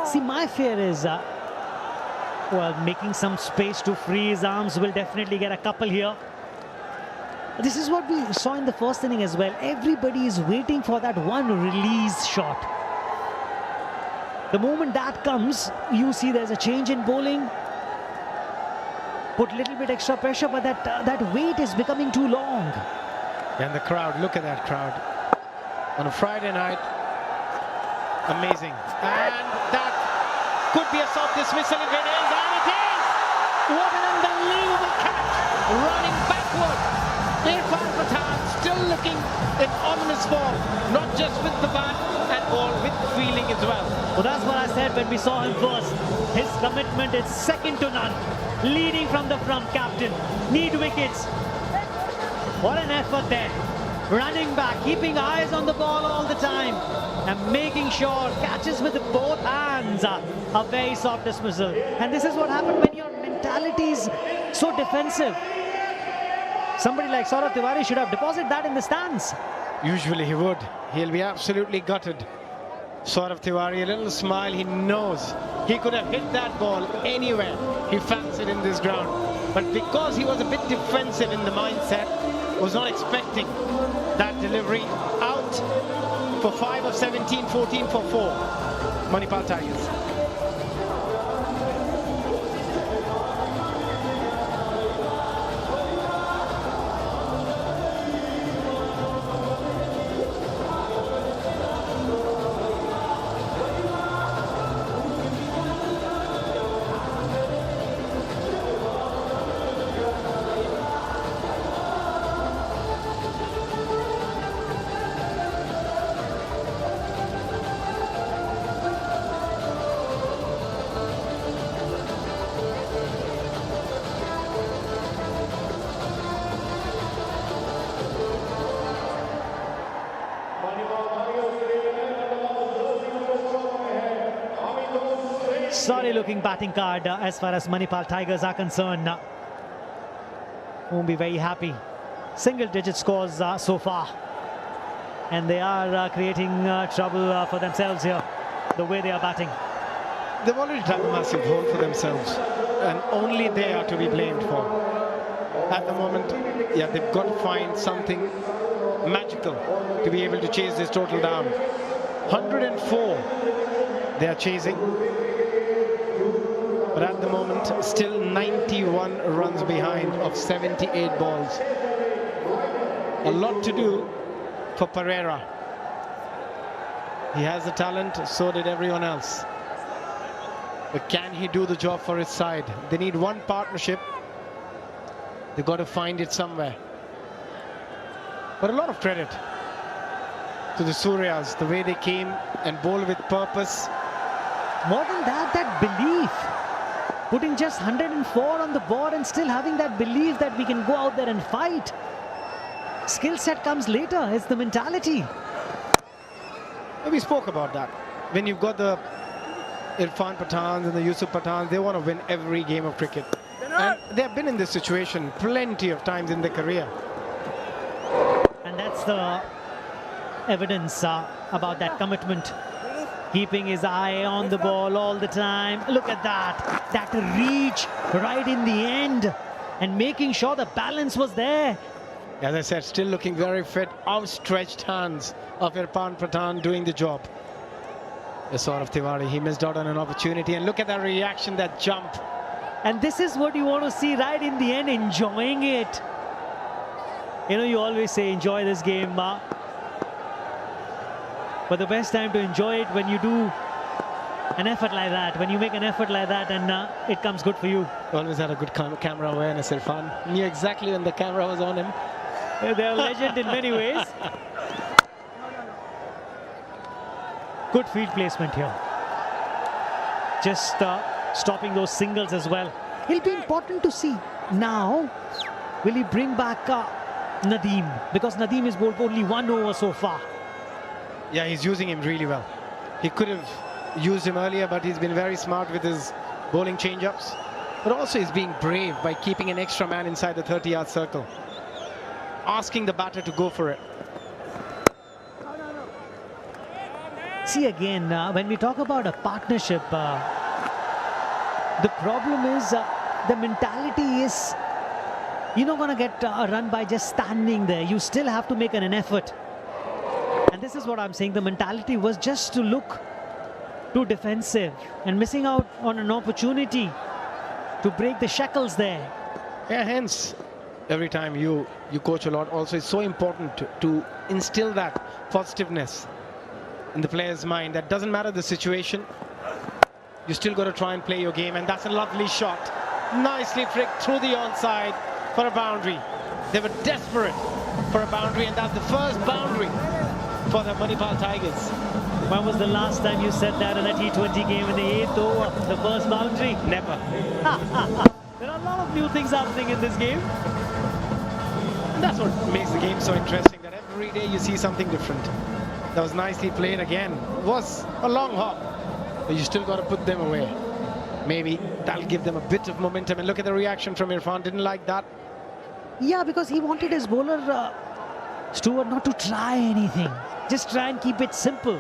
See, my fear is, well, making some space to free his arms. Will definitely get a couple here. This is what we saw in the first inning as well. Everybody is waiting for that one release shot. The moment that comes, you see there's a change in bowling. Put a little bit extra pressure, but that wait is becoming too long. And the crowd, look at that crowd. On a Friday night, amazing. And that could be a soft dismissal if it is, and it is! What an unbelievable catch! Running backward. Irfan Pathan still looking in ominous form, not just with the bat and ball, with feeling as well. Well, that's what I said when we saw him first. His commitment is second to none. Leading from the front, captain. Need wickets. What an effort there. Running back, keeping eyes on the ball all the time, and making sure catches with both hands. A very soft dismissal. And this is what happened when your mentality is so defensive. Somebody like Saurav Tiwari should have deposited that in the stands. Usually he would. He'll be absolutely gutted. Saurav Tiwari, a little smile. He knows he could have hit that ball anywhere he fancied in this ground. But because he was a bit defensive in the mindset, was not expecting that delivery. Out for 5 of 17, 14 for 4. Manipal Tigers. Sorry looking batting card as far as Manipal Tigers are concerned. Won't be very happy. Single digit scores so far. And they are creating trouble for themselves here, the way they are batting. They've already dug a massive hole for themselves, and only they are to be blamed for. At the moment, yeah, they've got to find something magical to be able to chase this total down. 104 they are chasing. But at the moment, still 91 runs behind of 78 balls. A lot to do for Pereira. He has the talent, so did everyone else. But can he do the job for his side? They need one partnership. They've got to find it somewhere. But a lot of credit to the Suryas, the way they came and bowled with purpose. More than that, that belief. Putting just 104 on the board and still having that belief that we can go out there and fight. Skill set comes later. It's the mentality. We spoke about that. When you've got the Irfan Pathans and the Yusuf Pathans, they want to win every game of cricket. And they have been in this situation plenty of times in their career. And that's the evidence about that commitment. Keeping his eye on the ball all the time. Look at that. That reach right in the end. And making sure the balance was there. As I said, still looking very fit. Outstretched hands of Irfan Pathan doing the job. The Saurav Tiwari, he missed out on an opportunity. And look at that reaction, that jump. And this is what you want to see right in the end, enjoying it. You know, you always say enjoy this game. But the best time to enjoy it when you do an effort like that, when you make an effort like that, and it comes good for you. Always had a good camera awareness, Irfan. Knew exactly when the camera was on him. They're a legend in many ways. Good field placement here. Just stopping those singles as well. It'll be important to see now, will he bring back Nadeem? Because Nadeem has bowled only 1 over so far. Yeah, he's using him really well. He could have used him earlier, but he's been very smart with his bowling change-ups. But also he's being brave by keeping an extra man inside the 30-yard circle. Asking the batter to go for it. See again, when we talk about a partnership, the problem is the mentality is you're not going to get a run by just standing there. You still have to make an effort. And this is what I'm saying. The mentality was just to look too defensive and missing out on an opportunity to break the shackles there. Yeah, hence, every time you coach a lot, also it's so important to instill that positiveness in the player's mind. That doesn't matter the situation, you still got to try and play your game. And that's a lovely shot. Nicely flicked through the onside for a boundary. They were desperate for a boundary, and that's the first boundary for the Manipal Tigers. When was the last time you said that in a T20 game in the 8th over? The first boundary? Never. There are a lot of new things happening in this game. And that's what makes the game so interesting, that every day you see something different. That was nicely played again. It was a long hop, but you still got to put them away. Maybe that'll give them a bit of momentum. And look at the reaction from Irfan. Didn't like that. Yeah, because he wanted his bowler, Stewart, not to try anything. Just try and keep it simple.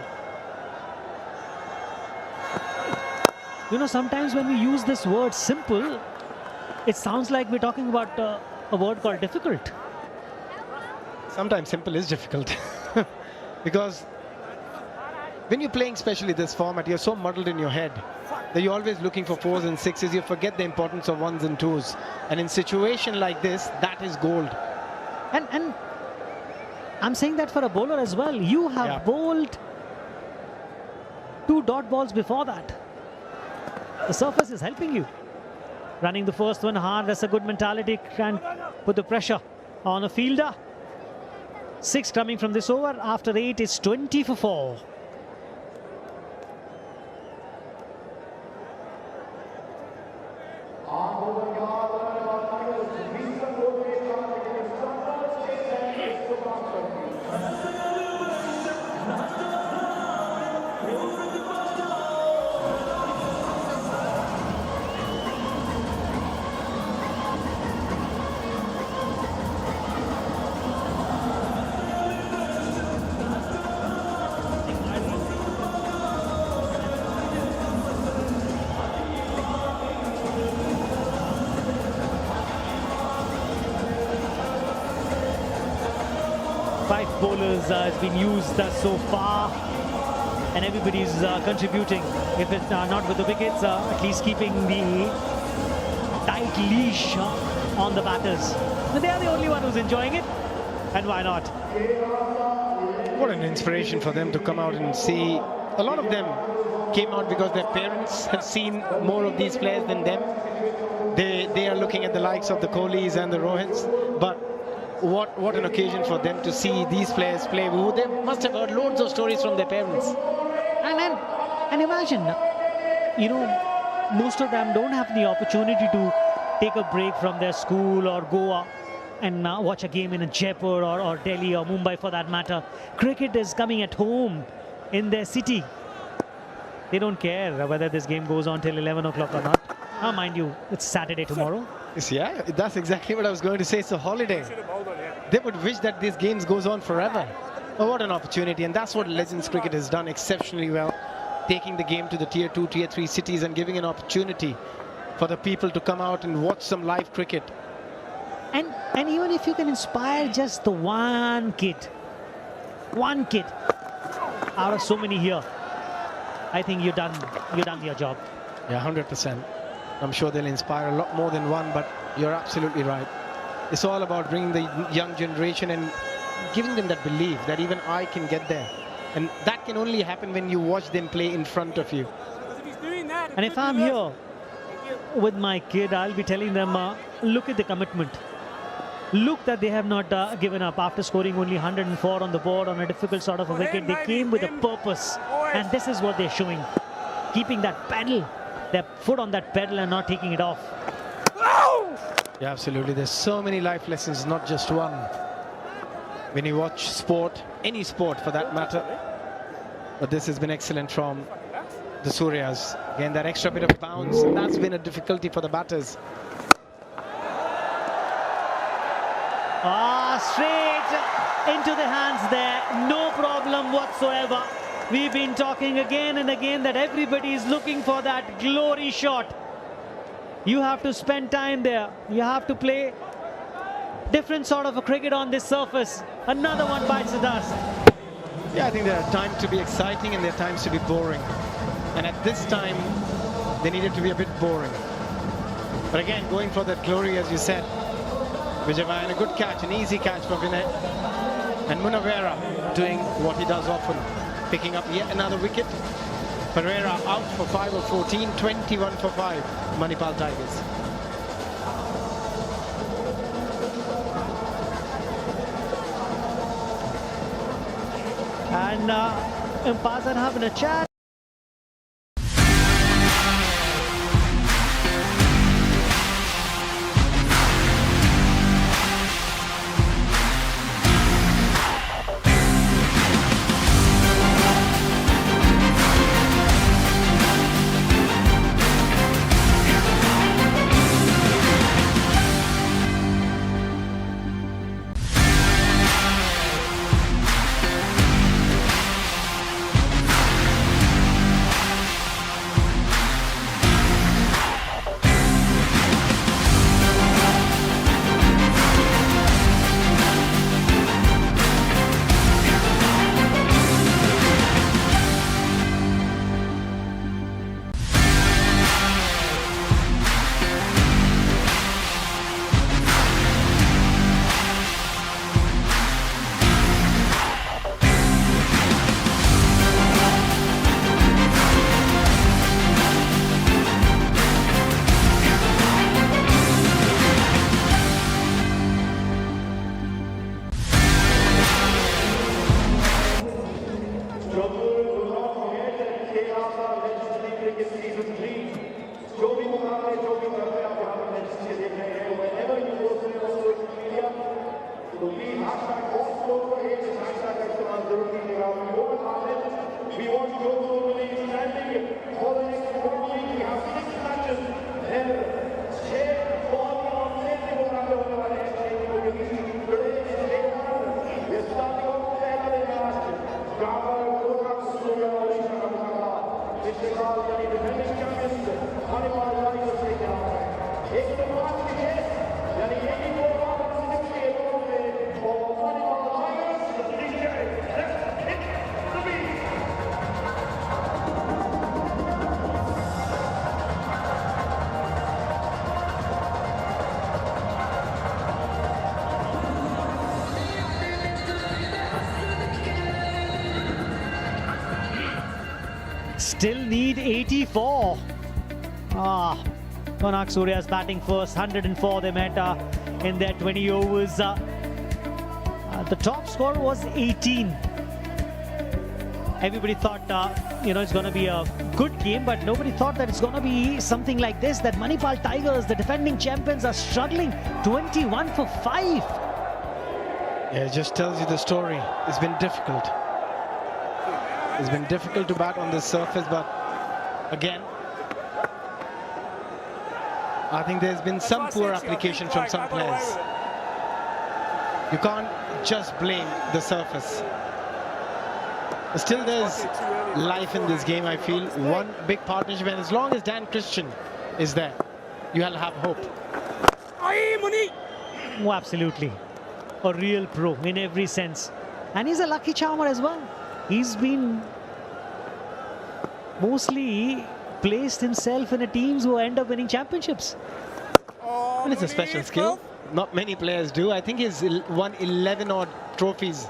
You know, sometimes when we use this word simple, it sounds like we're talking about a word called difficult. Sometimes simple is difficult. Because when you're playing, especially this format, you're so muddled in your head that you're always looking for 4s and 6s. You forget the importance of 1s and 2s. And in situation like this, that is gold. And I'm saying that for a bowler as well. You have bowled 2 dot balls before that. The surface is helping you. Running the first one hard, that's a good mentality. Can put the pressure on a fielder. 6 coming from this over. After 8, it's 20 for 4. Bowlers has been used so far, and everybody's contributing. If it's not with the wickets, at least keeping the tight leash on the batters. But they are the only one who's enjoying it, and why not? What an inspiration for them to come out and see. A lot of them came out because their parents have seen more of these players than them. They are looking at the likes of the Kohlis and the Rohits, but what an occasion for them to see these players play. They must have heard loads of stories from their parents. And imagine, you know, most of them don't have the opportunity to take a break from their school or go and watch a game in a Jaipur or Delhi or Mumbai for that matter. Cricket is coming at home in their city. They don't care whether this game goes on till 11 o'clock or not. Now, mind you, it's Saturday tomorrow. Yeah, that's exactly what I was going to say. It's a holiday. They would wish that this game goes on forever. Oh, what an opportunity. And that's what Legends Cricket has done exceptionally well. Taking the game to the tier 2, tier 3 cities and giving an opportunity for the people to come out and watch some live cricket. And even if you can inspire just the one kid out of so many here, I think you've done your job. Yeah, 100%. I'm sure they'll inspire a lot more than one, but you're absolutely right. It's all about bringing the young generation and giving them that belief that even I can get there. And that can only happen when you watch them play in front of you. And if I'm here with my kid, I'll be telling them, look at the commitment. Look that they have not given up after scoring only 104 on the board on a difficult sort of a wicket. They came with a purpose, and this is what they're showing. Keeping that pedal, their foot on that pedal and not taking it off. Yeah, absolutely. There's so many life lessons, not just one. When you watch sport, any sport for that matter. But this has been excellent from the Suryas. Again, that extra bit of bounce, that's been a difficulty for the batters. Straight into the hands there, no problem whatsoever. We've been talking again and again that everybody is looking for that glory shot. You have to spend time there. You have to play different sort of a cricket on this surface. Another one bites the dust. Yeah, I think there are times to be exciting and there are times to be boring. And at this time, they needed to be a bit boring. But again, going for that glory, as you said, Vijay, a good catch, an easy catch for Vinay. And Munawera doing what he does often, picking up yet another wicket. Pereira out for 5 of 14, 21 for 5, Manipal Tigers. And Mpazan having a chat. Still need 84. Konark Suryas batting first, 104 they met in their 20 overs. The top score was 18. Everybody thought, it's going to be a good game, but nobody thought that it's going to be something like this, that Manipal Tigers, the defending champions, are struggling. 21 for 5. Yeah, it just tells you the story. It's been difficult. It's been difficult to bat on this surface, but again, I think there's been some poor application from some players. You can't just blame the surface. Still, there's life in this game, I feel. One big partnership, and as long as Dan Christian is there, you'll have hope. Oh, absolutely. A real pro in every sense. And he's a lucky charmer as well. He's been mostly placed himself in a teams who end up winning championships. And it's a special skill. Not many players do. I think he's won 11 odd trophies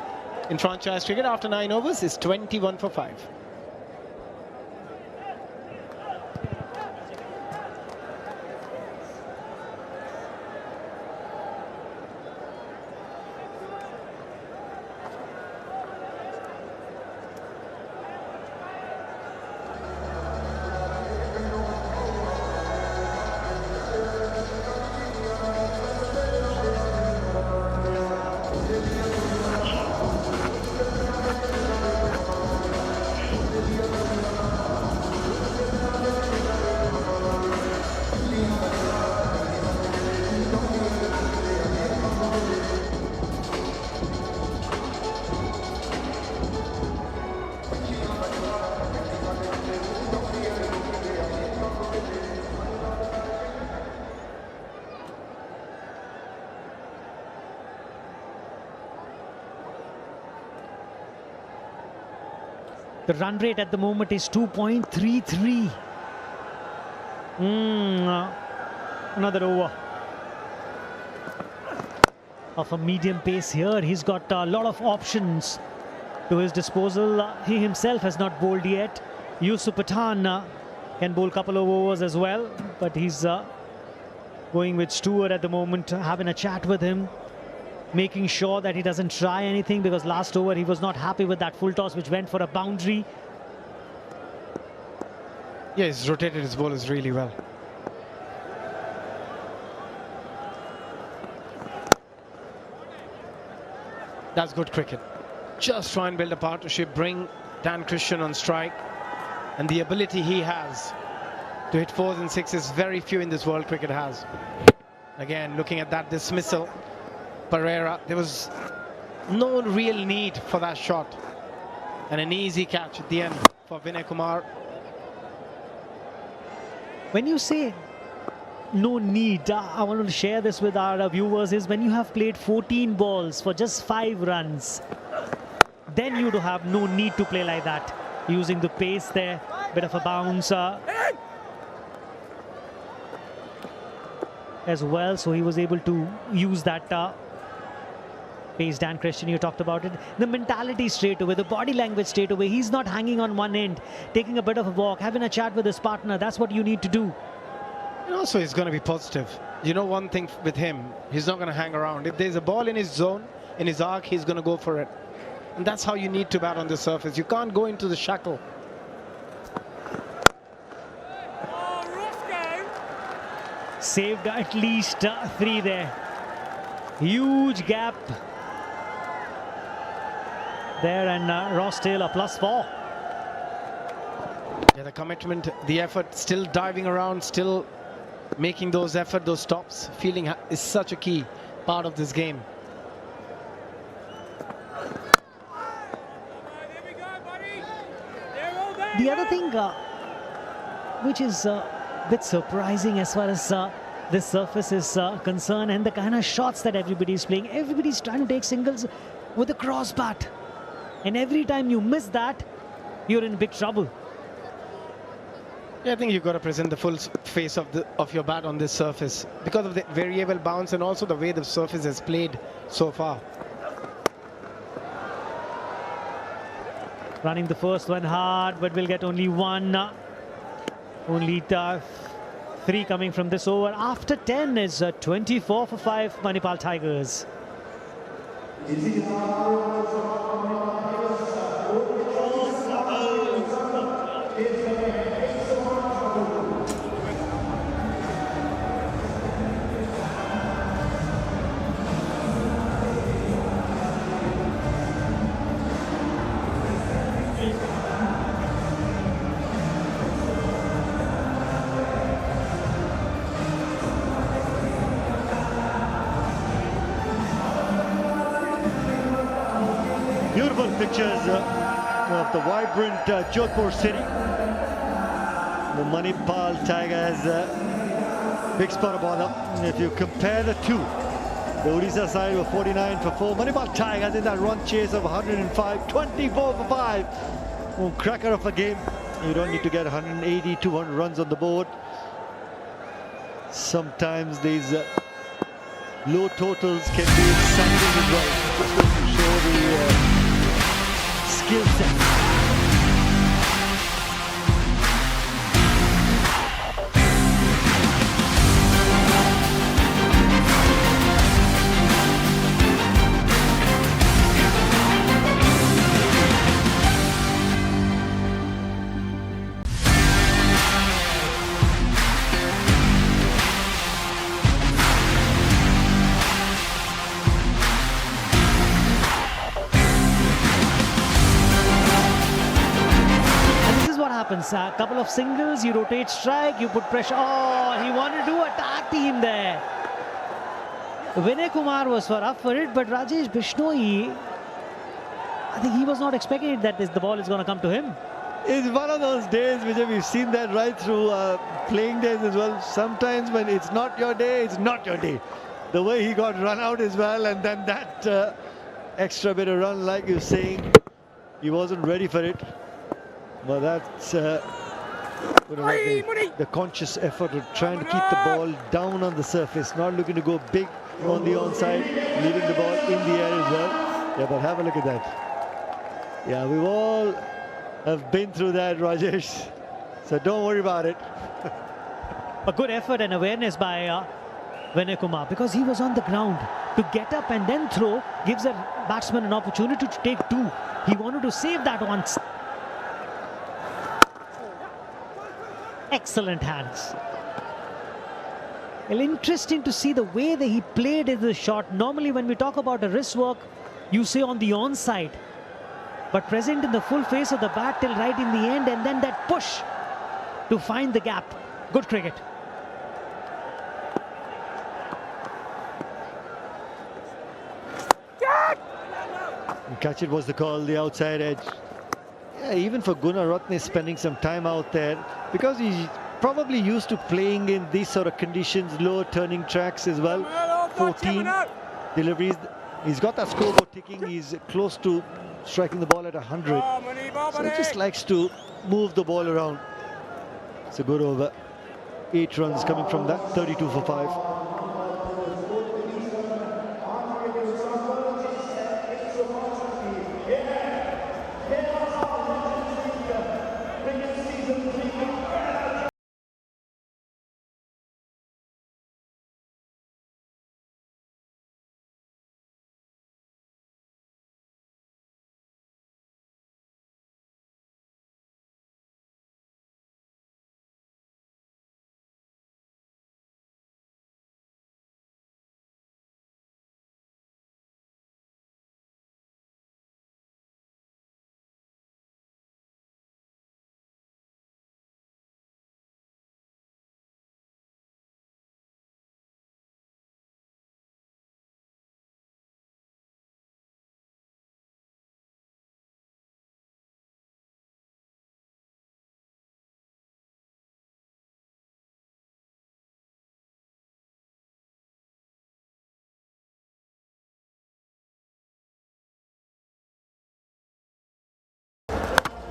in franchise cricket after 9 overs. It's 21 for 5. The run rate at the moment is 2.33. Another over of a medium pace here. He's got a lot of options to his disposal. He himself has not bowled yet. Yusuf Pathan can bowl a couple of overs as well, but he's going with Stewart at the moment, having a chat with him, making sure that he doesn't try anything, because last over he was not happy with that full toss which went for a boundary. Yeah, he's rotated his bowlers really well. That's good cricket. Just try and build a partnership, bring Dan Christian on strike, and the ability he has to hit 4s and 6s, very few in this world cricket has. Again, looking at that dismissal, Pereira, there was no real need for that shot, and an easy catch at the end for Vinay Kumar. When you say no need, I wanted to share this with our viewers, is when you have played 14 balls for just 5 runs, then you do have no need to play like that. Using the pace there, bit of a bounce as well, so he was able to use that pace. Dan Christian, you talked about it. The mentality straight away, the body language straight away. He's not hanging on one end, taking a bit of a walk, having a chat with his partner. That's what you need to do. And also, he's going to be positive. You know, one thing with him, he's not going to hang around. If there's a ball in his zone, in his arc, he's going to go for it. And that's how you need to bat on the surface. You can't go into the shackle. Saved at least 3 there. Huge gap there, and Ross Taylor +4. Yeah, the commitment, the effort, still diving around, still making those effort, those stops. Fielding is such a key part of this game. The other thing which is a bit surprising as far as this surface is concerned, and the kind of shots that everybody's playing, everybody's trying to take singles with a cross bat, and every time you miss that, you're in big trouble. Yeah, I think you've got to present the full face of your bat on this surface because of the variable bounce and also the way the surface has played so far. Running the first one hard, but we'll get only 1. Only 3 coming from this over. After 10 is 24 for 5 Manipal Tigers. Beautiful pictures of the vibrant Jodhpur city. The Manipal Tigers big spot of bother. If you compare the two, the Odisha side were 49 for 4. Manipal Tigers in that run chase of 105, 24 for 5. Oh, cracker of a game. You don't need to get 180, 200 runs on the board. Sometimes these low totals can be exciting as well. Just to show the skill set. A couple of singles, you rotate strike, you put pressure. Oh, he wanted to attack him there. Vinay Kumar was up for it, but Rajesh Bishnoi, I think he was not expecting it that the ball is going to come to him. It's one of those days which we've seen that right through playing days as well. Sometimes when it's not your day, it's not your day. The way he got run out as well, and then that extra bit of run, like you're saying, he wasn't ready for it. But that's the conscious effort of trying to keep the ball down on the surface, not looking to go big on the onside, leaving the ball in the air as well. Yeah, but have a look at that. Yeah, we've all have been through that, Rajesh. So don't worry about it. A good effort and awareness by Vinay Kumar, because he was on the ground. To get up and then throw gives a batsman an opportunity to take two. He wanted to save that once. Excellent hands. Well, interesting to see the way that he played the shot. Normally when we talk about a wrist work, you say on the onside. But present in the full face of the bat till right in the end, and then that push to find the gap. Good cricket. Catch it was the call, the outside edge. Yeah, even for Gunaratne spending some time out there, because he's probably used to playing in these sort of conditions, low turning tracks as well. 14 deliveries. He's got that scoreboard ticking. He's close to striking the ball at 100. So he just likes to move the ball around. It's a good over. 8 runs coming from that, 32 for 5.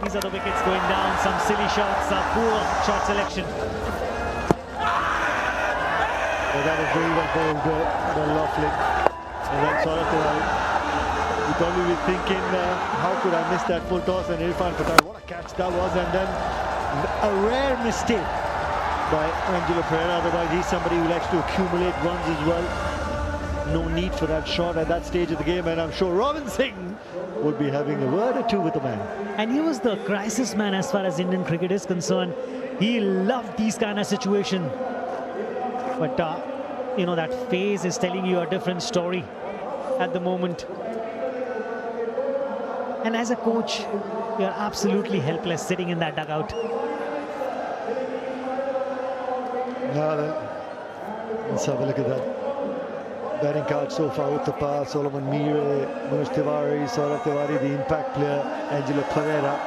These are the wickets going down. Some silly shots, poor shot selection. Well, that was very well bowled, well Laughlin. And then Dhawal. You'd probably be thinking, how could I miss that full toss? And Irfan Pathan, what a catch that was. And then a rare mistake by Angelo Pereira. Otherwise, he's somebody who likes to accumulate runs as well. No need for that shot at that stage of the game. And I'm sure Singh would be having a word or two with the man. And he was the crisis man as far as Indian cricket is concerned. He loved these kind of situations. But, you know, that phase is telling you a different story at the moment. And as a coach, you're absolutely helpless sitting in that dugout. Now then, let's have a look at that. Batting card so far: Uttapa, Solomon Mire, Manoj Tiwari, Saurabh Tiwari, the impact player, Angelo Pereira.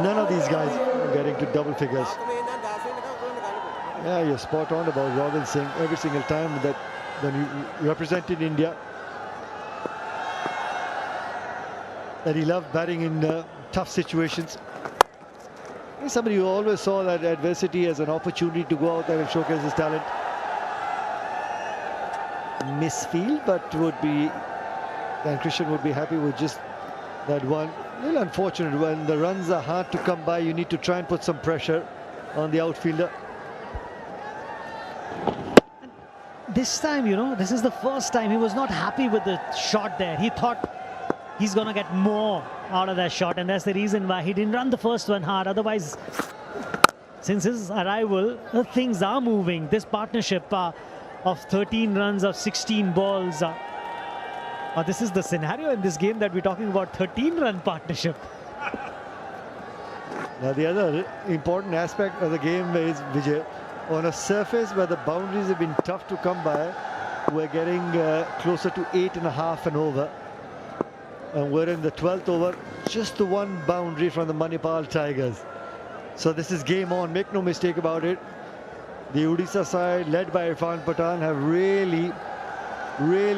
None of these guys are getting to double figures. Yeah, you're spot on about Rawal Singh. Every single time that when you represented India, that he loved batting in tough situations. He's somebody who always saw that adversity as an opportunity to go out there and showcase his talent. Misfield, but would be, Dan Christian would be happy with just that one. A little unfortunate when the runs are hard to come by. You need to try and put some pressure on the outfielder. This time, you know, this is the first time he was not happy with the shot there. He thought he's going to get more out of that shot, and that's the reason why he didn't run the first one hard. Otherwise, since his arrival, things are moving. This partnership of 13 runs of 16 balls. This is the scenario in this game that we're talking about, 13-run partnership. Now the other important aspect of the game is, Vijay, on a surface where the boundaries have been tough to come by, we're getting closer to 8.5 and over. And we're in the 12th over, just the one boundary from the Manipal Tigers. So this is game on, make no mistake about it. The Odisha side, led by Irfan Pathan, have really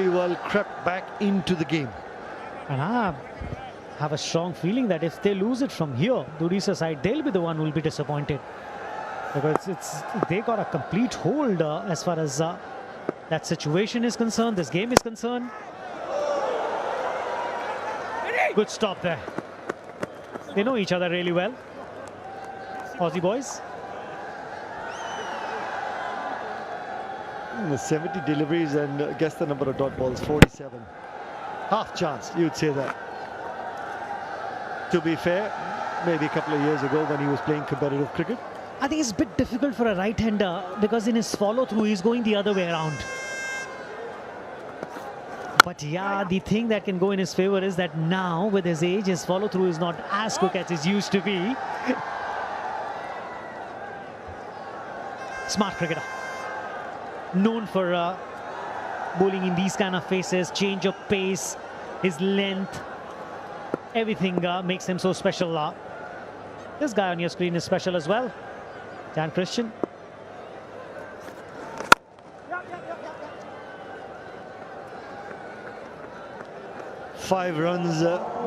well crept back into the game. And have a strong feeling that if they lose it from here, the Odisha side, they'll be the one who will be disappointed. Because they got a complete hold as far as that situation is concerned, this game is concerned. Good stop there. They know each other really well, Aussie boys. 70 deliveries and guess the number of dot balls, 47. Half chance, you'd say that. To be fair, maybe a couple of years ago when he was playing competitive cricket. I think it's a bit difficult for a right-hander because in his follow-through, he's going the other way around. But yeah, the thing that can go in his favor is that now, with his age, his follow-through is not as quick as it used to be. Smart cricketer. Known for bowling in these kind of phases, change of pace, his length, everything makes him so special. This guy on your screen is special as well. Dan Christian. Five runs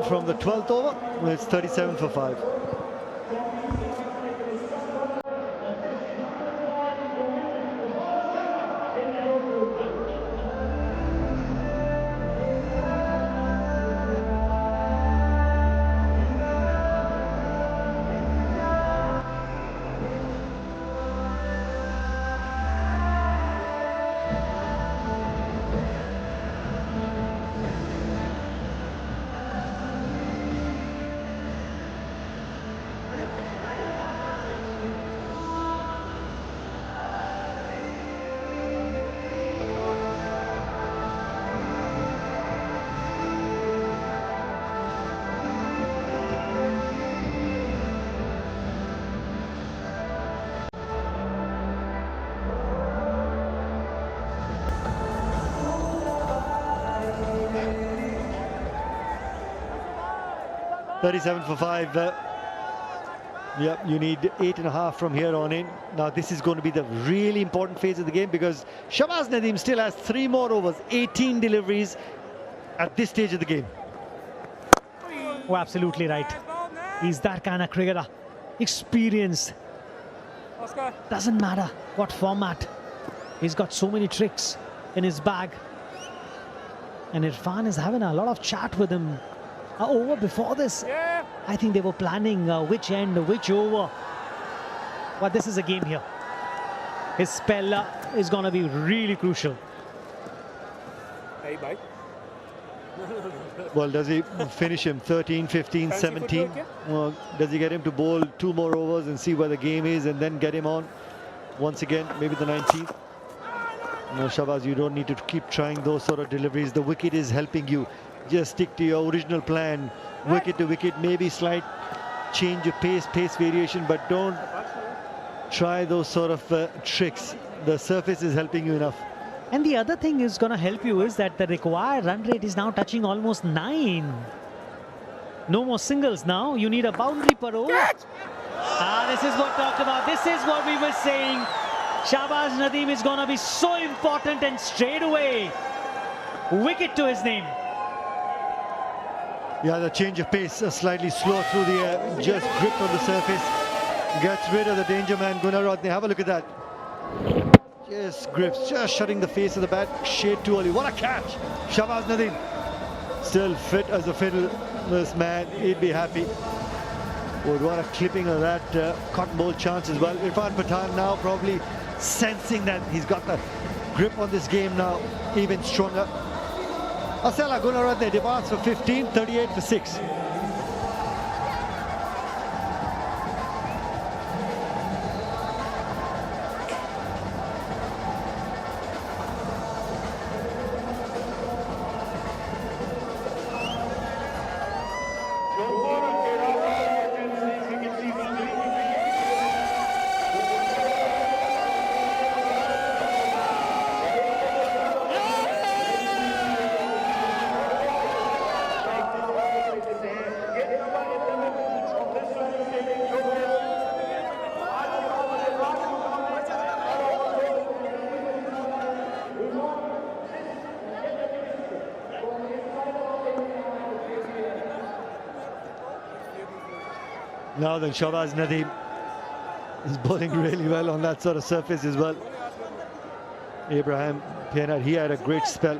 from the 12th over. It's 37 for 5. $37 for 5. Yep, you need 8.5 from here on in. Now this is going to be the really important phase of the game because Shahbaz Nadeem still has 3 more overs, 18 deliveries at this stage of the game. Oh, absolutely right. He's that kind of cricketer. Experienced. Doesn't matter what format. He's got so many tricks in his bag. And Irfan is having a lot of chat with him over before this. I think they were planning which end, which over. But this is a game here. His spell is going to be really crucial. Hey, bye. Well, does he finish him 13, 15, 17? Well, does he get him to bowl 2 more overs and see where the game is and then get him on once again, maybe the 19th? No, Shahbaz, you don't need to keep trying those sort of deliveries. The wicket is helping you. Just stick to your original plan. Wicket to wicket, maybe slight change of pace variation, but don't try those sort of tricks. The surface is helping you enough. And the other thing is going to help you is that the required run rate is now touching almost 9. No more singles now. You need a boundary per over. This is what talked about. This is what we were saying. Shahbaz Nadeem is going to be so important, and straight away, wicket to his name. Yeah, the change of pace, slightly slow through the air, just grip on the surface, gets rid of the danger man, Konark. Have a look at that. Just grips, just shutting the face of the bat, shade too early. What a catch! Shahbaz Nadeem, still fit as a fiddle. This man, he'd be happy. Would want a clipping of that cotton ball chance as well. Irfan Pathan now probably sensing that he's got the grip on this game now, even stronger. Asela Gunaratne departs for 15, 38 for 6. Now then, Shahbaz Nadeem is bowling really well on that sort of surface as well. Abraham Pianat, he had a great spell.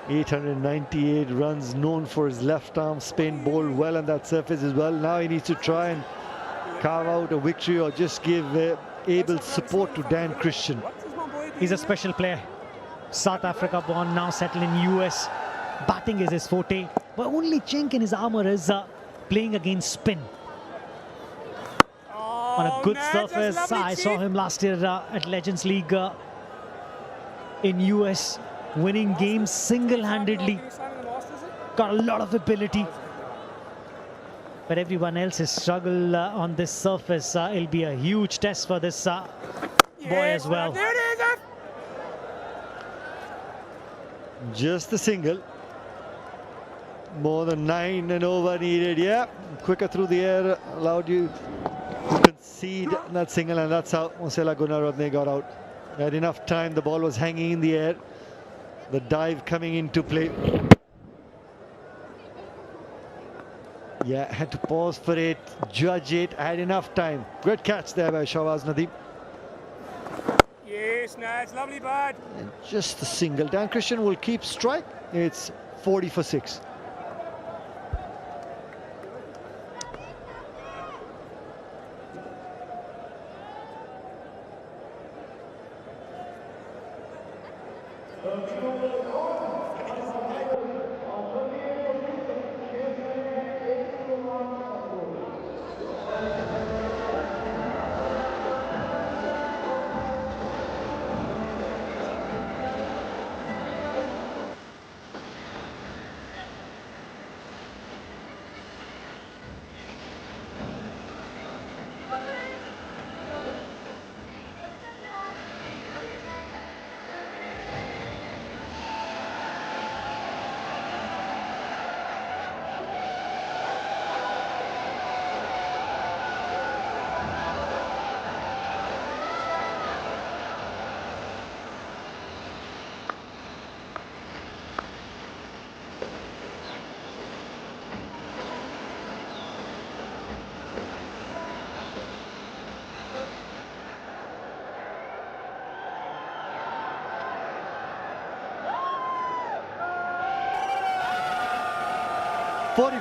898 runs, known for his left arm spin, bowled well on that surface as well. Now he needs to try and carve out a victory or just give able support to Dan Christian. He's a special player. South Africa born, now settled in US. Batting is his forte, but only chink in his armour is playing against spin. On a good surface, I saw him last year at Legends League in US, winning games single-handedly. Got a lot of ability. But everyone else has struggled on this surface. It'll be a huge test for this boy as well. Just the single. More than 9 and over needed. Yeah, quicker through the air allowed you to concede that single, and that's how Mosela Gunaratne got out. Had enough time, the ball was hanging in the air. The dive coming into play. Yeah, had to pause for it, judge it, had enough time. Great catch there by Shahbaz Nadeem. Yes, nice, lovely bird. And just the single. Dan Christian will keep strike. It's 40 for 6.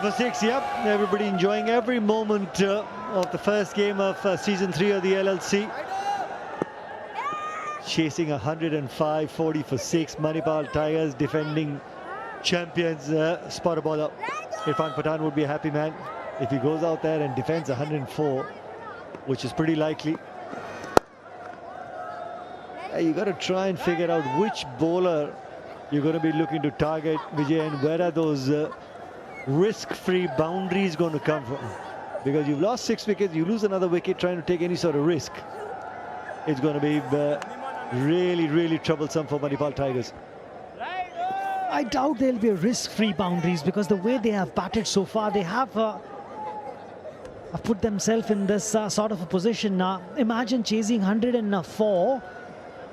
For 6, yep. Everybody enjoying every moment of the first game of season 3 of the LLC. Chasing 105, 40 for 6. Manipal Tigers defending champions. Spotter bowler Irfan Pathan would be a happy man if he goes out there and defends 104, which is pretty likely. You got to try and figure out which bowler you're going to be looking to target, Vijay, and where are those risk-free boundaries going to come from? Because you've lost 6 wickets, you lose another wicket trying to take any sort of risk. It's going to be really, really troublesome for Manipal Tigers. I doubt there'll be risk-free boundaries, because the way they have batted so far, they have put themselves in this sort of a position. Imagine chasing 104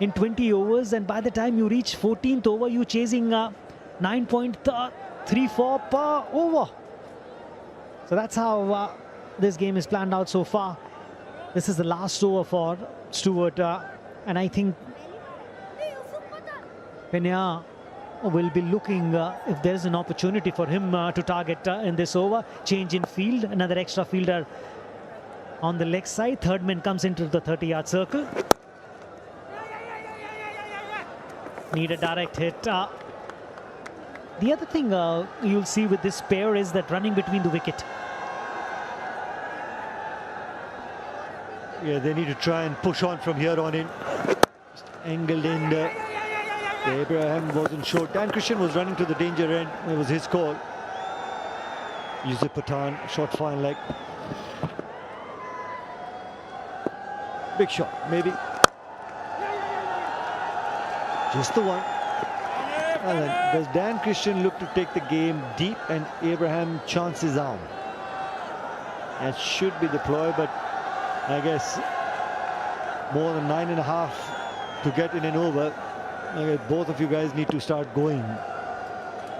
in 20 overs, and by the time you reach 14th over, you're chasing 9.34 per over. So that's how this game is planned out so far. This is the last over for Stewart, and I think Pena will be looking if there's an opportunity for him to target in this over. Change in field, another extra fielder on the leg side. Third man comes into the 30-yard circle. Need a direct hit. The other thing you'll see with this pair is that running between the wicket. Yeah, they need to try and push on from here on in. Just angled in. Abraham wasn't sure. Dan Christian was running to the danger end. It was his call. Yusuf Pathan, short fine leg. Big shot, maybe. Just the one. And then does Dan Christian look to take the game deep, and Abraham chance his arm? That should be the ploy, but I guess more than 9.5 to get in an over. I guess both of you guys need to start going.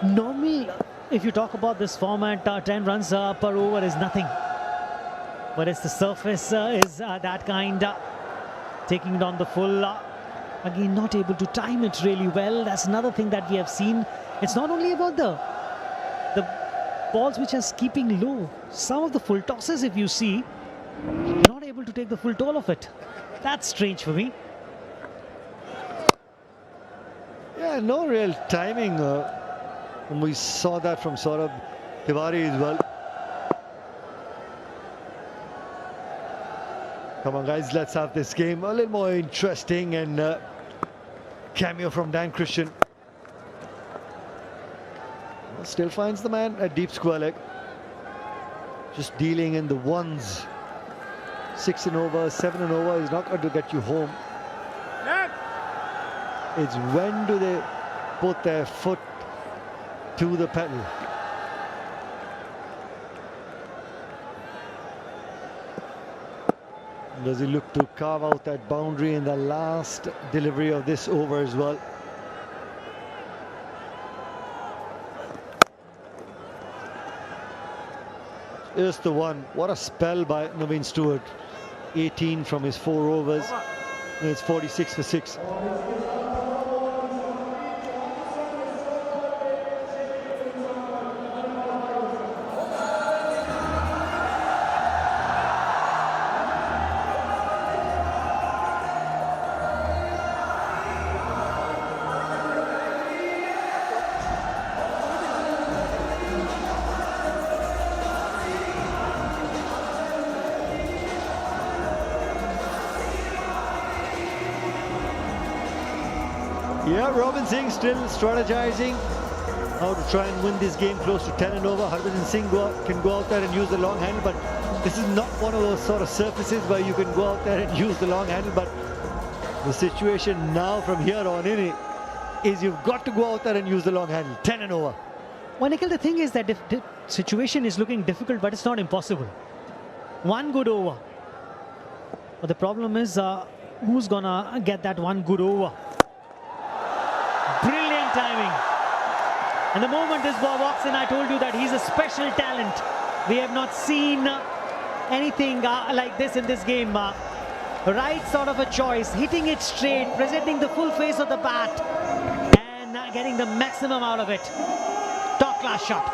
Normally, if you talk about this format, 10 runs per over is nothing. but it's the surface is that kind, taking it on the full. Again, not able to time it really well. That's another thing that we have seen. It's not only about the balls which are keeping low. Some of the full tosses, if you see, not able to take the full toll of it. That's strange for me. Yeah, no real timing. And we saw that from Saurabh Tiwari as well. Come on, guys, let's have this game a little more interesting. And cameo from Dan Christian. Still finds the man at deep square leg. Just dealing in the ones. 6 and over, 7 and over is not going to get you home. It's when do they put their foot to the pedal. Does he look to carve out that boundary in the last delivery of this over as well? Here's the one. What a spell by Naveen Stewart. 18 from his 4 overs. And it's 46 for 6. Yeah, Robin Singh still strategizing how to try and win this game close to 10 and over. Harbhajan Singh can go out there and use the long handle, but this is not one of those sort of surfaces where you can go out there and use the long handle. But the situation now from here on in is you've got to go out there and use the long handle. 10 and over. Well, Nikhil, the thing is that the situation is looking difficult, but it's not impossible. One good over. But the problem is who's gonna get that one good over? Brilliant timing. And the moment this ball walks in, I told you that he's a special talent. We have not seen anything like this in this game. Right sort of a choice, hitting it straight, presenting the full face of the bat, and getting the maximum out of it. Top class shot.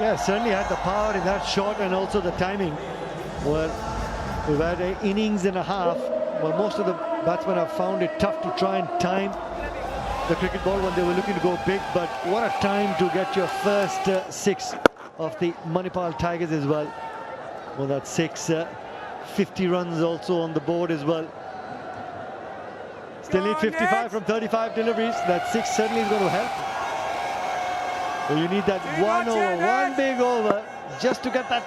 Yeah, certainly had the power in that shot and also the timing. Well, we've had an innings and a half. Well, most of the batsmen have found it tough to try and time the cricket ball when they were looking to go big, but what a time to get your first 6 of the Manipal Tigers as well. Well, that's 6, 50 runs also on the board as well. Still need 55 from 35 deliveries. That 6 certainly is going to help. So you need that 1 over, 1 big over, just to get that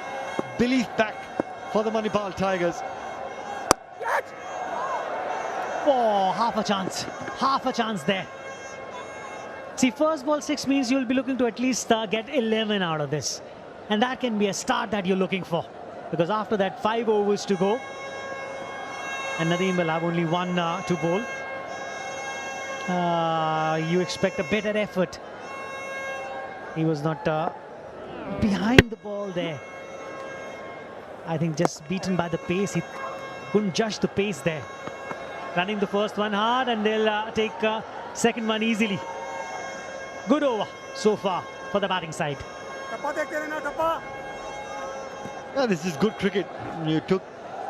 belief back for the Manipal Tigers. Oh, half a chance there. See, first ball 6 means you'll be looking to at least get 11 out of this. And that can be a start that you're looking for. Because after that, 5 overs to go. And Nadeem will have only 1 to bowl. You expect a better effort. He was not behind the ball there. I think just beaten by the pace. He couldn't judge the pace there. Running the first one hard, and they'll take second one easily. Good over so far for the batting side. Yeah, this is good cricket. You took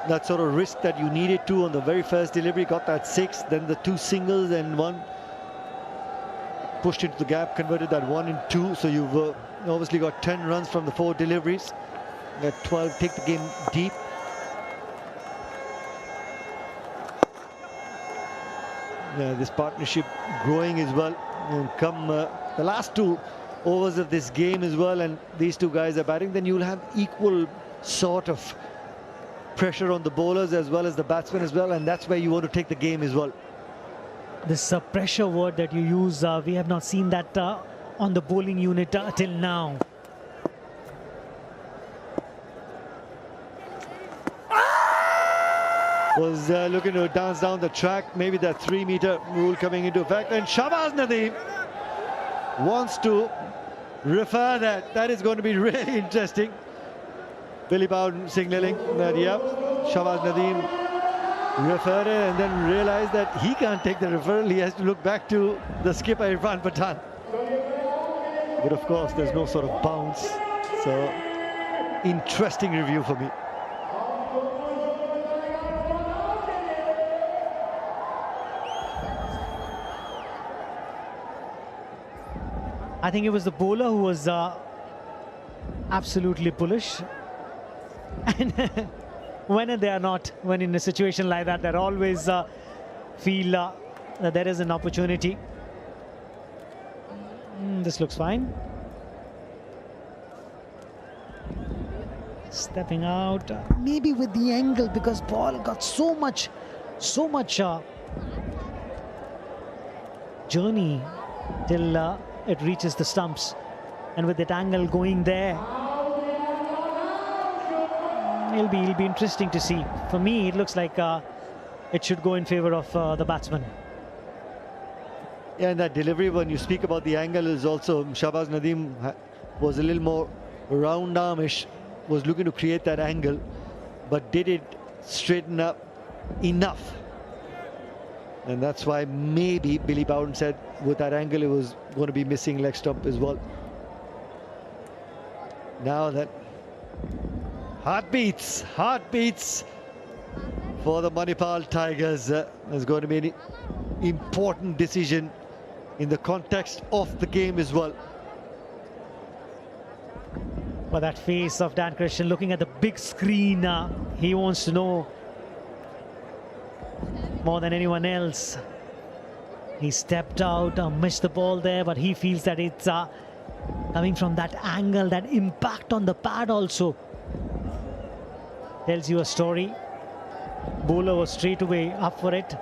that sort of risk that you needed to on the very first delivery, got that 6, then the 2 singles and 1 pushed into the gap, converted that 1 and 2. So you've obviously got 10 runs from the 4 deliveries. Got 12, take the game deep. Yeah, this partnership growing as well. And come the last 2 overs of this game as well, and these 2 guys are batting, then you'll have equal sort of pressure on the bowlers as well as the batsmen as well, and that's where you want to take the game as well. This pressure word that you use, we have not seen that on the bowling unit till now. Was looking to dance down the track, maybe that 3-meter rule coming into effect, and Shahbaz Nadeem wants to refer that. That is going to be really interesting. Billy Bowden signaling that, yep, Shahbaz Nadeem referred it and then realized that he can't take the referral. He has to look back to the skipper, Irfan Pathan. But of course, there's no sort of bounce. So, interesting review for me. I think it was the bowler who was absolutely bullish. And when they are not, when in a situation like that, they always feel that there is an opportunity. This looks fine. Stepping out, maybe with the angle, because ball got so much journey till it reaches the stumps, and with that angle going there, it'll be interesting to see. For me, it looks like it should go in favor of the batsman. Yeah, and that delivery, when you speak about the angle, is also Shahbaz Nadeem was a little more round armish, was looking to create that angle, but did it straighten up enough. And that's why maybe Billy Bowden said with that angle it was going to be missing leg stump as well. Now that heartbeats for the Manipal Tigers. There's going to be an important decision in the context of the game as well. But that face of Dan Christian looking at the big screen, he wants to know more than anyone else. He stepped out, missed the ball there, but he feels that it's coming from that angle, that impact on the pad also tells you a story. Bowler was straight away up for it.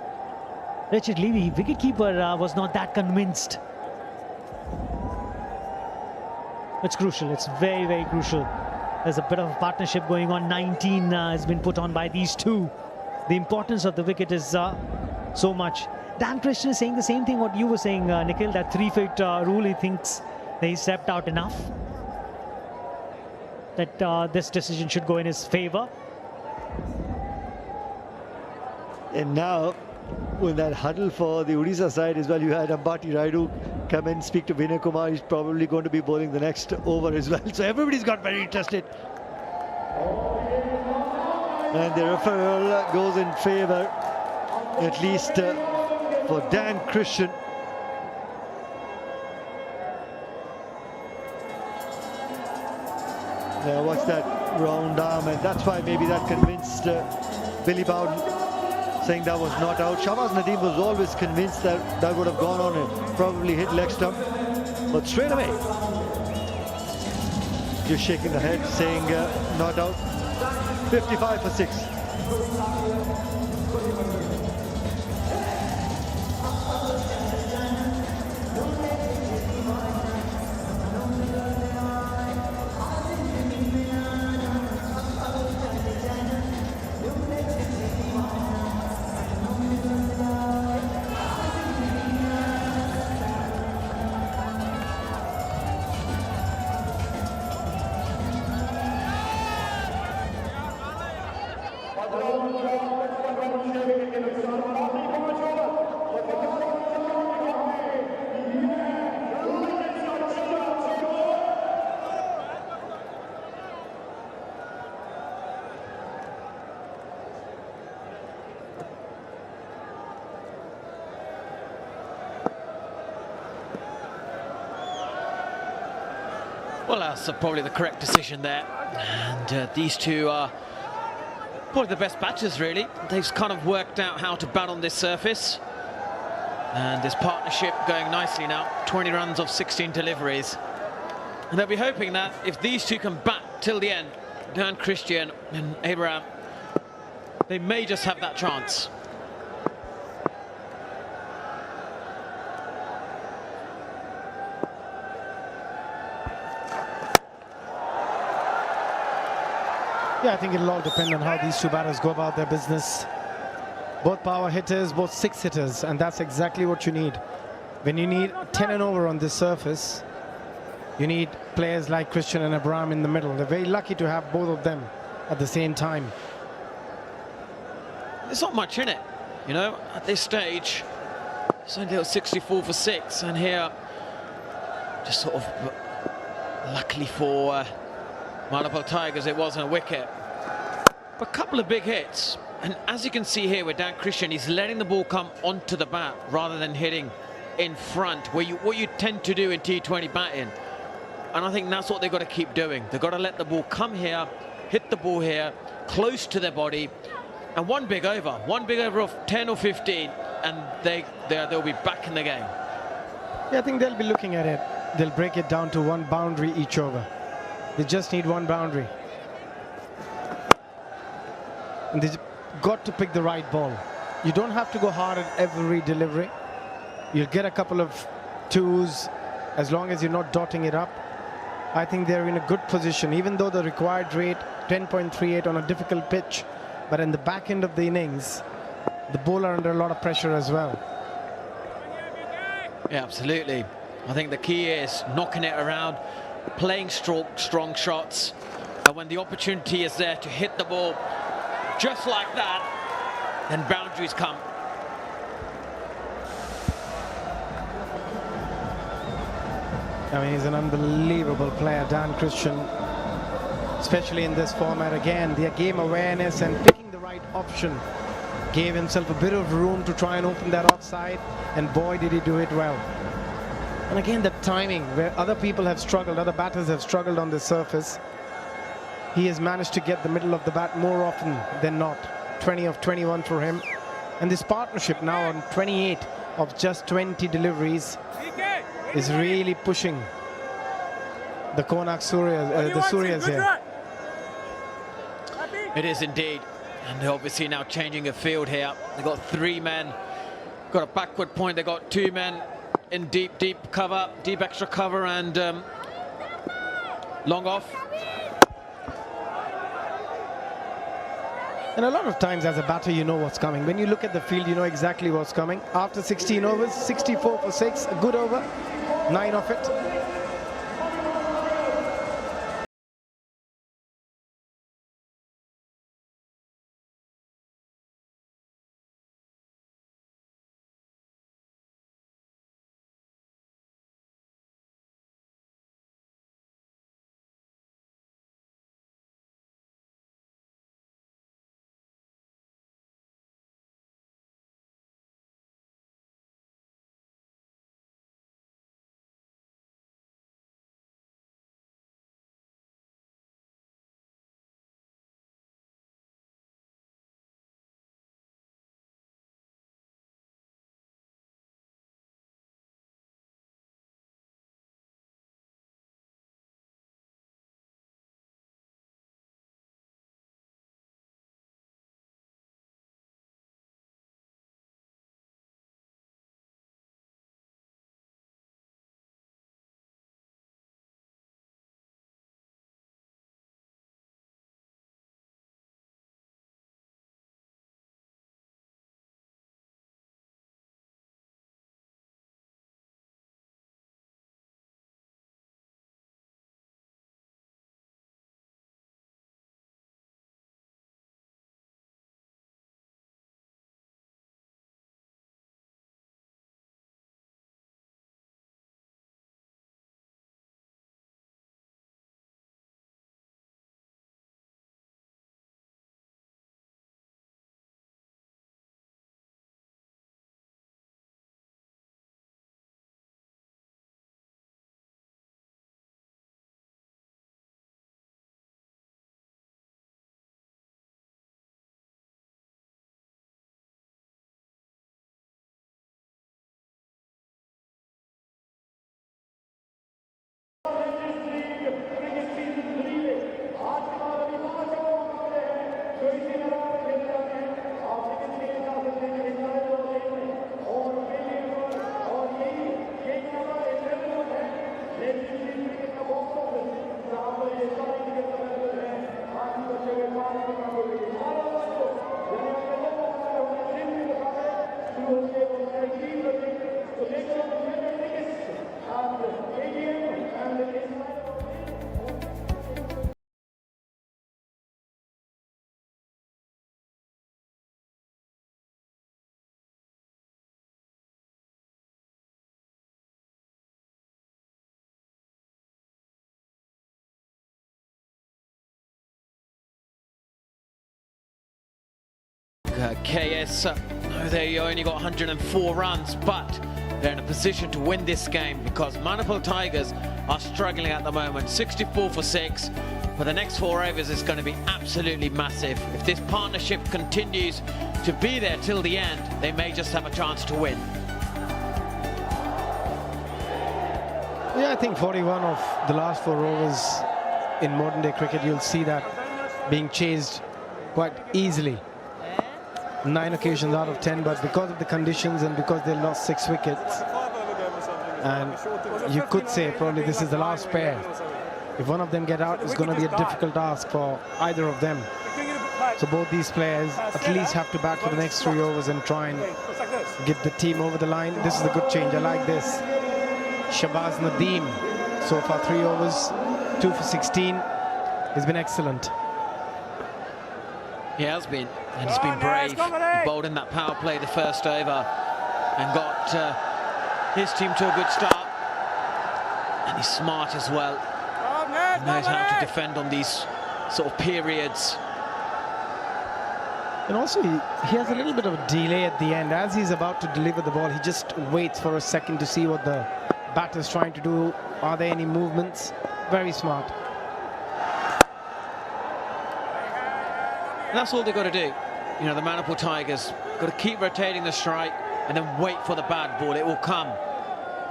Richard Levy, wicketkeeper, was not that convinced. It's crucial. It's very, very crucial. There's a bit of a partnership going on. 19 has been put on by these two. The importance of the wicket is so much. Dan Christian is saying the same thing what you were saying, Nikhil, that 3-feet rule, he thinks that he stepped out enough, that this decision should go in his favor. And now, with that huddle for the Odisha side as well, you had Ambati Raidu come and speak to Vinay Kumar. He's probably going to be bowling the next over as well. So everybody's got very interested. And the referral goes in favour, at least for Dan Christian. Yeah, watch that round arm, and that's why maybe that convinced Billy Bowden, saying that was not out. Shahbaz Nadeem was always convinced that that would have gone on and probably hit leg stump, but straight away just shaking the head, saying not out. 55 for 6. Well, that's probably the correct decision there. And these two are probably the best batters, really. They've kind of worked out how to bat on this surface. And this partnership going nicely now. 20 runs of 16 deliveries. And they'll be hoping that if these two can bat till the end, Dan Christian and Abraham, they may just have that chance. Yeah, I think it'll all depend on how these two batters go about their business. Both power hitters, both six hitters, and that's exactly what you need. When you need 10 and over on this surface, You need players like Christian and Abraham in the middle. They're very lucky to have both of them at the same time. There's not much in it, you know, at this stage. It's only 64 for 6, and here, just sort of, luckily for Manipal Tigers, it wasn't a wicket. A couple of big hits, and as you can see here with Dan Christian, he's letting the ball come onto the bat rather than hitting in front, what you tend to do in T20 batting. And I think that's what they've got to keep doing. They've got to let the ball come here, hit the ball here, close to their body, and one big over of 10 or 15, and they'll be back in the game. Yeah, I think they'll be looking at it. They'll break it down to one boundary each over. They just need one boundary. And they've got to pick the right ball. You don't have to go hard at every delivery. You'll get a couple of twos as long as you're not dotting it up. I think they're in a good position, even though the required rate 10.38 on a difficult pitch. But in the back end of the innings, the bowler under a lot of pressure as well. Yeah, absolutely. I think the key is knocking it around, playing strong shots, and when the opportunity is there to hit the ball just like that, then boundaries come. I mean, he's an unbelievable player, Dan Christian, especially in this format. Again, their game awareness and picking the right option gave himself a bit of room to try and open that offside, and boy, did he do it well. And again, the timing, where other people have struggled, other batters have struggled on this surface, he has managed to get the middle of the bat more often than not. 20 of 21 for him. And this partnership now on 28 of just 20 deliveries is really pushing the Konark Suryas here. It is indeed. And they're obviously now changing a field here. They've got 3 men, got a backward point. They've got 2 men in deep cover, deep extra cover, and long off. And a lot of times as a batter, you know what's coming. When you look at the field, you know exactly what's coming. After 16 overs, 64 for 6, a good over, 9 of it. KS, they only got 104 runs, but they're in a position to win this game because Manipal Tigers are struggling at the moment. 64 for 6. For the next 4 overs is going to be absolutely massive. If this partnership continues to be there till the end, they may just have a chance to win. Yeah, I think 41 of the last 4 overs in modern day cricket, you'll see that being chased quite easily. 9 occasions out of 10, but because of the conditions and because they lost 6 wickets, and you could say probably this is the last pair. If one of them get out, it's going to be a difficult task for either of them. So both these players at least have to bat for the next 3 overs and try and get the team over the line. This is a good change. I like this. Shabaz Nadeem, so far 3 overs, 2 for 16. He's been excellent. He has been, and he's been brave. He bowled in that power play the first over and got his team to a good start. And he's smart as well. He knows how to defend on these sort of periods. And also he has a little bit of a delay at the end. As he's about to deliver the ball, he just waits for a second to see what the batter's trying to do. Are there any movements? Very smart. And that's all they've got to do. You know, the Manipal Tigers got to keep rotating the strike and then wait for the bad ball. It will come.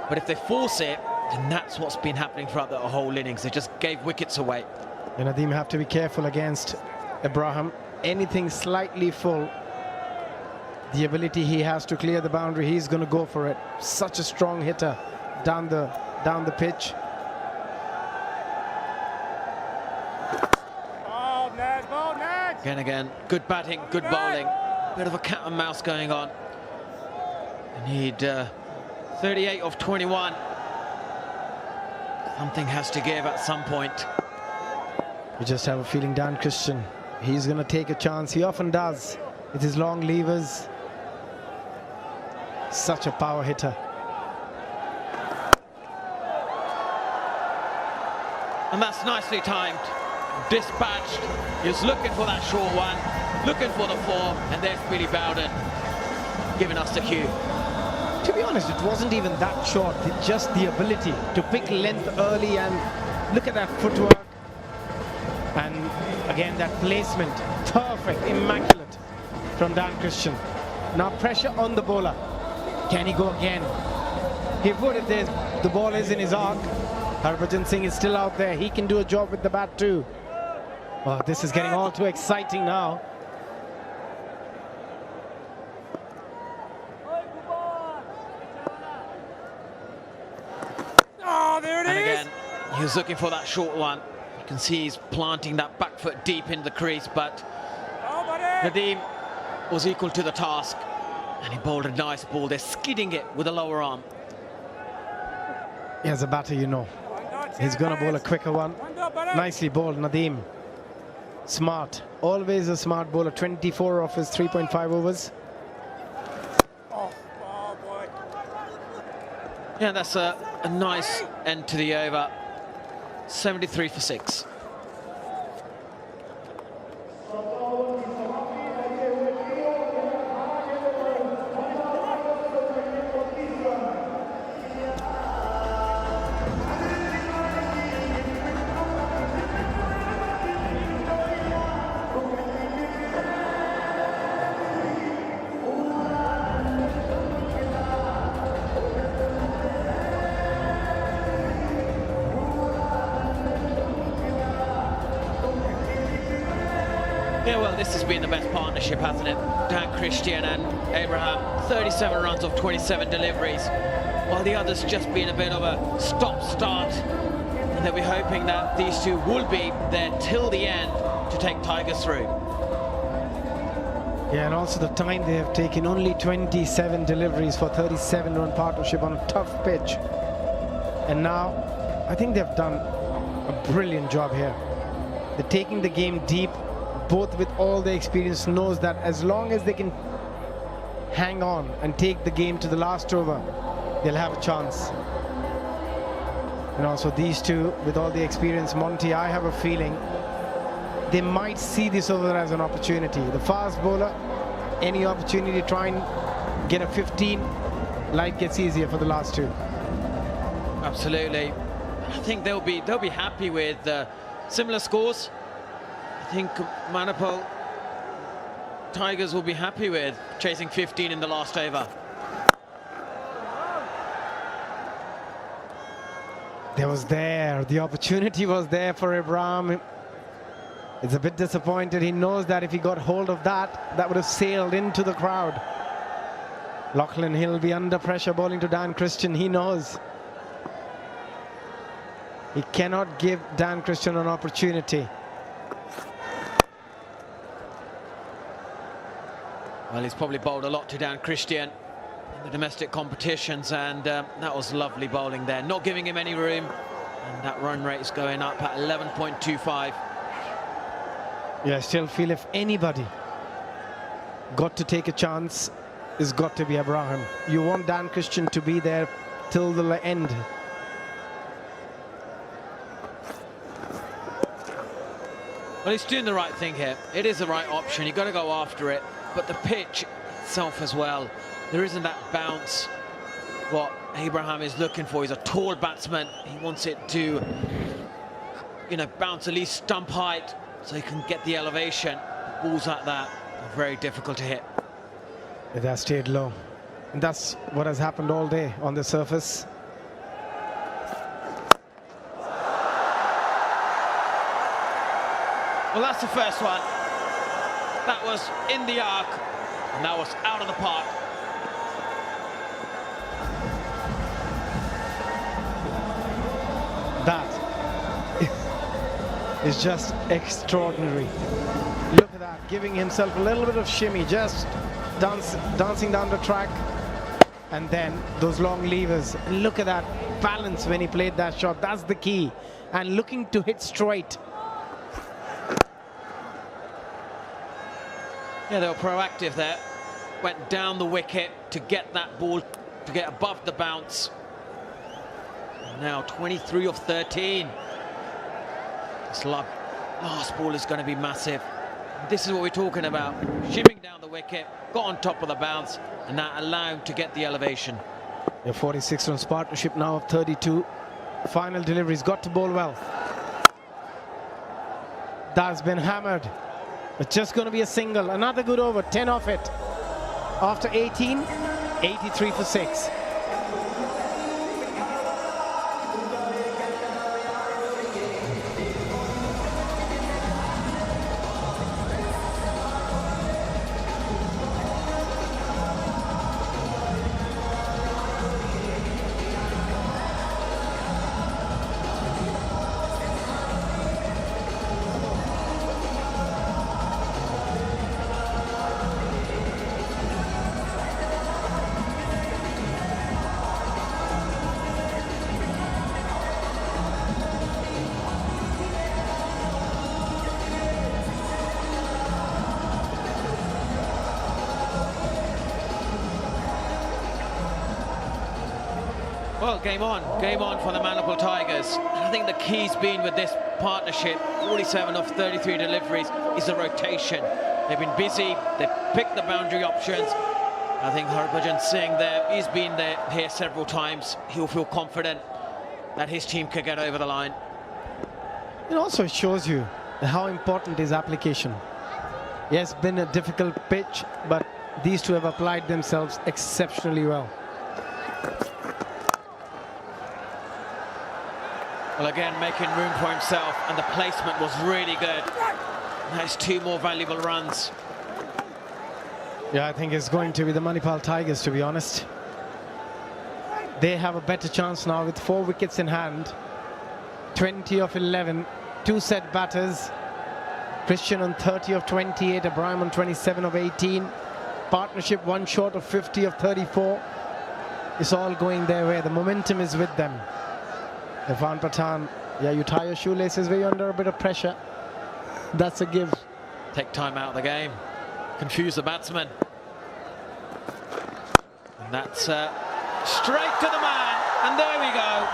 But if they force it, then that's what's been happening throughout the whole innings. They just gave wickets away. And Nadeem have to be careful against Abraham. Anything slightly full, the ability he has to clear the boundary, he's going to go for it. Such a strong hitter down the pitch. Again, good batting, good bowling. Bit of a cat and mouse going on. They need 38 of 21. Something has to give at some point. You just have a feeling Dan Christian, he's going to take a chance. He often does with his long levers. Such a power hitter. And that's nicely timed. Dispatched. He was looking for that short one, looking for the 4, and there's Billy Bowden giving us the cue. To be honest, it wasn't even that short. It's just the ability to pick length early and look at that footwork. And again, that placement, perfect, immaculate from Dan Christian. Now pressure on the bowler. Can he go again? He would if the ball is in his arc. Harbhajan Singh is still out there. He can do a job with the bat too. Oh, this is getting all too exciting now. Oh, there it is. And again, he was looking for that short one. You can see he's planting that back foot deep in the crease, but Nadeem was equal to the task. And he bowled a nice ball. They're skidding it with a lower arm. As a batter, you know, he's going to bowl a quicker one. Nicely bowled, Nadeem. Smart. Always a smart bowler. 24 of his 3.5 overs. Oh, boy. Yeah, that's a nice end to the over. 73 for 6. Yeah, well, this has been the best partnership, hasn't it? Dan Christian and Abraham, 37 runs of 27 deliveries, while the others just been a bit of a stop-start. And they'll be hoping that these two will be there till the end to take Tigers through. Yeah, and also the time they have taken, only 27 deliveries for 37-run partnership on a tough pitch. And now, I think they've done a brilliant job here. They're taking the game deep. Both with all the experience knows that as long as they can hang on and take the game to the last over, they'll have a chance. And also these two with all the experience, Monty, I have a feeling they might see this over as an opportunity. The fast bowler, any opportunity to try and get a 15, life gets easier for the last two. Absolutely. I think they'll be happy with similar scores. I think Manipal Tigers will be happy with chasing 15 in the last over. The opportunity was there for Ibrahim. It's a bit disappointed. He knows that if he got hold of that, that would have sailed into the crowd. Lachlan Hill will be under pressure bowling to Dan Christian. He knows. He cannot give Dan Christian an opportunity. Well, he's probably bowled a lot to Dan Christian in the domestic competitions, and that was lovely bowling there, not giving him any room, and that run rate is going up at 11.25. Yeah, I still feel if anybody got to take a chance, it's got to be Ibrahim. You want Dan Christian to be there till the end. Well, he's doing the right thing here. It is the right option. You've got to go after it. But the pitch itself as well, there isn't that bounce what Abraham is looking for. He's a tall batsman. He wants it to, you know, bounce at least stump height so he can get the elevation. Balls like that are very difficult to hit. That stayed low. And that's what has happened all day on the surface. Well, that's the first one. That was in the arc, and that was out of the park. That is just extraordinary. Look at that, giving himself a little bit of shimmy, just dancing down the track, and then those long levers. Look at that balance when he played that shot. That's the key. And looking to hit straight. Yeah, they were proactive there. Went down the wicket to get that ball, to get above the bounce. And now 23 of 13. This last ball is going to be massive. This is what we're talking about. Shimming down the wicket, got on top of the bounce, and that allowed to get the elevation. A 46 runs partnership now of 32. Final delivery's got to bowl well. That's been hammered. It's just going to be a single. Another good over, 10 off it. After 18, 83 for 6. Well, game on for the Manipal Tigers. I think the key's been with this partnership, 47 of 33 deliveries, is the rotation. They've been busy, they've picked the boundary options. I think Harbhajan Singh there, he's been there here several times. He'll feel confident that his team could get over the line. It also shows you how important is application. Yes, been a difficult pitch, but these two have applied themselves exceptionally well. Well, again, making room for himself, and the placement was really good. That's 2 more valuable runs. Yeah, I think it's going to be the Manipal Tigers, to be honest. They have a better chance now with 4 wickets in hand. 20 of 11, 2 set batters. Christian on 30 of 28, Ibrahim on 27 of 18. Partnership 1 short of 50 of 34. It's all going their way. The momentum is with them. Irfan Pathan, yeah, you tie your shoelaces when you're under a bit of pressure. That's a give. Take time out of the game. Confuse the batsman. And that's straight to the man. And there we go.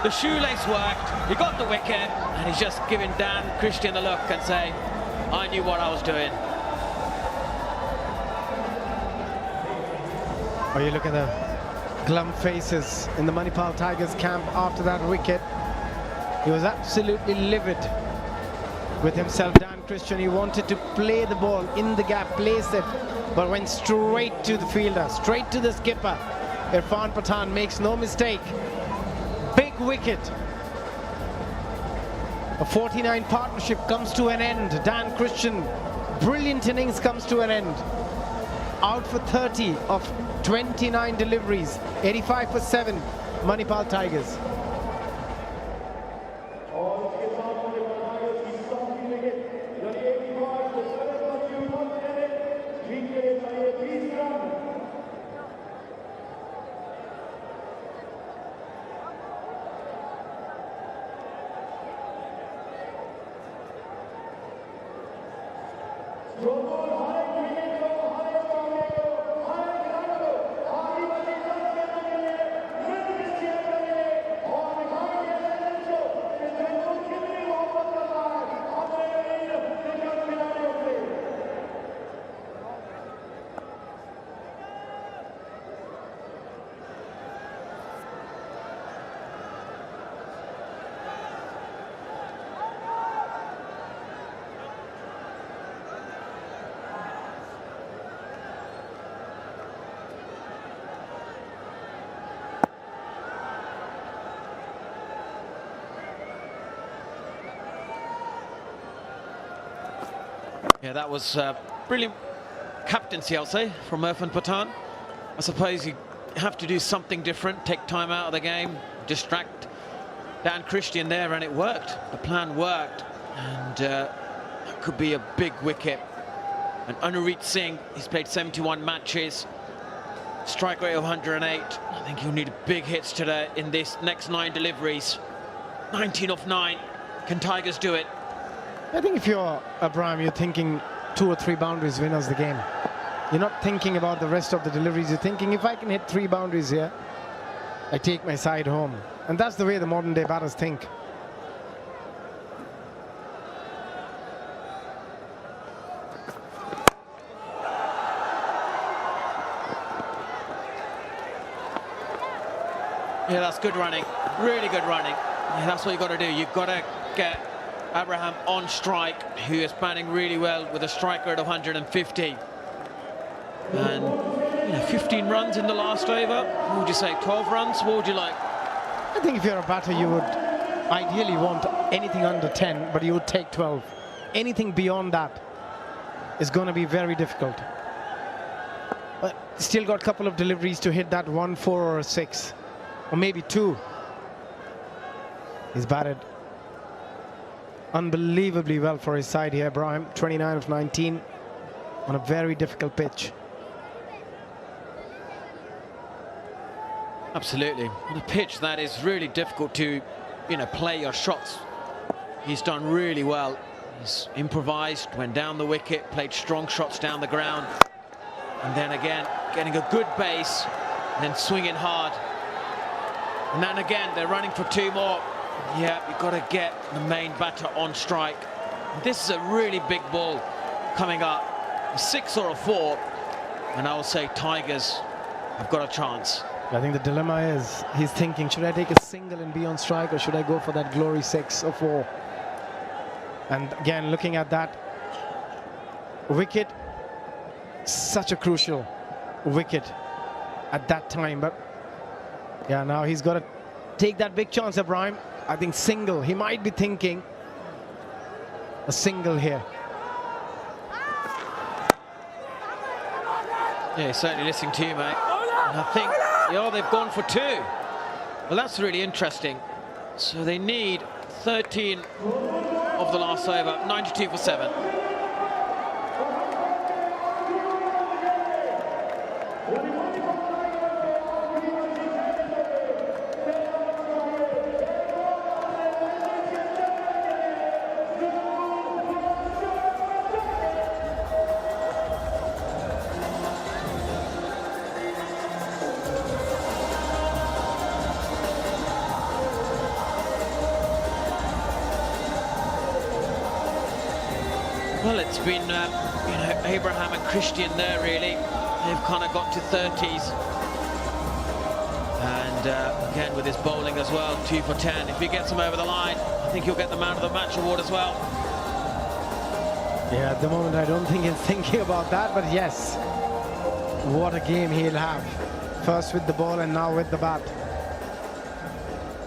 The shoelace worked. He got the wicket. And he's just giving Dan Christian a look and saying, I knew what I was doing. Oh, you look at the glum faces in the Manipal Tigers camp after that wicket. He was absolutely livid with himself. Dan Christian, he wanted to play the ball in the gap, place it, but went straight to the fielder, straight to the skipper. Irfan Pathan makes no mistake. Big wicket. A 49 partnership comes to an end. Dan Christian, brilliant innings comes to an end. Out for 30 of 29 deliveries, 85 for 7, Manipal Tigers. Yeah, that was brilliant captaincy, I'll say, from Irfan Pathan. I suppose you have to do something different, take time out of the game, distract Dan Christian there, and it worked. The plan worked, and that could be a big wicket. And Anurit Singh, he's played 71 matches, strike rate of 108. I think he'll need big hits today in this next 9 deliveries. 19 off 9. Can Tigers do it? I think if you're Abraham, you're thinking 2 or 3 boundaries win us the game. You're not thinking about the rest of the deliveries. You're thinking, if I can hit 3 boundaries here, I take my side home. And that's the way the modern day batters think. Yeah, that's good running, really good running. Yeah, that's what you've got to do. You've got to get Abraham on strike, who is batting really well with a strike rate of 150. And you know, 15 runs in the last over. What would you say, 12 runs? What would you like? I think if you're a batter, you would ideally want anything under 10, but you would take 12. Anything beyond that is going to be very difficult. But still got a couple of deliveries to hit that 1, 4 or a 6, or maybe 2. He's batted unbelievably well for his side here, Brahim. 29 of 19 on a very difficult pitch. Absolutely. On a pitch that is really difficult to, you know, play your shots. He's done really well. He's improvised, went down the wicket, played strong shots down the ground, and then again getting a good base, and then swinging hard. And then again they're running for 2 more. Yeah, you've got to get the main batter on strike. This is a really big ball coming up. A 6 or a 4, and I'll say Tigers have got a chance. I think the dilemma is, he's thinking, should I take a single and be on strike, or should I go for that glory 6 or 4? And again, looking at that wicket, such a crucial wicket at that time. But yeah, now he's got to take that big chance, Ibrahim. I think single, he might be thinking a single here. Yeah, certainly listening to you, mate. And I think, yeah, they've gone for 2. Well, that's really interesting. So they need 13 of the last over, 92 for 7. Well, it's been, you know, Abraham and Christian there, really. They've kind of got to 30s. again with his bowling as well, 2 for 10. If he gets him over the line, I think he'll get the man of the match award as well. Yeah, at the moment I don't think he's thinking about that, but yes, what a game he'll have. First with the ball and now with the bat.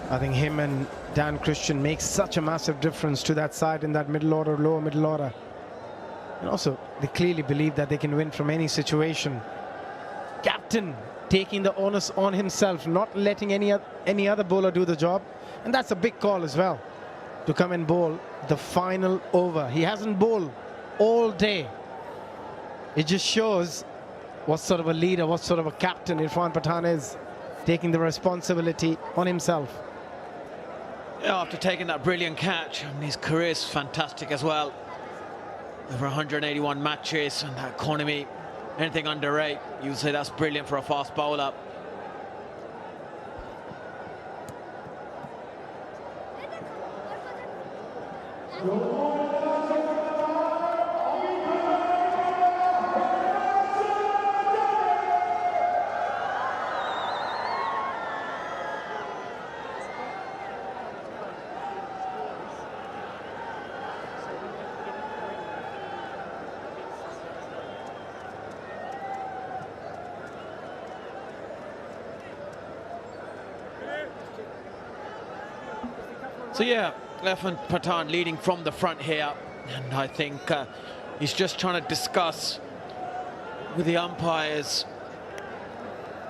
I think him and Dan Christian make such a massive difference to that side in that middle order, lower middle order. And also, they clearly believe that they can win from any situation. Captain taking the onus on himself, not letting any other bowler do the job. And that's a big call as well, to come and bowl the final over. He hasn't bowled all day. It just shows what sort of a leader, what sort of a captain Irfan Pathan is, taking the responsibility on himself. Yeah, after taking that brilliant catch, I mean, his career is fantastic as well. Over 181 matches and that economy, anything under 8, you would say that's brilliant for a fast bowler. So yeah, Irfan Pathan leading from the front here, and I think he's just trying to discuss with the umpires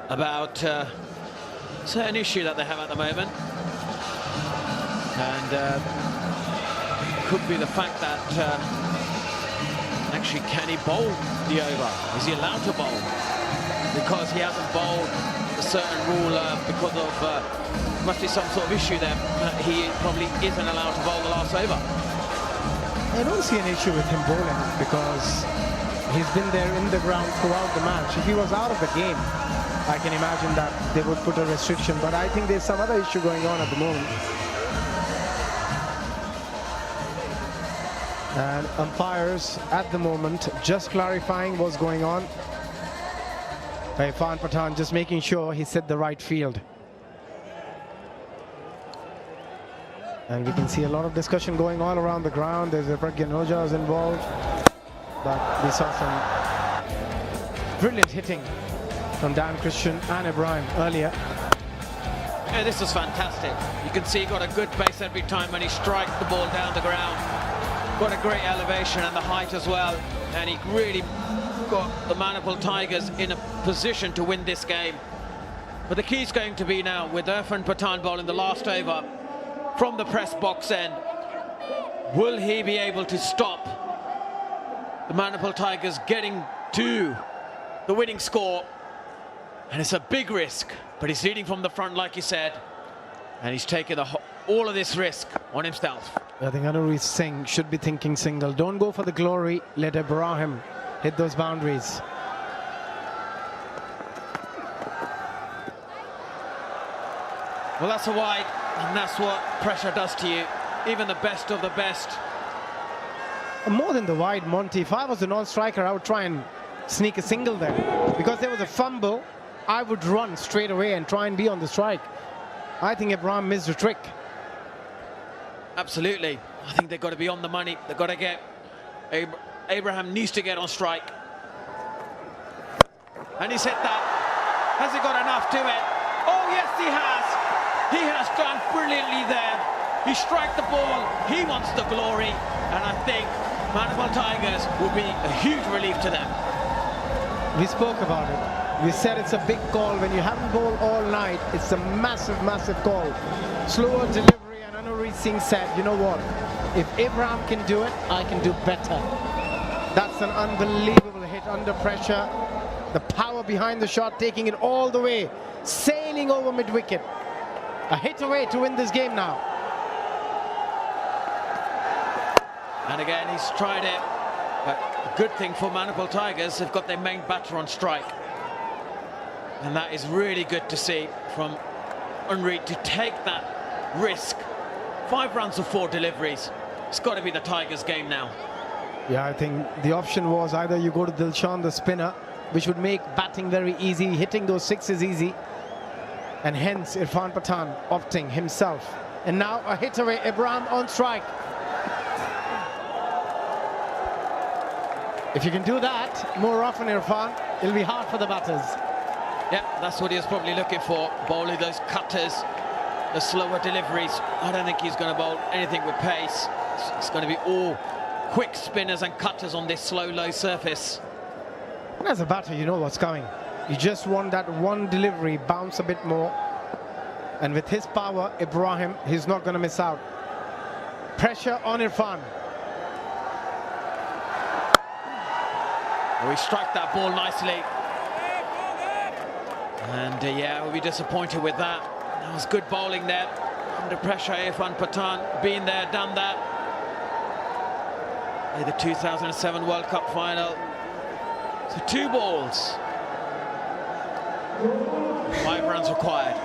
about certain issue that they have at the moment, and could be the fact that actually can he bowl the over? Is he allowed to bowl? Because he hasn't bowled a certain rule because of must be some sort of issue there. He probably isn't allowed to bowl the last over. I don't see an issue with him bowling because he's been there in the ground throughout the match. If he was out of the game, I can imagine that they would put a restriction, but I think there's some other issue going on at the moment. And umpires at the moment just clarifying what's going on. Irfan Pathan just making sure he set the right field. And we can see a lot of discussion going all around the ground. There's a Ojha is involved. But we saw some brilliant hitting from Dan Christian and Ibrahim earlier. Yeah, this was fantastic. You can see he got a good pace every time when he strikes the ball down the ground. Got a great elevation and the height as well. And he really got the Manipal Tigers in a position to win this game. But the key is going to be now with Irfan Pathan bowling the last over from the press box end. Will he be able to stop the Manipal Tigers getting to the winning score? And it's a big risk, but he's leading from the front, like you said, and he's taken all of this risk on himself. I think Singh should be thinking single. Don't go for the glory. Let Ibrahim hit those boundaries. Well, that's a wide, and that's what pressure does to you. Even the best of the best. More than the wide, Monty. If I was a non-striker, I would try and sneak a single there. Because there was a fumble, I would run straight away and try and be on the strike. I think Ibrahim missed a trick. Absolutely. I think they've got to be on the money. They've got to get... Abraham needs to get on strike. And he's hit that. Has he got enough to it? Oh, yes, he has. He has done brilliantly there. He struck the ball. He wants the glory. And I think Manipal Tigers will be a huge relief to them. We spoke about it. We said it's a big call. When you haven't bowled all night, it's a massive, massive call. Slower delivery, and Anurag Singh said, you know what? If Abraham can do it, I can do better. That's an unbelievable hit under pressure. The power behind the shot, taking it all the way, sailing over mid-wicket. A hit away to win this game now. And again, he's tried it. But a good thing for Manipal Tigers, they've got their main batter on strike. And that is really good to see from Unread to take that risk. 5 runs of 4 deliveries. It's got to be the Tigers' game now. Yeah, I think the option was either you go to Dilshan, the spinner, which would make batting very easy, hitting those 6s easy. And hence Irfan Pathan opting himself. And now a hit away, Ibrahim on strike. If you can do that more often, Irfan, it'll be hard for the batters. Yeah, that's what he was probably looking for, bowling those cutters, the slower deliveries. I don't think he's going to bowl anything with pace. It's going to be all quick spinners and cutters on this slow, low surface. And as a batter, you know what's coming. You just want that one delivery, bounce a bit more. And with his power, Ibrahim, he's not going to miss out. Pressure on Irfan. He struck that ball nicely. And yeah, we'll be disappointed with that. That was good bowling there. Under pressure, Irfan Pathan, been there, done that. In the 2007 World Cup final. So 2 balls. 5 runs required.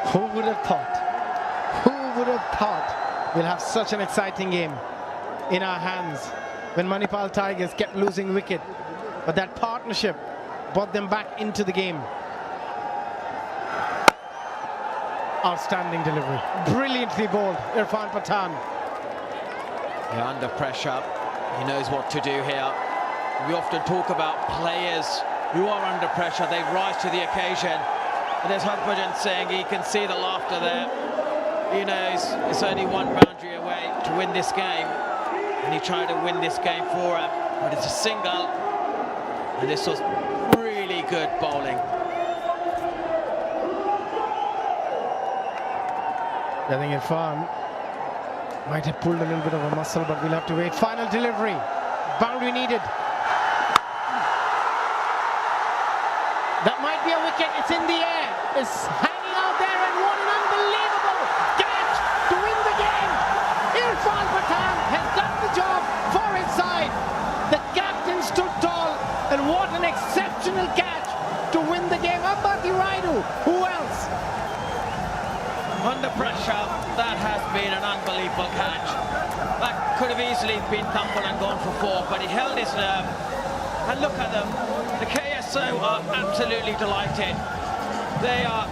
Who would have thought? Who would have thought we'll have such an exciting game in our hands when Manipal Tigers kept losing wicket, but that partnership brought them back into the game. Outstanding delivery. Brilliantly bowled, Irfan Pathan. Yeah, under pressure, he knows what to do here. We often talk about players who are under pressure, they rise to the occasion. And there's Harbhajan saying he can see the laughter there. He knows it's only one boundary away to win this game. And he tried to win this game for him, but it's a single. And this was really good bowling. I think Irfan might have pulled a little bit of a muscle, but we'll have to wait. Final delivery. Boundary needed. That might be a wicket. It's in the air. It's hanging out there, and what an unbelievable catch to win the game. Irfan Pathan has done the job for his side. The captain stood tall, and what an exceptional catch to win the game. Ambati Raidu, who else? Under pressure, that has been an unbelievable catch. That could have easily been tumbled and gone for 4, but he held his nerve. And look at them. The KSO are absolutely delighted. They are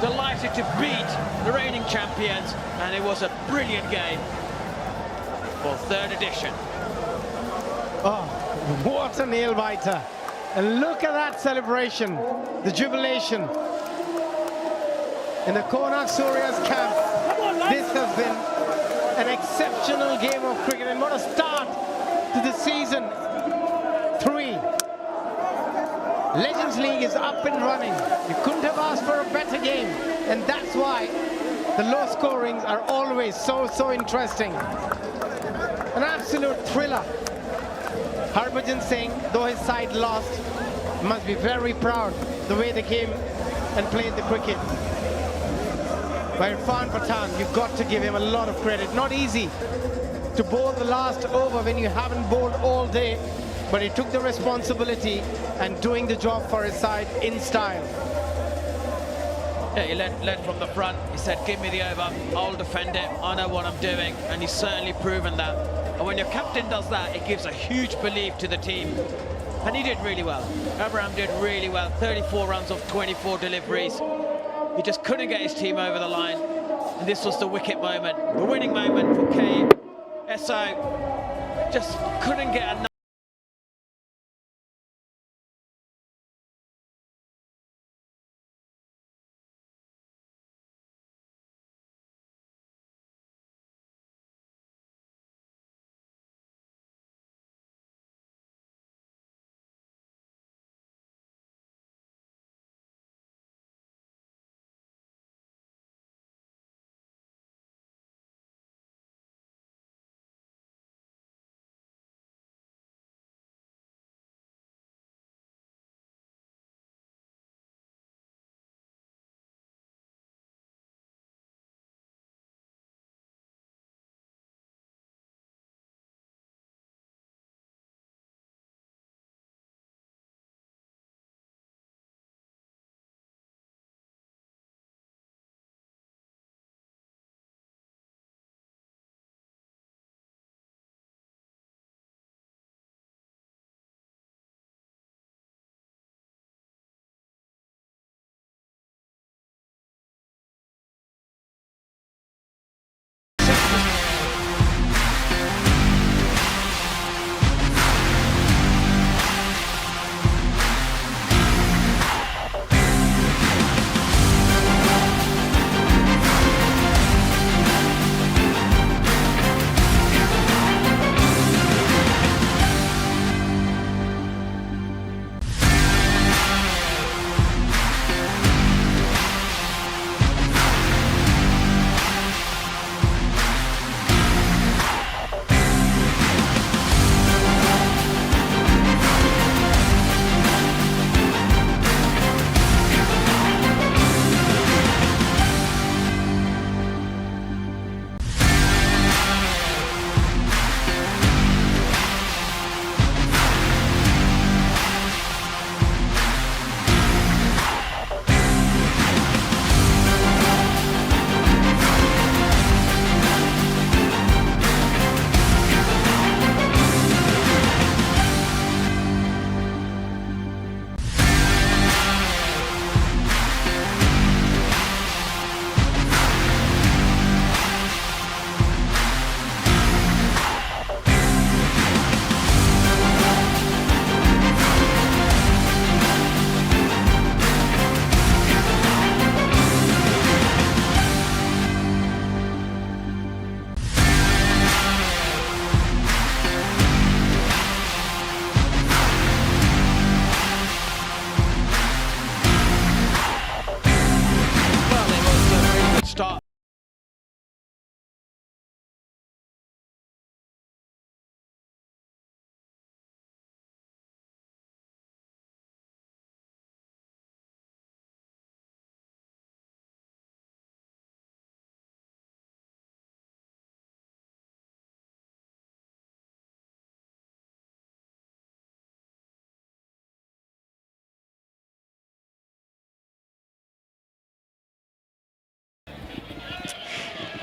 delighted to beat the reigning champions, and it was a brilliant game for 3rd edition. Oh, what a nail biter. And look at that celebration, the jubilation. In the Konark Suryas camp, this has been an exceptional game of cricket, and what a start to the season 3. Legends League is up and running. You couldn't have asked for a better game, and that's why the low scorings are always so interesting. An absolute thriller. Harbhajan Singh, though his side lost, must be very proud the way they came and played the cricket. By Irfan Pathan, you've got to give him a lot of credit. Not easy to bowl the last over when you haven't bowled all day, but he took the responsibility and doing the job for his side in style. Yeah, he led from the front. He said, give me the over, I'll defend it, I know what I'm doing, and he's certainly proven that. And when your captain does that, it gives a huge belief to the team. And he did really well. Abraham did really well, 34 runs off 24 deliveries. He just couldn't get his team over the line. And this was the wicket moment, the winning moment for KSO. Just couldn't get enough.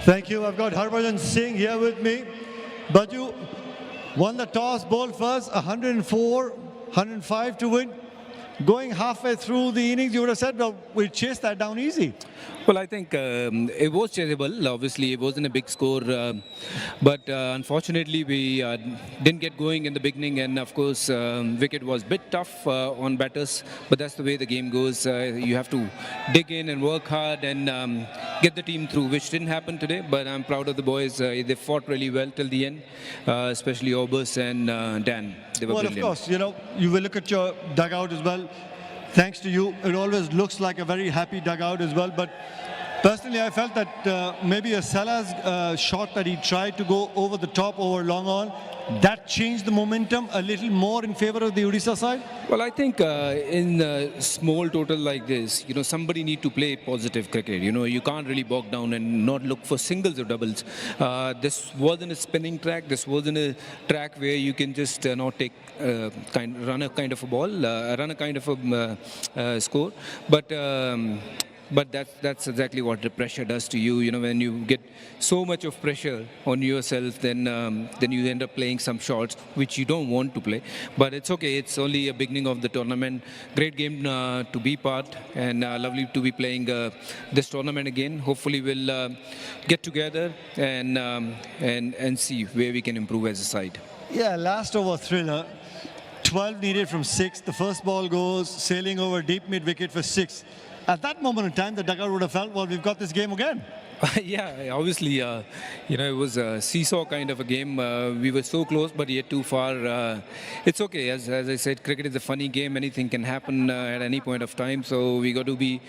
Thank you. I've got Harbhajan Singh here with me. But you won the toss, bowled first, 104, 105 to win. Going halfway through the innings, you would have said, well, we'll chase that down easy. Well, I think it was chaseable. Obviously, it wasn't a big score. But unfortunately, we didn't get going in the beginning. And of course, wicket was a bit tough on batters. But that's the way the game goes. You have to dig in and work hard and get the team through, which didn't happen today. But I'm proud of the boys. They fought really well till the end, especially Obus and Dan. They were brilliant. Of course, you know, you will look at your dugout as well. Thanks to you, it always looks like a very happy dugout as well. But personally, I felt that maybe a Salah's shot that he tried to go over the top, over long on, that changed the momentum a little more in favor of the Odisha side? Well, I think in a small total like this, you know, somebody need to play positive cricket. You know, you can't really bog down and not look for singles or doubles. This wasn't a spinning track. This wasn't a track where you can just not take run a kind of a ball, run a kind of a score. But that's exactly what the pressure does to you. You know, when you get so much of pressure on yourself, then you end up playing some shots which you don't want to play. But it's okay. It's only a beginning of the tournament. Great game to be part, and lovely to be playing this tournament again. Hopefully, we'll get together and see where we can improve as a side. Yeah, last over thriller. 12 needed from 6. The first ball goes sailing over deep mid wicket for 6. At that moment in time, the dugout would have felt, well, we've got this game again. Yeah, obviously, you know, it was a seesaw kind of a game. We were so close, but yet too far. It's okay. As I said, cricket is a funny game. Anything can happen at any point of time. So we got to be,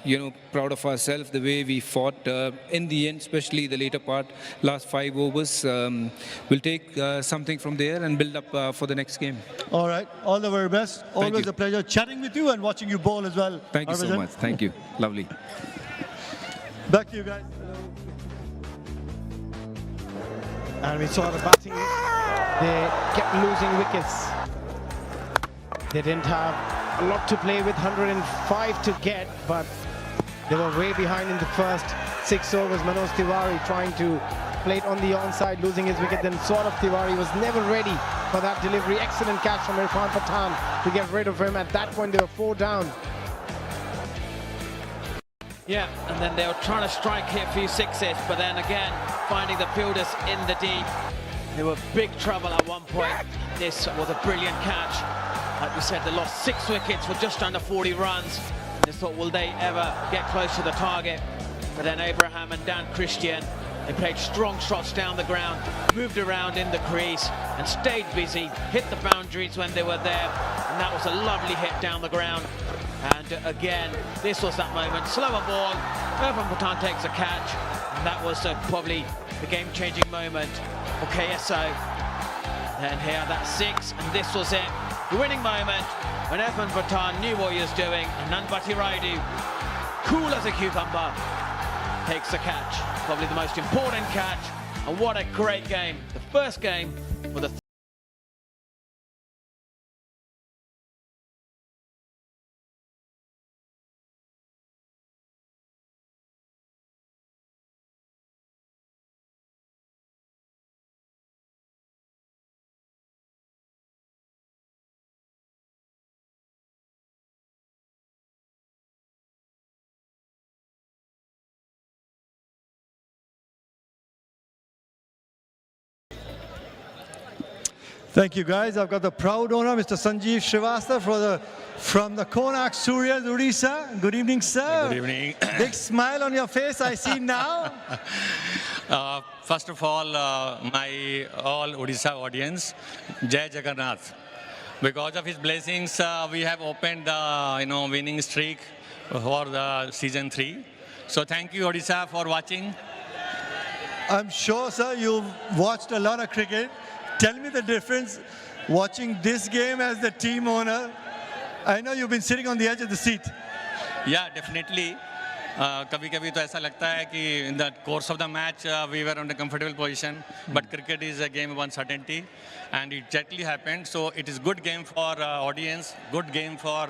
you know, proud of ourselves, the way we fought in the end, especially the later part, last 5 overs. We'll take something from there and build up for the next game. All right. All the very best. Always a pleasure chatting with you and watching you bowl as well. Thank you so much. Thank you. Lovely. Back to you guys. And we saw the batting. They kept losing wickets. They didn't have a lot to play with, 105 to get, but they were way behind in the first 6 overs. Manoj Tiwari trying to play it on the onside, losing his wicket. Then Saurav Tiwari was never ready for that delivery. Excellent catch from Irfan Pathan to get rid of him. At that point, they were 4 down. Yeah, and then they were trying to strike here a few sixes, but then again, finding the fielders in the deep. They were big trouble at one point. This was a brilliant catch. Like we said, they lost 6 wickets for just under 40 runs. They thought, will they ever get close to the target? But then Abraham and Dan Christian, they played strong shots down the ground, moved around in the crease and stayed busy, hit the boundaries when they were there, and that was a lovely hit down the ground. And again, this was that moment. Slower ball, Irfan Pathan takes a catch, and that was probably the game-changing moment for KSO. Then here, that's 6, and this was it. The winning moment when Irfan Pathan knew what he was doing, and Nanbati Raidu, cool as a cucumber, takes the catch. Probably the most important catch, and what a great game. The first game for the Thank you, guys. I've got the proud owner, Mr. Sanjeev Srivastava, from the Konark, Suryas, Odisha. Good evening, sir. Good evening. Big smile on your face, I see now. First of all, my all Odisha audience, Jai Jagannath. Because of his blessings, we have opened the winning streak for the season 3. So thank you, Odisha, for watching. I'm sure, sir, you've watched a lot of cricket. Tell me the difference watching this game as the team owner. I know you've been sitting on the edge of the seat. Yeah, definitely. कभी-कभी तो ऐसा लगता है कि in the course of the match we were on a comfortable position, but cricket is a game of uncertainty, and it exactly happened. So it is good game for audience, good game for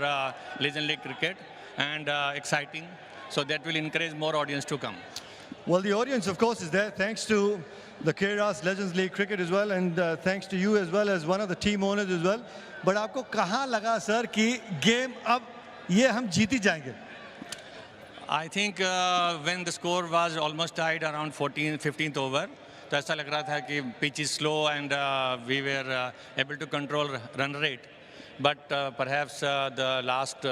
Legend League cricket, and exciting. So that will encourage more audience to come. Well, the audience, of course, is there thanks to the KRAS Legends League Cricket as well, and thanks to you as well as one of the team owners as well. But आपको कहाँ लगा sir कि game अब ये हम जीती जाएंगे? I think when the score was almost tied around 15th over, तो ऐसा लग रहा था कि pitch is slow and we were able to control run rate. But perhaps the last